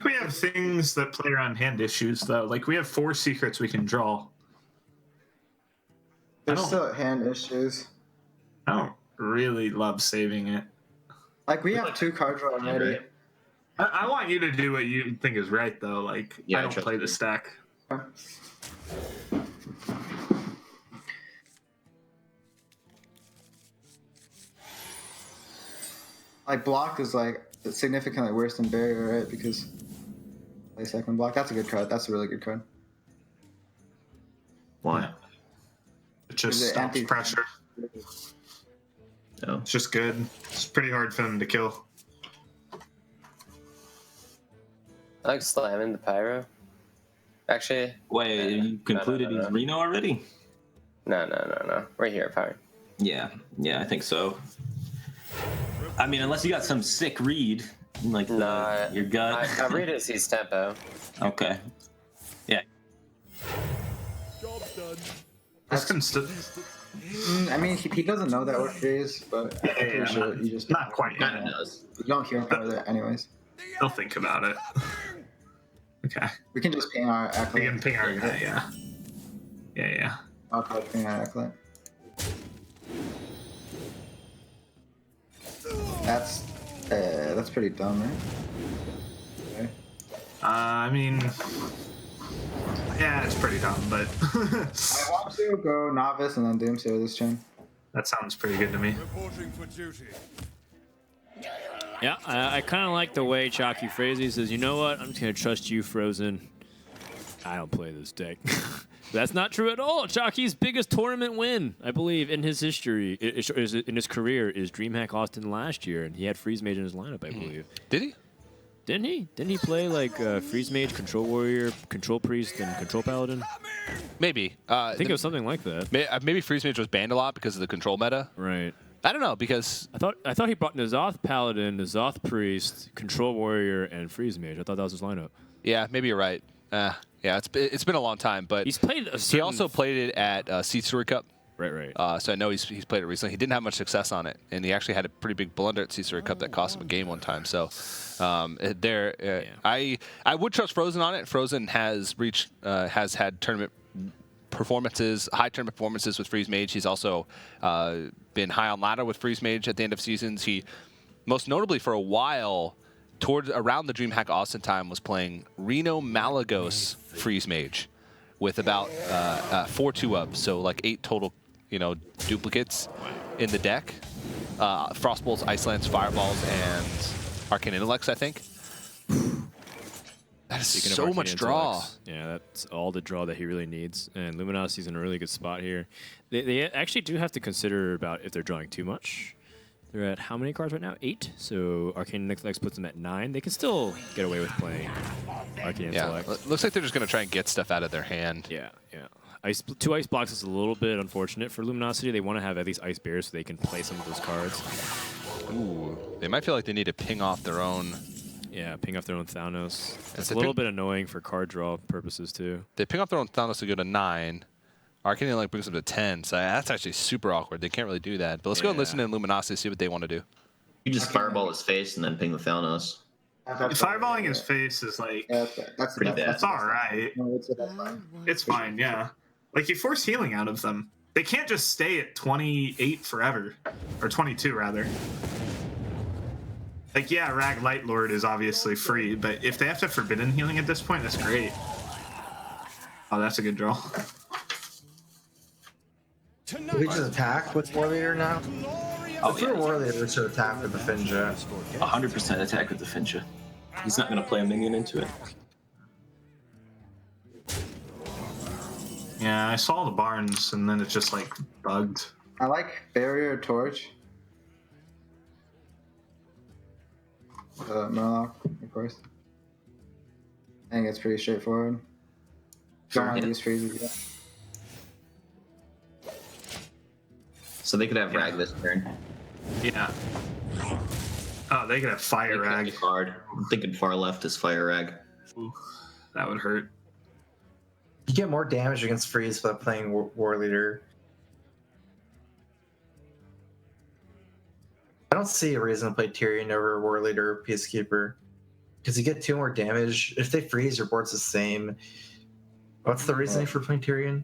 We have things that play around hand issues, though. Like, we have 4 secrets we can draw. There's still hand issues. I don't really love saving it. Like, we have 2 card draw already. I want you to do what you think is right, though. Like, I don't play the stack. Like, block is like significantly worse than barrier, right? Because play second block. That's a good card. That's a really good card. Why? It just stops pressure. No. It's just good. It's pretty hard for them to kill. I like slamming the pyro. Actually, wait, you concluded he's Reno already? No. We're here, Pyro. Yeah, I think so. I mean, unless you got some sick read, like your gut. I read it sees tempo. Okay. Yeah. I mean, he doesn't know that we're freeze, but I'm pretty sure you just not quite yet. You don't hear him from there anyways. They'll think about it. Okay. We can just ping our acolyte. We can ping our guy, yeah. I'll try to ping our acolyte. That's pretty dumb, right? Okay. I mean, yeah, it's pretty dumb, but I want to go novice and then Doomsayer this turn. That sounds pretty good to me. Yeah, I kind of like the way Chalky phrases. He says, you know what? I'm just going to trust you, Frozen. I don't play this deck. That's not true at all. Chalky's biggest tournament win, I believe, in his history, in his career, is DreamHack Austin last year, and he had Freeze Mage in his lineup, I believe. Did he? Didn't he? Didn't he play like Freeze Mage, Control Warrior, Control Priest, and Control Paladin? Maybe. I think it was something like that. Maybe Freeze Mage was banned a lot because of the control meta. Right. I don't know, because I thought he brought N'Zoth Paladin, N'Zoth Priest, Control Warrior, and Freeze Mage. I thought that was his lineup. Yeah, maybe you're right. Yeah, it's been a long time, but he's played. He also played it at Seed Story Cup. Right. So I know he's played it recently. He didn't have much success on it, and he actually had a pretty big blunder at Seed Story Cup that cost him a game one time. So I would trust Frozen on it. Frozen has had tournament performances, high tournament performances with Freeze Mage. He's also been high on ladder with Freeze Mage at the end of seasons. He, most notably for a while, around the DreamHack Austin time, was playing Reno Malagos Freeze Mage with about 4-2 up, so like 8 total, duplicates in the deck. Frostbolts, Ice Lance, Fireballs, and Arcane Intellects, I think. That is so much draw. Yeah, that's all the draw that he really needs. And Luminosity's in a really good spot here. They actually do have to consider about if they're drawing too much. They're at how many cards right now? 8. So Arcane Intellect puts them at 9. They can still get away with playing Arcane Intellect. Looks like they're just going to try and get stuff out of their hand. Yeah. 2 ice blocks is a little bit unfortunate for Luminosity. They want to have at least ice bears so they can play some of those cards. Ooh, they might feel like they need to ping off their own. Yeah, ping off their own Thanos. It's a little bit annoying for card draw purposes too. They ping off their own Thanos to go to 9. Arcane Intellect brings them to 10, so that's actually super awkward. They can't really do that. But let's go and listen to Luminosity, see what they want to do. You just fireball his face and then ping the Thanos. Fireballing his face is like that's pretty bad. That's all right. It's fine, yeah. Like, you force healing out of them. They can't just stay at 28 forever, or 22 rather. Like, yeah, Rag Light Lord is obviously free, but if they have to forbidden healing at this point, that's great. Oh, that's a good draw. We just attack with War Leader now? Oh, if you're War Leader, should attack with the Finja. 100% attack with the Finja. He's not going to play a minion into it. Yeah, I saw the Barns, and then it just, like, bugged. I like Barrier Torch. Murloc, of course. I think it's pretty straightforward. Don't want to use freezes yet. So they could have Rag this turn. Yeah. Oh, they could have Fire Rag. Hard. I'm thinking far left is Fire Rag. Ooh, that would hurt. You get more damage against freeze by playing War Leader. I don't see a reason to play Tyrion over War Leader or Peacekeeper. Because you get 2 more damage. If they freeze, your board's the same. What's the reasoning for playing Tyrion?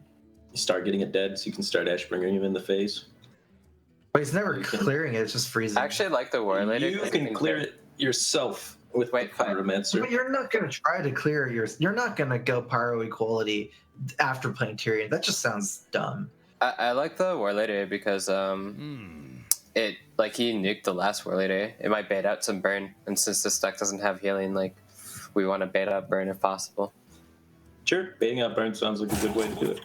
You start getting it dead, so you can start Ashbringing him in the face. But he's never clearing it, it's just freezing. I actually like the War Leader. You can clear it yourself with Pyromancer. But you're not going to try to clear You're not going to go Pyro Equality after playing Tyrion. That just sounds dumb. I like the War Leader because it like he nuked the last War Leader. It might bait out some burn, and since this deck doesn't have healing, like we want to bait out burn if possible. Sure, baiting out burn sounds like a good way to do it.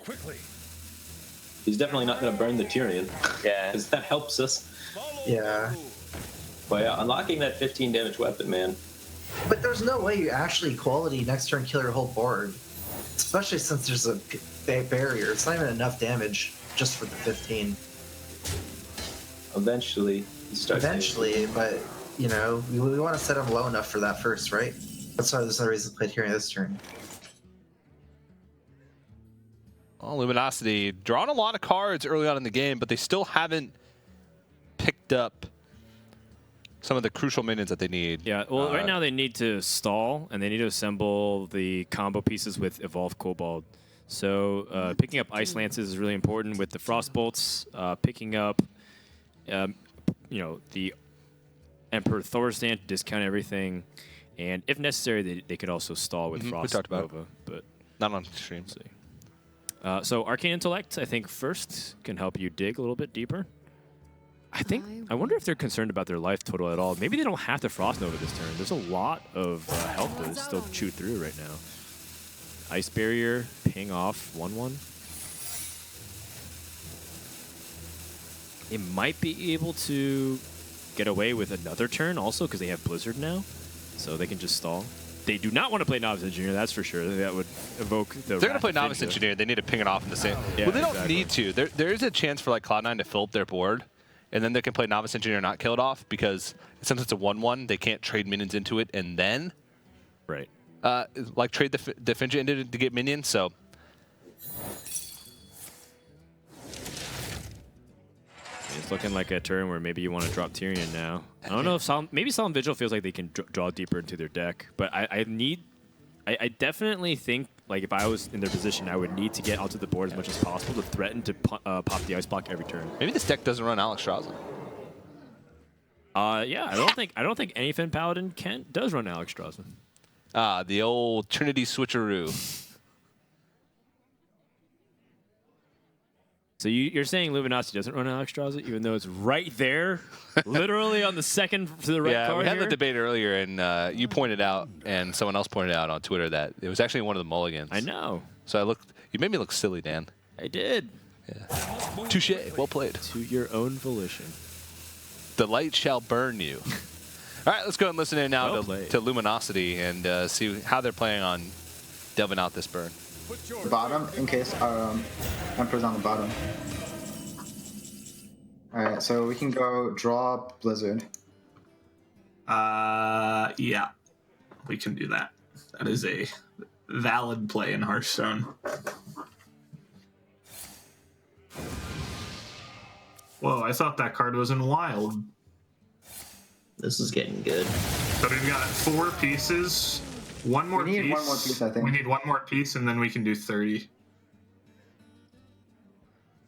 He's definitely not going to burn the Tyrion. Yeah, because that helps us. Yeah. But yeah, unlocking that 15 damage weapon, man. But there's no way you actually equality next turn kill your whole board, especially since there's a barrier. It's not even enough damage just for the 15. Eventually, he starts. Eventually, but you know, we want to set him low enough for that first, right? That's why there's no reason to play Tyrion this turn. Well, Luminosity drawn a lot of cards early on in the game, but they still haven't picked up some of the crucial minions that they need. Yeah, well, right now they need to stall, and they need to assemble the combo pieces with Evolved Kobold. So picking up Ice Lances is really important with the Frost Bolts, picking up, the Emperor Thorstand to discount everything, and if necessary, they could also stall with Frost Nova, but not on stream. So Arcane Intellect, I think, first can help you dig a little bit deeper. I wonder if they're concerned about their life total at all. Maybe they don't have to Frost Nova this turn. There's a lot of health to still chew through right now. Ice Barrier, ping off 1/1. They might be able to get away with another turn also because they have Blizzard now, so they can just stall. They do not want to play Novice Engineer, that's for sure. That would evoke the. They're going to play Novice Engineer. They need to ping it off in the same. Yeah, well, they don't need to. There is a chance for like Cloud9 to fill up their board, and then they can play Novice Engineer and not kill it off because since it's a 1/1, they can't trade minions into it and then, right? Like trade the Finja into it to get minions. So. It's looking like a turn where maybe you want to drop Tyrion now. I don't know if maybe Solemn Vigil feels like they can draw deeper into their deck, but I definitely think like if I was in their position, I would need to get onto the board as much as possible to threaten to pop the Ice Block every turn. Maybe this deck doesn't run Alex Strausen. Yeah, I don't think any Fen Paladin does run Alex Strausen. The old Trinity switcheroo. So you're saying Luminosity doesn't run Alex Strausen, even though it's right there, literally on the second to the right card. Yeah, we had here? the debate earlier, and you pointed out, and someone else pointed out on Twitter that it was actually one of the mulligans. I know. So I looked. You made me look silly, Dan. I did. Yeah. Touche. Well played. To your own volition. The light shall burn you. All right, let's go and listen in now to Luminosity and see how they're playing on delving out this burn. Bottom, in case our Emperor's on the bottom. Alright, so we can go draw Blizzard. Yeah. We can do that. That is a valid play in Hearthstone. Whoa, I thought that card was in Wild. This is getting good. So we've got 4 pieces. One more piece. We need one more piece, I think. We need one more piece, and then we can do 30.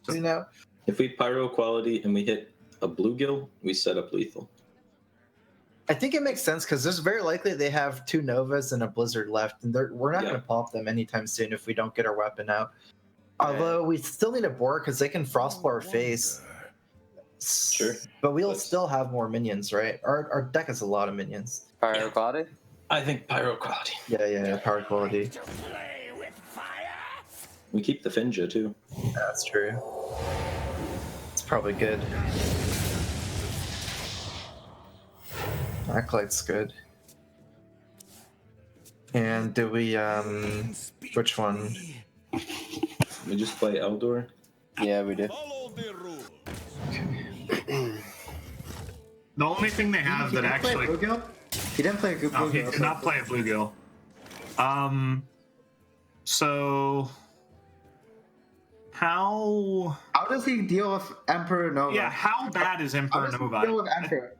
So, you know, if we Pyro Quality and we hit a Bluegill, we set up lethal. I think it makes sense because there's very likely they have 2 Novas and a Blizzard left, and we're not going to pop them anytime soon if we don't get our weapon out. Although we still need a board because they can Frostblow our face. Sure. But we'll still have more minions, right? Our deck has a lot of minions. Pyro Quality? I think Pyro Quality. Yeah, Power Quality. We keep the Finja, too. That's true. It's probably good. Acolyte's good. And do we, which one? We just play Eldor? Yeah, we do. The only thing they have that actually... He didn't play a good No, Bluegill. he did not play a Bluegill. So... How does he deal with Emperor Nova? Yeah, how bad is Emperor Nova? Deal with Emperor?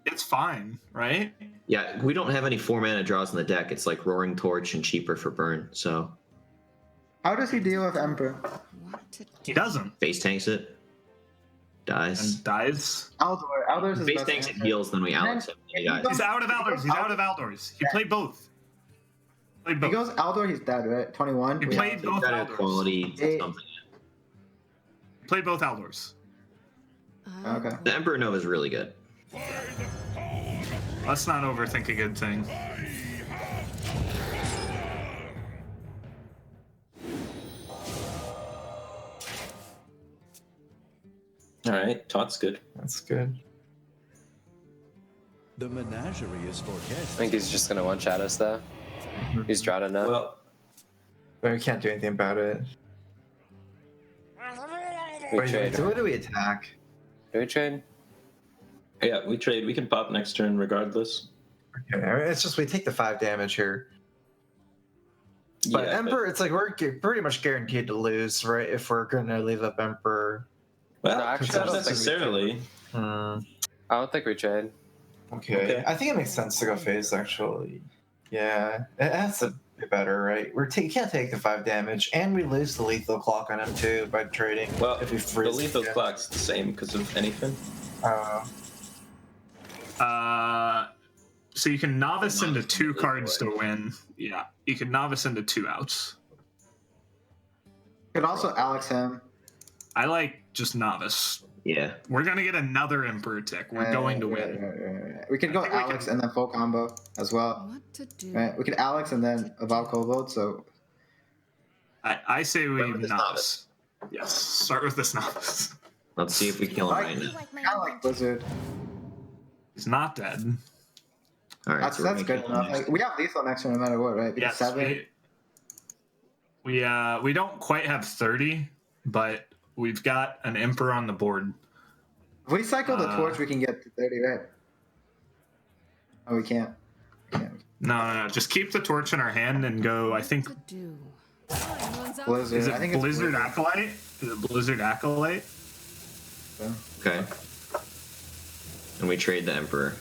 it's fine, right? Yeah, we don't have any 4-mana draws in the deck. It's like Roaring Torch and cheaper for burn. So How does he deal with Emperor? He doesn't. face tanks it, dies. And dies. Aldor's his Face best tanks it, answer. heals, then we Alex him. He dies. He's out of Aldors. He's out of Aldors. He played both. He goes Aldor, he's dead, right? 21. He played both Got a Aldors. quality something. He played both Aldors. Okay. The Emperor Nova is really good. Let's not overthink a good thing. All right, Todd's good. That's good. The menagerie is for guests. I think he's just gonna one-shot us though. He's drawed enough. Well, But we can't do anything about it. We Wait, trade. so what do we attack? Do we trade? yeah, we trade. We can pop next turn regardless. Okay, I mean, it's just we take the 5 damage here. But Yeah, Emperor, it's like we're pretty much guaranteed to lose, right? If we're gonna leave up Emperor. Well, No, actually, not I don't think we necessarily. I don't think we trade. Okay. I think it makes sense to go phase, actually. Yeah, it has to be better, right? You can't take the 5 damage, and we lose the lethal clock on him too by trading. Well, if we the freeze lethal again. clock's the same because of anything. So you can novice into 2 cards to win. Yeah, you can novice into 2 outs. Could also Alex him. I like just novice. Yeah. We're gonna get another Emperor tick. We're going to win. Right. We could go think we Alex and then full combo as well. What to do? Right. We could Alex and then Evolve Kobold. So I say we Start with this novice. Yes, start with this novice. Let's see if we kill him right now. kind of like Blizzard. He's not dead. All right, That's so we're good gonna kill him enough. next. Like, we have lethal next turn no matter what, right? Because Yes, 7. we don't quite have 30, but we've got an Emperor on the board. If we cycle the torch, we can get to 30, right? Oh, we can't. No. Just keep the torch in our hand and go. I think. What to do? Someone's up. Blizzard. Is I think it it's Blizzard Acolyte? Is it Blizzard Acolyte? Okay. And we trade the Emperor.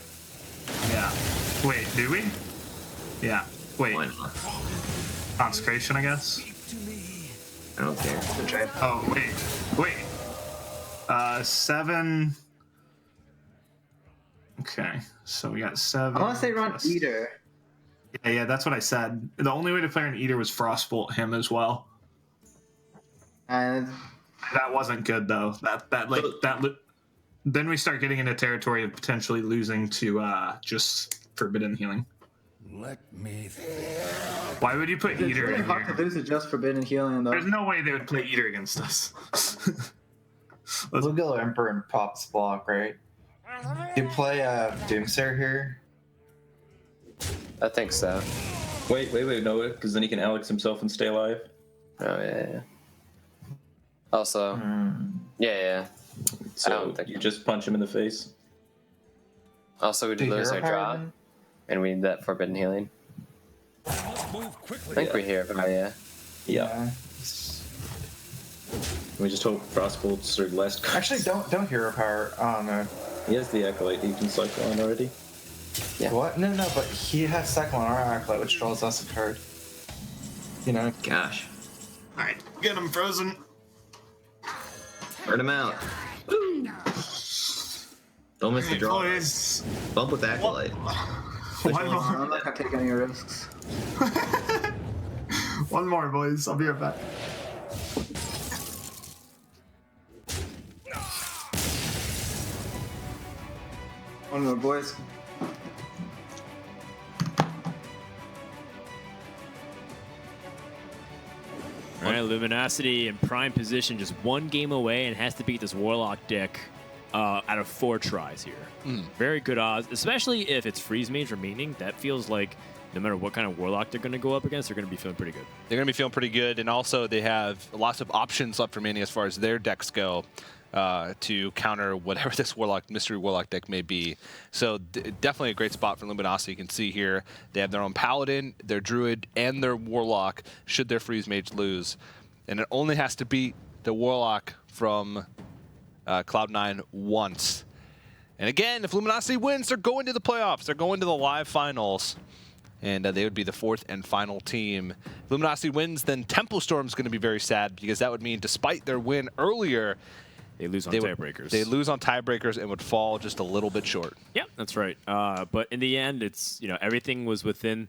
Yeah. Wait, do we? Yeah. Wait. Why not? Consecration, I guess. I don't care. Oh, wait. 7. Okay, so we got 7. I want to say run plus- Eater. Yeah, that's what I said. The only way to play an Eater was Frostbolt him as well. And That wasn't good though. Then we start getting into territory of potentially losing to just Forbidden Healing. Let me think. Why would you put it's Eater really in hard to here? lose it just Forbidden Healing, though. There's no way they would play Eater against us. We'll go Emperor and Pop's block, right? You play Doomsayer here. I think so. Wait, no, because then he can Alex himself and stay alive. Oh yeah. Also, yeah. I So don't think you just punch him in the face. Also, we Do you lose hear our power draw, then? and we need that Forbidden Healing. Move quickly. I think we hear power, yeah. Yeah. We just hope Frostbolt's our last card. Actually, don't hero power. Oh no. He has the Acolyte he can cycle on already. Yeah. What? No, but he has cycle on our Acolyte, which draws us a card. You know. Gosh. All right, get him frozen. Burn him out. Woo. Don't miss the draw. Boys. Bump with Acolyte. One I'm more. not gonna take any risks. One more, boys. I'll be right back. One more, boys. All right, Luminosity in prime position, just 1 game away, and has to beat this Warlock deck out of 4 tries here. Very good odds, especially if it's Freeze Mage remaining. That feels like no matter what kind of Warlock they're going to go up against, they're going to be feeling pretty good. They're going to be feeling pretty good, and also they have lots of options left remaining as far as their decks go to counter whatever this mystery Warlock deck may be. So definitely a great spot for Luminosity. You can see here they have their own Paladin, their Druid, and their Warlock should their Freeze Mage lose. And it only has to beat the Warlock from Cloud9 once. And again, if Luminosity wins, they're going to the playoffs. They're going to the live finals. And they would be the 4th and final team. If Luminosity wins, then Temple Storm's going to be very sad because that would mean despite their win earlier, they lose on tiebreakers. They lose on tiebreakers and would fall just a little bit short. Yeah, that's right. But in the end, it's everything was within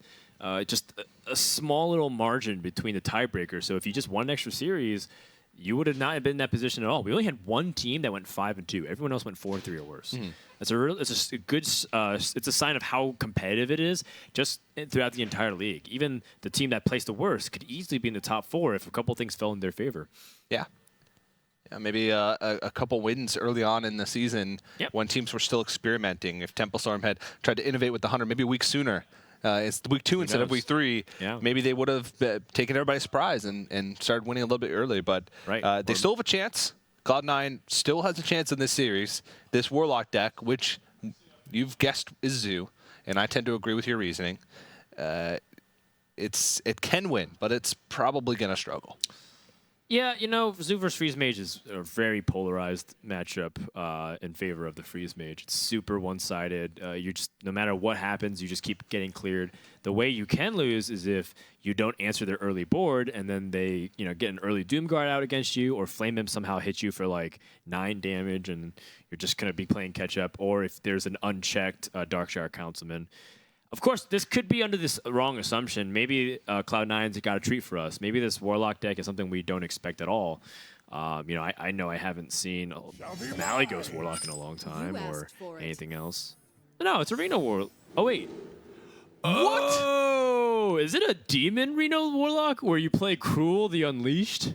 just a small little margin between the tiebreakers. So if you just won an extra series, you would have not been in that position at all. We only had one team that went 5-2. Everyone else went 4-3 or worse. It's a good. It's a sign of how competitive it is just throughout the entire league. Even the team that placed the worst could easily be in the top 4 if a couple things fell in their favor. Yeah. Maybe a couple wins early on in the season when teams were still experimenting. If Temple Storm had tried to innovate with the 100 maybe a week sooner, it's week 2 instead of week 3, maybe they would have taken everybody by surprise and started winning a little bit early. But they still have a chance. Cloud9 still has a chance in this series. This Warlock deck, which you've guessed is Zoo, and I tend to agree with your reasoning, it can win, but it's probably going to struggle. Yeah, Zoo versus Freeze Mage is a very polarized matchup in favor of the Freeze Mage. It's super one-sided. You just, no matter what happens, you just keep getting cleared. The way you can lose is if you don't answer their early board, and then they, get an early Doomguard out against you, or Flame Imp somehow hits you for like 9 damage, and you're just gonna be playing catch up. Or if there's an unchecked Darkshire Councilman. Of course, this could be under this wrong assumption. Maybe Cloud9's got a treat for us. Maybe this Warlock deck is something we don't expect at all. I know I haven't seen Malygos Warlock in a long time or anything else. No, it's a Reno Warlock. Oh, wait. What? Oh, is it a Demon Reno Warlock where you play Cruel the Unleashed?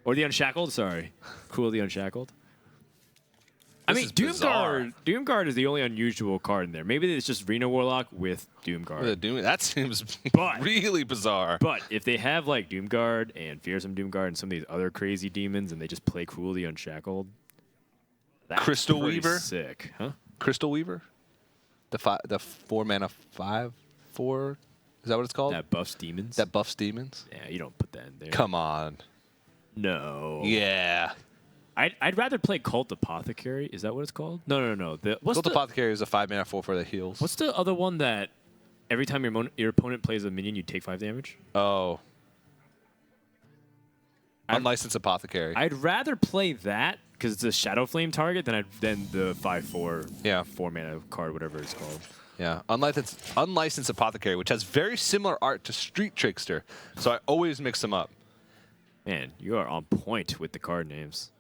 Or the Unshackled? Sorry. Cruel the Unshackled. I mean, Doomguard is the only unusual card in there. Maybe it's just Reno Warlock with Doomguard. That seems really bizarre. But if they have like Doomguard and Fearsome Doomguard and some of these other crazy demons, and they just play Cruelty Unshackled, that's Crystal Weaver, sick, huh? Crystal Weaver, the 4-mana 5/4. Is that what it's called? That buffs demons. Yeah, you don't put that in there. Come on. No. Yeah. I'd rather play Cult Apothecary. Is that what it's called? No. Cult Apothecary is a 5-mana 4 that heals. What's the other one that every time your opponent plays a minion, you take 5 damage? Oh. Unlicensed Apothecary. I'd rather play that because it's a Shadow Flame target than the 5/4 4-mana card, whatever it's called. Yeah, unlicensed Apothecary, which has very similar art to Street Trickster, so I always mix them up. Man, you are on point with the card names.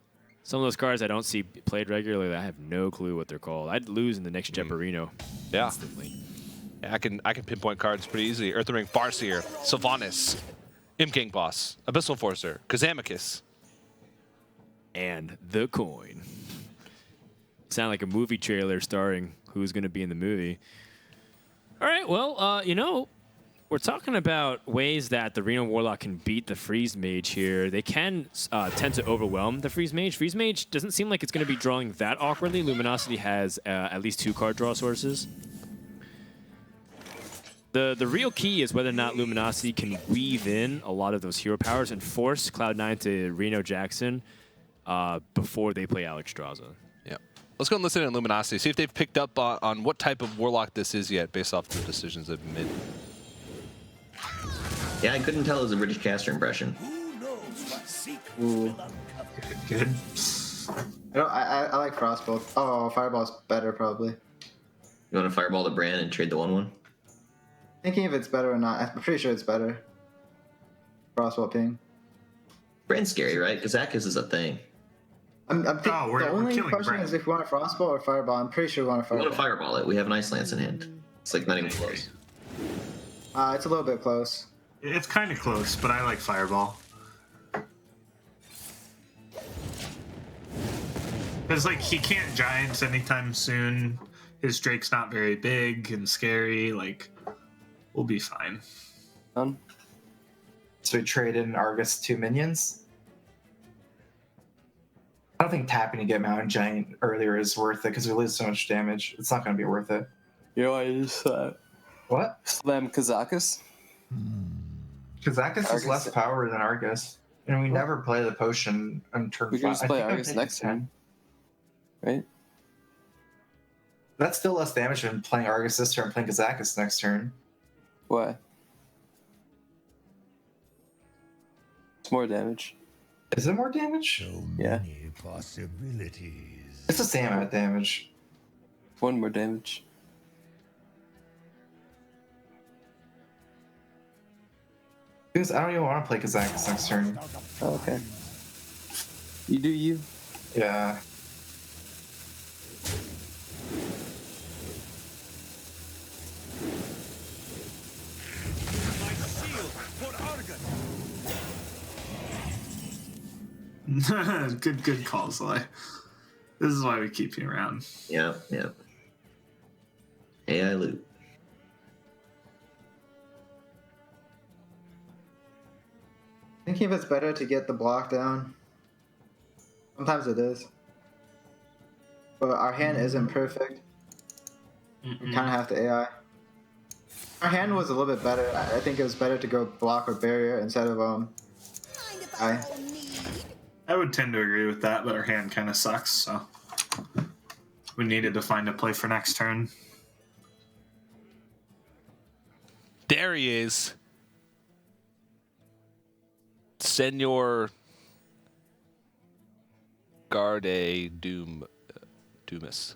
Some of those cards I don't see played regularly, I have no clue what they're called. I'd lose in the next Jeoparino instantly. Yeah, I can pinpoint cards pretty easily. Earth Ring, Farseer, Sylvanas, Imp King Boss, Abyssal Forcer, Kazamicus. And the coin. Sound like a movie trailer starring who's going to be in the movie. All right, well, we're talking about ways that the Reno Warlock can beat the Freeze Mage here. They can tend to overwhelm the Freeze Mage. Freeze Mage doesn't seem like it's going to be drawing that awkwardly. Luminosity has at least 2 card draw sources. The real key is whether or not Luminosity can weave in a lot of those hero powers and force Cloud9 to Reno Jackson before they play Alex Straza. Yeah. Let's go and listen to Luminosity, see if they've picked up on what type of Warlock this is yet based off the decisions they've made. Yeah, I couldn't tell it was a British caster impression. Ooh. Good. I like Frostbolt. Oh, Fireball's better probably. You want to Fireball the brand and trade the 1/1? Thinking if it's better or not. I'm pretty sure it's better. Frostbolt ping. Brand's scary, right? Because Zakis is a thing. The only question is if you want a Frostbolt or Fireball. I'm pretty sure we want a Fireball. We want to Fireball it. We have an Ice Lance in hand. It's like not even close. It's a little bit close. It's kind of close, but I like Fireball. Because, he can't Giants anytime soon. His Drake's not very big and scary. We'll be fine. So we trade in Argus 2 minions? I don't think tapping to get Mountain Giant earlier is worth it because we lose so much damage. It's not going to be worth it. You know what I just thought? What? Slam Kazakus? Kazakus is less power than Argus. And we never play the potion on turn 5. We can just play Argus next turn. Right? That's still less damage than playing Argus this turn, playing Kazakus next turn. Why? It's more damage. Is it more damage? So Yeah. many possibilities. It's the same amount of damage. One more damage. Because I don't even want to play Kazakus next turn. Oh, okay. You do you. Yeah. Good call, Sly. This is why we keep you around. Yeah. AI loot. I think if it's better to get the block down. Sometimes it is. But our hand isn't perfect. We kind of have to AI. Our hand was a little bit better. I think it was better to go block or barrier instead of I. I would tend to agree with that, but our hand kind of sucks, so we needed to find a play for next turn. There he is. Senor Garde Dumas.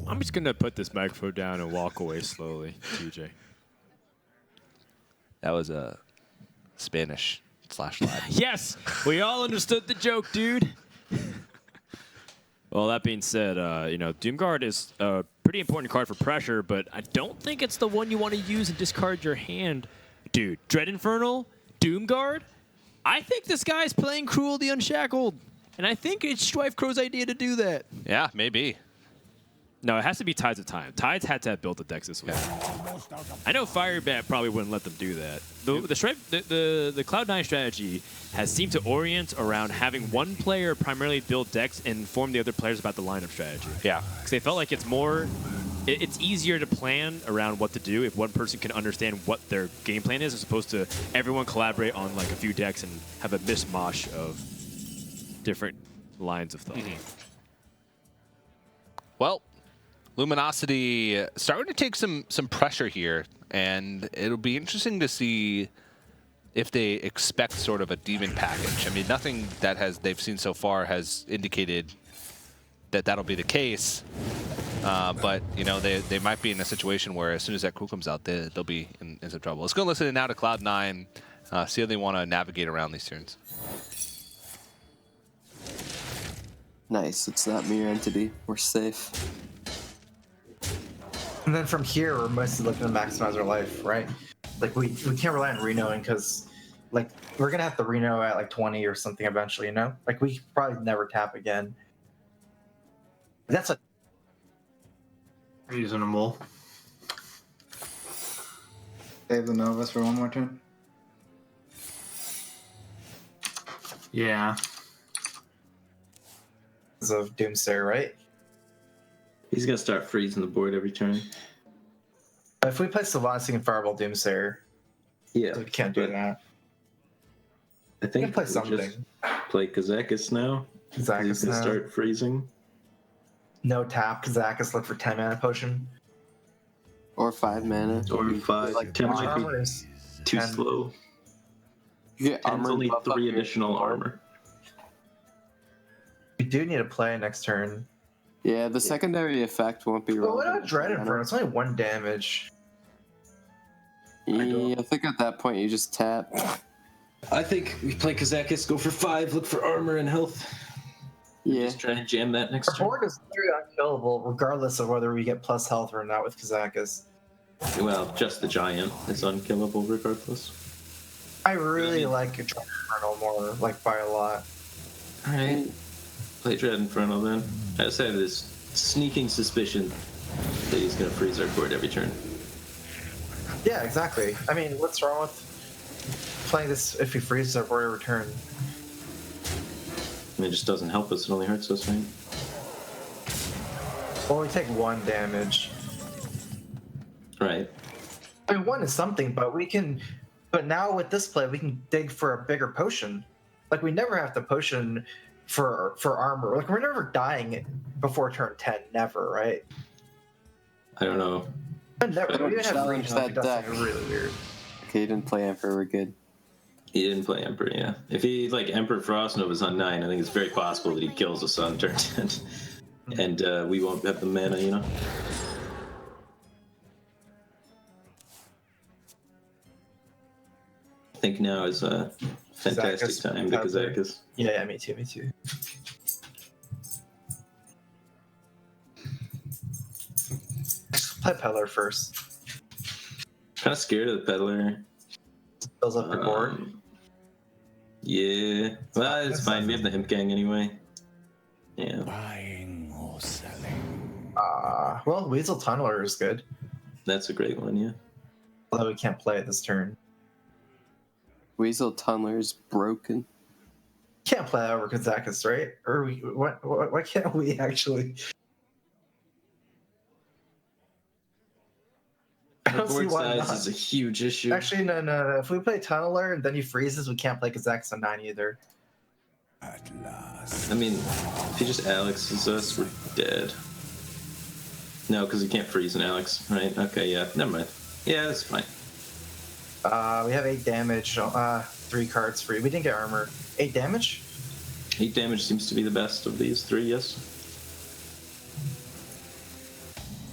I'm just gonna put this microphone down and walk away slowly, TJ. That was a Spanish/Latin. Yes, we all understood the joke, dude. Well, that being said, Doomguard is a pretty important card for pressure, but I don't think it's the one you want to use and discard your hand. Dude, Dread Infernal, Doomguard? I think this guy's playing Cruel the Unshackled, and I think it's Strife Crow's idea to do that. Yeah, maybe. No, it has to be Tides of Time. Tides had to have built the decks this week. I know Firebat probably wouldn't let them do that. The Cloud9 strategy has seemed to orient around having one player primarily build decks and inform the other players about the lineup strategy. Yeah. Because they felt like it's easier to plan around what to do if one person can understand what their game plan is, as opposed to everyone collaborate on like a few decks and have a mishmash of different lines of thought. Well, Luminosity starting to take some pressure here, and it'll be interesting to see if they expect sort of a demon package. I mean, nothing that they've seen so far has indicated that that'll be the case. But they might be in a situation where as soon as that crew comes out, they'll be in some trouble. Let's go listen now to Cloud9, see how they want to navigate around these turns. Nice. It's not Mirror Entity. We're safe. And then from here, we're mostly looking to maximize our life, right? Like, we can't rely on Renoing because, like, we're going to have to Reno at, like, 20 or something eventually, you know? Like, we probably never tap again. That's a... Reasonable. Save the Novus for one more turn. Yeah. Of Doomsayer, right? He's gonna start freezing the board every turn. If we play Sylvanas and Fireball Doomsayer, Yeah, we can't do that. I think we can play we'll something. just play Kazakus now. Kazakus He's gonna now. start freezing. No tap. Kazakus, look for 10 mana potion. Or 5 mana. Or 5. Like 10 might Armor be is too 10. slow. You get 10's armor only buff up 3 your additional sword. armor. We do need to play next turn. Yeah, the secondary effect won't be Well, what relevant. about Dread Inferno? It's only 1 damage. Yeah, I think at that point you just tap. I think we play Kazakus, go for 5, look for armor and health. Yeah. Just try and jam that next Our turn. board is literally unkillable, regardless of whether we get plus health or not with Kazakus. Well, just the giant is unkillable regardless. I really like Dread Inferno more, like by a lot. Alright. Play Dread Inferno then. I just have this sneaking suspicion that he's going to freeze our board every turn. Yeah, exactly. I mean, what's wrong with playing this if he freezes our board every turn? And it just doesn't help us, it only hurts us, right? Well, we take 1 damage. Right. I mean, 1 is something, but we can... But now with this play, we can dig for a bigger potion. Like, we never have to potion for armor. Like we're never dying before turn 10, never, right? I don't know. Never. We even have Challenge regional. that That's deck. really weird. Okay, you didn't play Emperor. We're good. He didn't play Emperor, yeah. If he like Emperor Frost Nova's on 9, I think it's very possible that he kills us on turn 10, and we won't have the mana, you know. I think now is a fantastic Kazakus time to Kazakus. Yeah, me too. Play Peddler first. Kind of scared of the Peddler. Fills up your board. Yeah. Well, it's fine. We have the Hemp Gang anyway. Yeah. Buying or selling. Well, Weasel Tunneler is good. That's a great one, yeah. Although we can't play it this turn. Weasel Tunneler's broken. Can't play that over Kazakus, right? Or why can't we actually? I don't see Board why size not. is a huge issue. Actually, no. If we play Tunneler and then he freezes, we can't play Kazakus on 9 either. At last. I mean, if he just Alexes us, we're dead. No, because he can't freeze an Alex, right? Okay, yeah, never mind. Yeah, that's fine. We have 8 damage, 3 cards free. We didn't get armor. 8 damage? 8 damage seems to be the best of these 3, yes.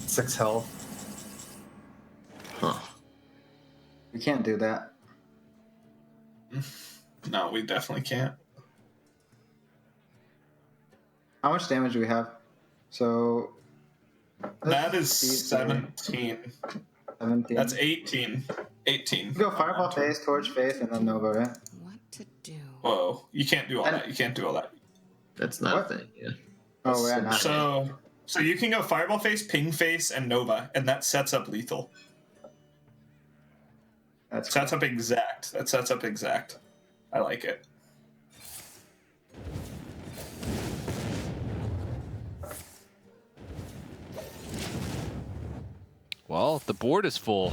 6 health. Huh. We can't do that. No, we definitely can't. How much damage do we have? So That is 17. 17. That's 18. 18. You go Fireball Face, Torch Face, and then Nova, right? What to do? Whoa, you can't do all that. You can't do all that. That's not What? a thing. Yeah. Oh, we're at 9. So you can go Fireball Face, Ping Face, and Nova, and that sets up lethal. That's Sets up exact. That sets up exact. I like it. Well, the board is full.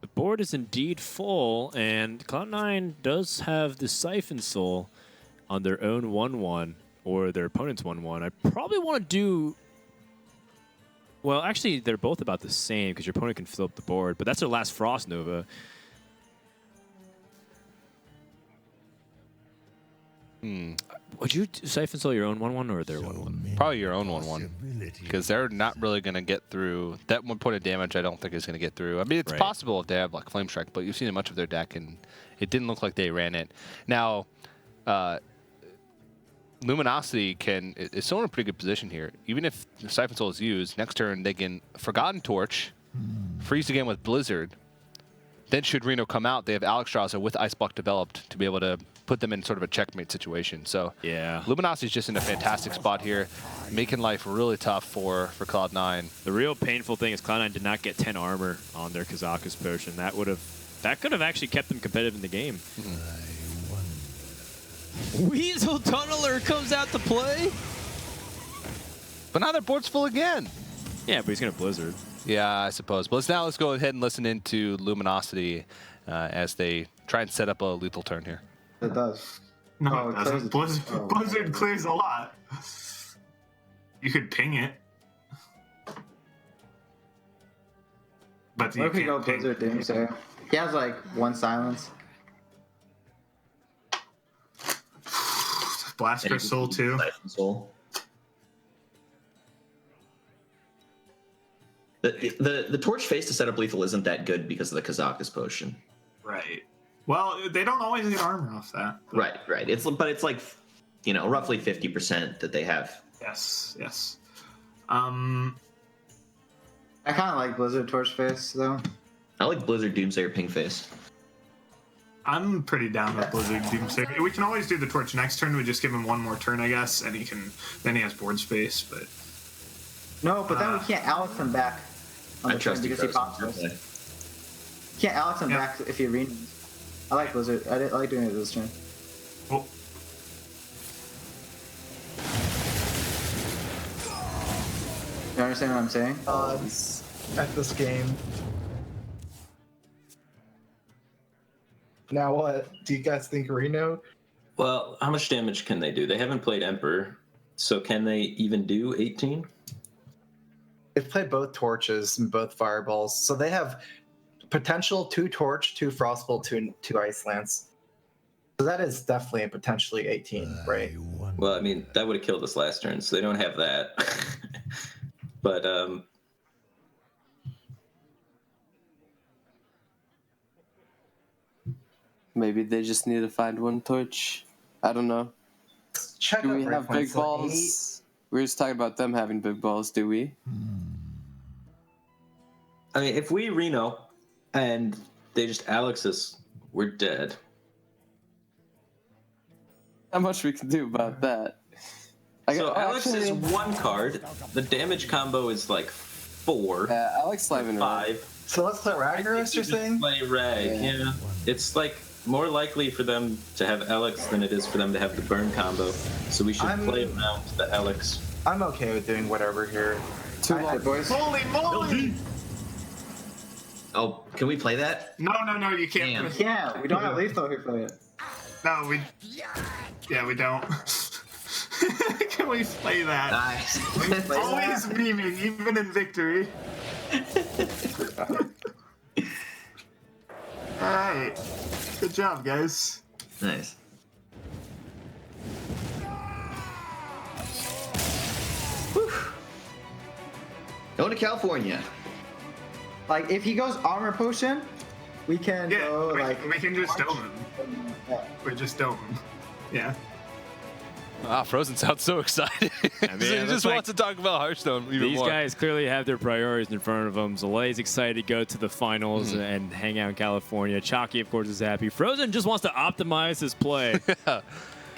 The board is indeed full, and Cloud9 does have the Siphon Soul on their own 1-1, or their opponent's 1-1. I probably want to do... Well, actually, they're both about the same, because your opponent can fill up the board, but that's their last Frost Nova. Would you Siphon Soul your own 1-1 or their 1-1? Probably your own 1-1. Because they're not really going to get through. That 1 point of damage I don't think is going to get through. I mean, it's possible if they have like Flame Strike, but you've seen much of their deck, and it didn't look like they ran it. Now, Luminosity is still in a pretty good position here. Even if Siphon Soul is used, next turn they can Forgotten Torch, freeze again with Blizzard. Then should Reno come out, they have Alexstrasza with Ice Block developed to be able to put them in sort of a checkmate situation. So yeah, Luminosity is just in a fantastic spot here, making life really tough for Cloud9. The real painful thing is Cloud9 did not get 10 armor on their Kazakus potion. That could have actually kept them competitive in the game. Weasel Tunneler comes out to play. But now their board's full again. Yeah, but he's gonna Blizzard. Yeah, I suppose. But let's go ahead and listen into Luminosity as they try and set up a lethal turn here. It does. No, it doesn't. Blizzard clears a lot. You could ping it. But What if we go Blizzard Doomsayer? He has like 1 silence. Blast Crystal too. Soul. The Torch Face to set up lethal isn't that good because of the Kazakus potion. Right. Well, they don't always get armor off that. Right. It's like, roughly 50% that they have. Yes. I kind of like Blizzard Torch Face though. I like Blizzard Doomsayer Ping Face. I'm pretty down with Blizzard Doomsayer. We can always do the Torch next turn. We just give him 1 more turn, I guess, and then he has board space. But no, but then we can't Alex him back on the turn because he pops us. You can't Alex him back if he renews. I like Blizzard. I like doing it this turn. Oh. You understand what I'm saying? At this game. Now what? Do you guys think Reno Well, how much damage can they do? They haven't played Emperor, so can they even do 18? They've played both torches and both fireballs, so they have potential 2 torch, 2 frostbolt, 2 ice lance. So that is definitely a potentially 18, right? Well, I mean, that would have killed us last turn, so they don't have that. But maybe they just need to find 1 torch. I don't know. Check Do out we have big breakpoints, balls? We were just talking about them having big balls. Do we? I mean, if we Reno and they just Alex us, we're dead. Not much we can do about that. So Alex is 1 card. The damage combo is like 4. Yeah, Alex slamming 5. So let's play Ragnaros, you're saying? Play Rag, yeah. It's like more likely for them to have Alex than it is for them to have the burn combo. So we should play around the Alex. I'm okay with doing whatever here. 2 light, boys. Holy moly! Oh, can we play that? No, you can't. Yeah, we don't have lethal who play it. No, we. Yeah, we don't. Can we play that? Nice. Always memeing, even in victory. Alright. Good job, guys. Nice. Whew. Going to California. Like, if he goes armor potion, we can go, we can just dome him. Yeah. We just dome him. Yeah. Ah, Frozen sounds so excited. I mean, he it just looks wants to talk about Hearthstone even These more. guys clearly have their priorities in front of them. Zale's excited to go to the finals and hang out in California. Chalky, of course, is happy. Frozen just wants to optimize his play.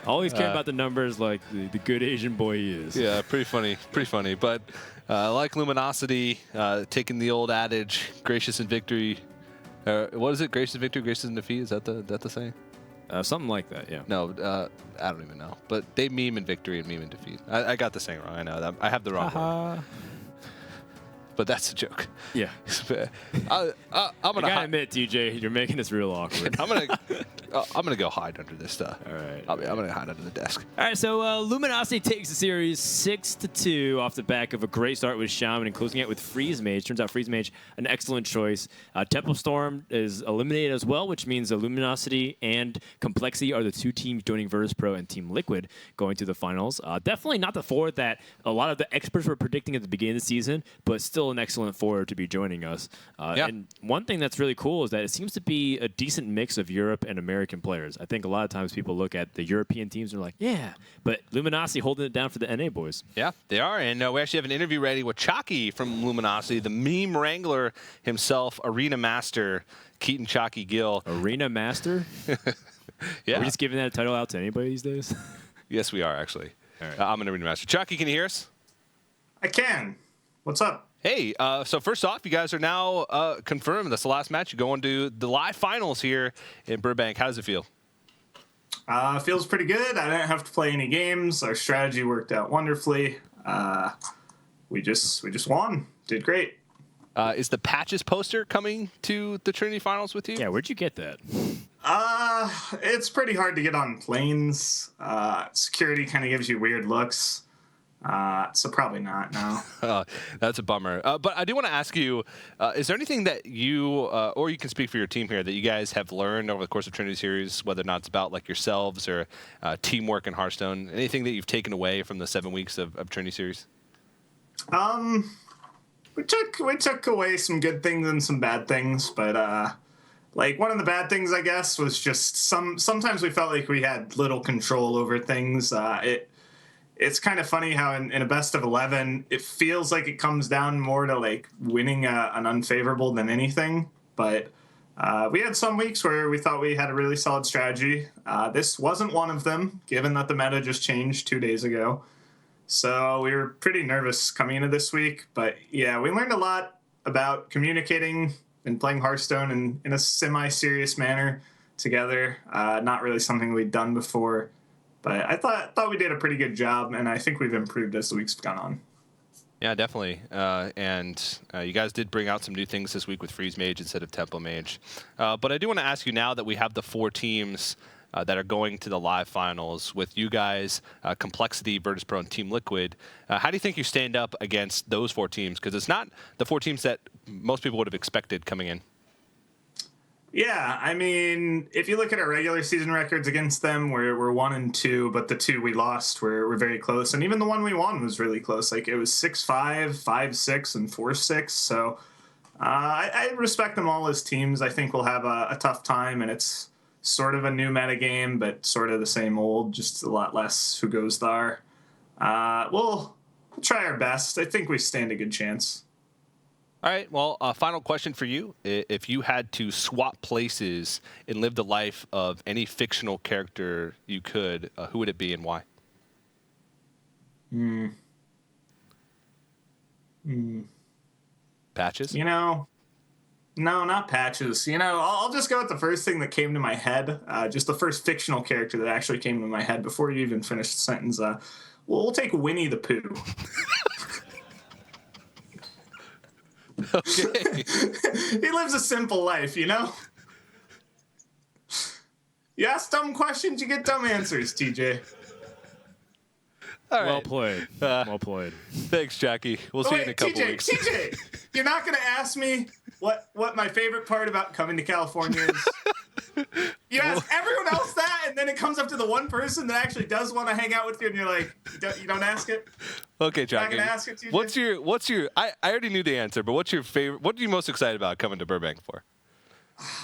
Always care about the numbers like the good Asian boy he is. Yeah, pretty funny. But I like Luminosity, taking the old adage, gracious in victory. What is it? Gracious in victory, gracious in defeat? Is that the saying? Something like that, yeah. No, I don't even know. But they meme in victory and meme in defeat. I got the saying wrong. I know that. I have the wrong word. But that's a joke. Yeah. I'm gonna gotta admit, TJ, you're making this real awkward. I'm gonna go hide under this stuff. All right. I'm gonna hide under the desk. All right, so Luminosity takes the series 6-2 off the back of a great start with Shaman and closing it with Freeze Mage. Turns out Freeze Mage, an excellent choice. Temple Storm is eliminated as well, which means Luminosity and Complexity are the 2 teams joining Virtus Pro and Team Liquid going to the finals. Definitely not the 4 that a lot of the experts were predicting at the beginning of the season, but still an excellent 4 to be joining us. And one thing that's really cool is that it seems to be a decent mix of Europe and American players. I think a lot of times people look at the European teams and are like, yeah, but Luminosity holding it down for the NA boys. Yeah, they are. And we actually have an interview ready with Chalky from Luminosity, the meme wrangler himself, Arena Master, Keaton Chalky Gill. Arena Master? Yeah. Are we just giving that title out to anybody these days? Yes, we are, actually. All right. I'm an Arena Master. Chalky, can you hear us? I can. What's up? Hey, so first off, you guys are now confirmed. That's the last match. You go into the live finals here in Burbank. How does it feel? Feels pretty good. I didn't have to play any games. Our strategy worked out wonderfully. We just won. Did great. Is the Patches poster coming to the Trinity Finals with you? Yeah, where'd you get that? It's pretty hard to get on planes. Security kind of gives you weird looks. So probably not, no. That's a bummer. But I do want to ask you, is there anything that you, or you can speak for your team here, that you guys have learned over the course of Trinity Series, whether or not it's about like yourselves or teamwork in Hearthstone, anything that you've taken away from the 7 weeks of Trinity Series? We took away some good things and some bad things, but like one of the bad things, I guess, was just sometimes we felt like we had little control over things. It's kind of funny how in a best of 11, it feels like it comes down more to like winning an unfavorable than anything. But we had some weeks where we thought we had a really solid strategy. This wasn't one of them, given that the meta just changed 2 days ago. So we were pretty nervous coming into this week. But yeah, we learned a lot about communicating and playing Hearthstone in a semi-serious manner together. Not really something we'd done before. But I thought we did a pretty good job, and I think we've improved as the week's gone on. Yeah, definitely. And you guys did bring out some new things this week with Freeze Mage instead of Temple Mage. But I do want to ask you, now that we have the 4 teams that are going to the live finals with you guys, Complexity, Virtus.pro, and Team Liquid. How do you think you stand up against those 4 teams? Because it's not the 4 teams that most people would have expected coming in. Yeah, I mean, if you look at our regular season records against them, we're 1-2, but the 2 we lost were very close, and even the 1 we won was really close. Like, it was 6-5, 5-6, and 4-6. So I respect them all as teams. I think we'll have a tough time, and it's sort of a new meta game, but sort of the same old, just a lot less who goes there. We'll try our best. I think we stand a good chance. All right, well, final question for you. If you had to swap places and live the life of any fictional character you could, who would it be and why? Patches? No, not Patches. I'll just go with the first thing that came to my head, just the first fictional character that actually came to my head before you even finished the sentence. We'll take Winnie the Pooh. Okay. He lives a simple life, You ask dumb questions, you get dumb answers, TJ. All right. Well played. Well played. Thanks, Jackie. We'll see you in a couple weeks. TJ, you're not going to ask me what my favorite part about coming to California is? You ask everyone else that, and then it comes up to the one person that actually does want to hang out with you, and you're like, you don't ask it? Okay, Jackie. Not gonna ask it, TJ? What's your? I already knew the answer, but what's your favorite? What are you most excited about coming to Burbank for?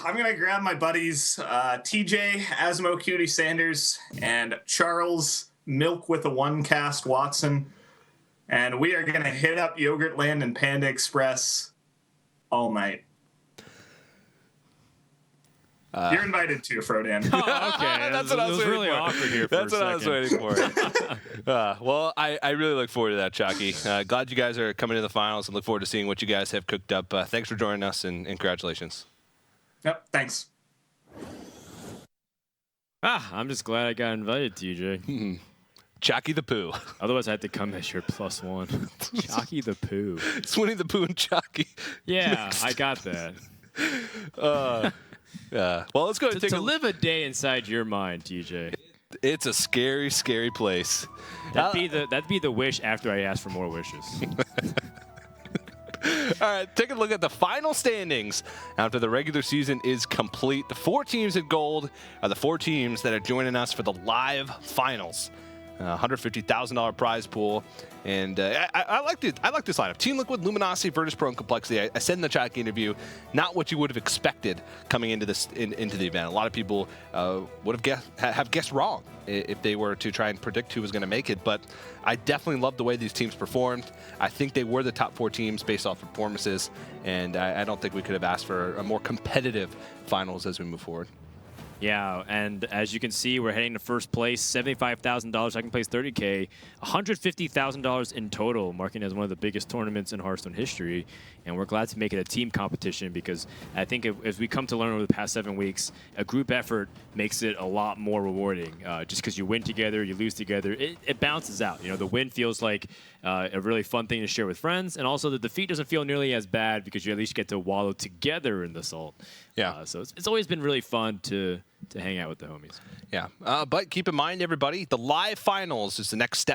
I'm gonna grab my buddies, TJ, Asmo Cutie Sanders, and Charles Milk with a 1-cast Watson, and we are gonna hit up Yogurtland and Panda Express all night. You're invited too, Frodan. Oh, okay. That's what I was waiting really for. awkward here. That's what I was waiting for. Well, I really look forward to that, Chucky. Glad you guys are coming to the finals and look forward to seeing what you guys have cooked up. Thanks for joining us and congratulations. Yep, thanks. I'm just glad I got invited, TJ. Chucky the Pooh. Otherwise, I had to come as your +1. Chucky the Pooh. It's Winnie the Pooh and Chucky. Yeah, I got that. Well, let's go and take to live a day inside your mind, TJ. It's a scary, scary place. That'd be the wish after I ask for more wishes. All right, take a look at the final standings after the regular season is complete. The 4 teams in gold are the 4 teams that are joining us for the live finals. $150,000 prize pool, and I like this lineup: Team Liquid, Luminosity, Virtus.pro, and Complexity. I said in the Chucky interview, not what you would have expected coming into this into the event. A lot of people would have guessed wrong if they were to try and predict who was going to make it. But I definitely love the way these teams performed. I think they were the top 4 teams based off performances, and I don't think we could have asked for a more competitive finals as we move forward. Yeah, and as you can see, we're heading to first place, $75,000, second place, $30K, $150,000 in total, marking as one of the biggest tournaments in Hearthstone history. And we're glad to make it a team competition because I think as we come to learn over the past 7 weeks, a group effort makes it a lot more rewarding. Just because you win together, you lose together, it balances out. The win feels like a really fun thing to share with friends, and also the defeat doesn't feel nearly as bad because you at least get to wallow together in the salt. Yeah. So it's always been really fun to hang out with the homies. Yeah. But keep in mind, everybody, the live finals is the next step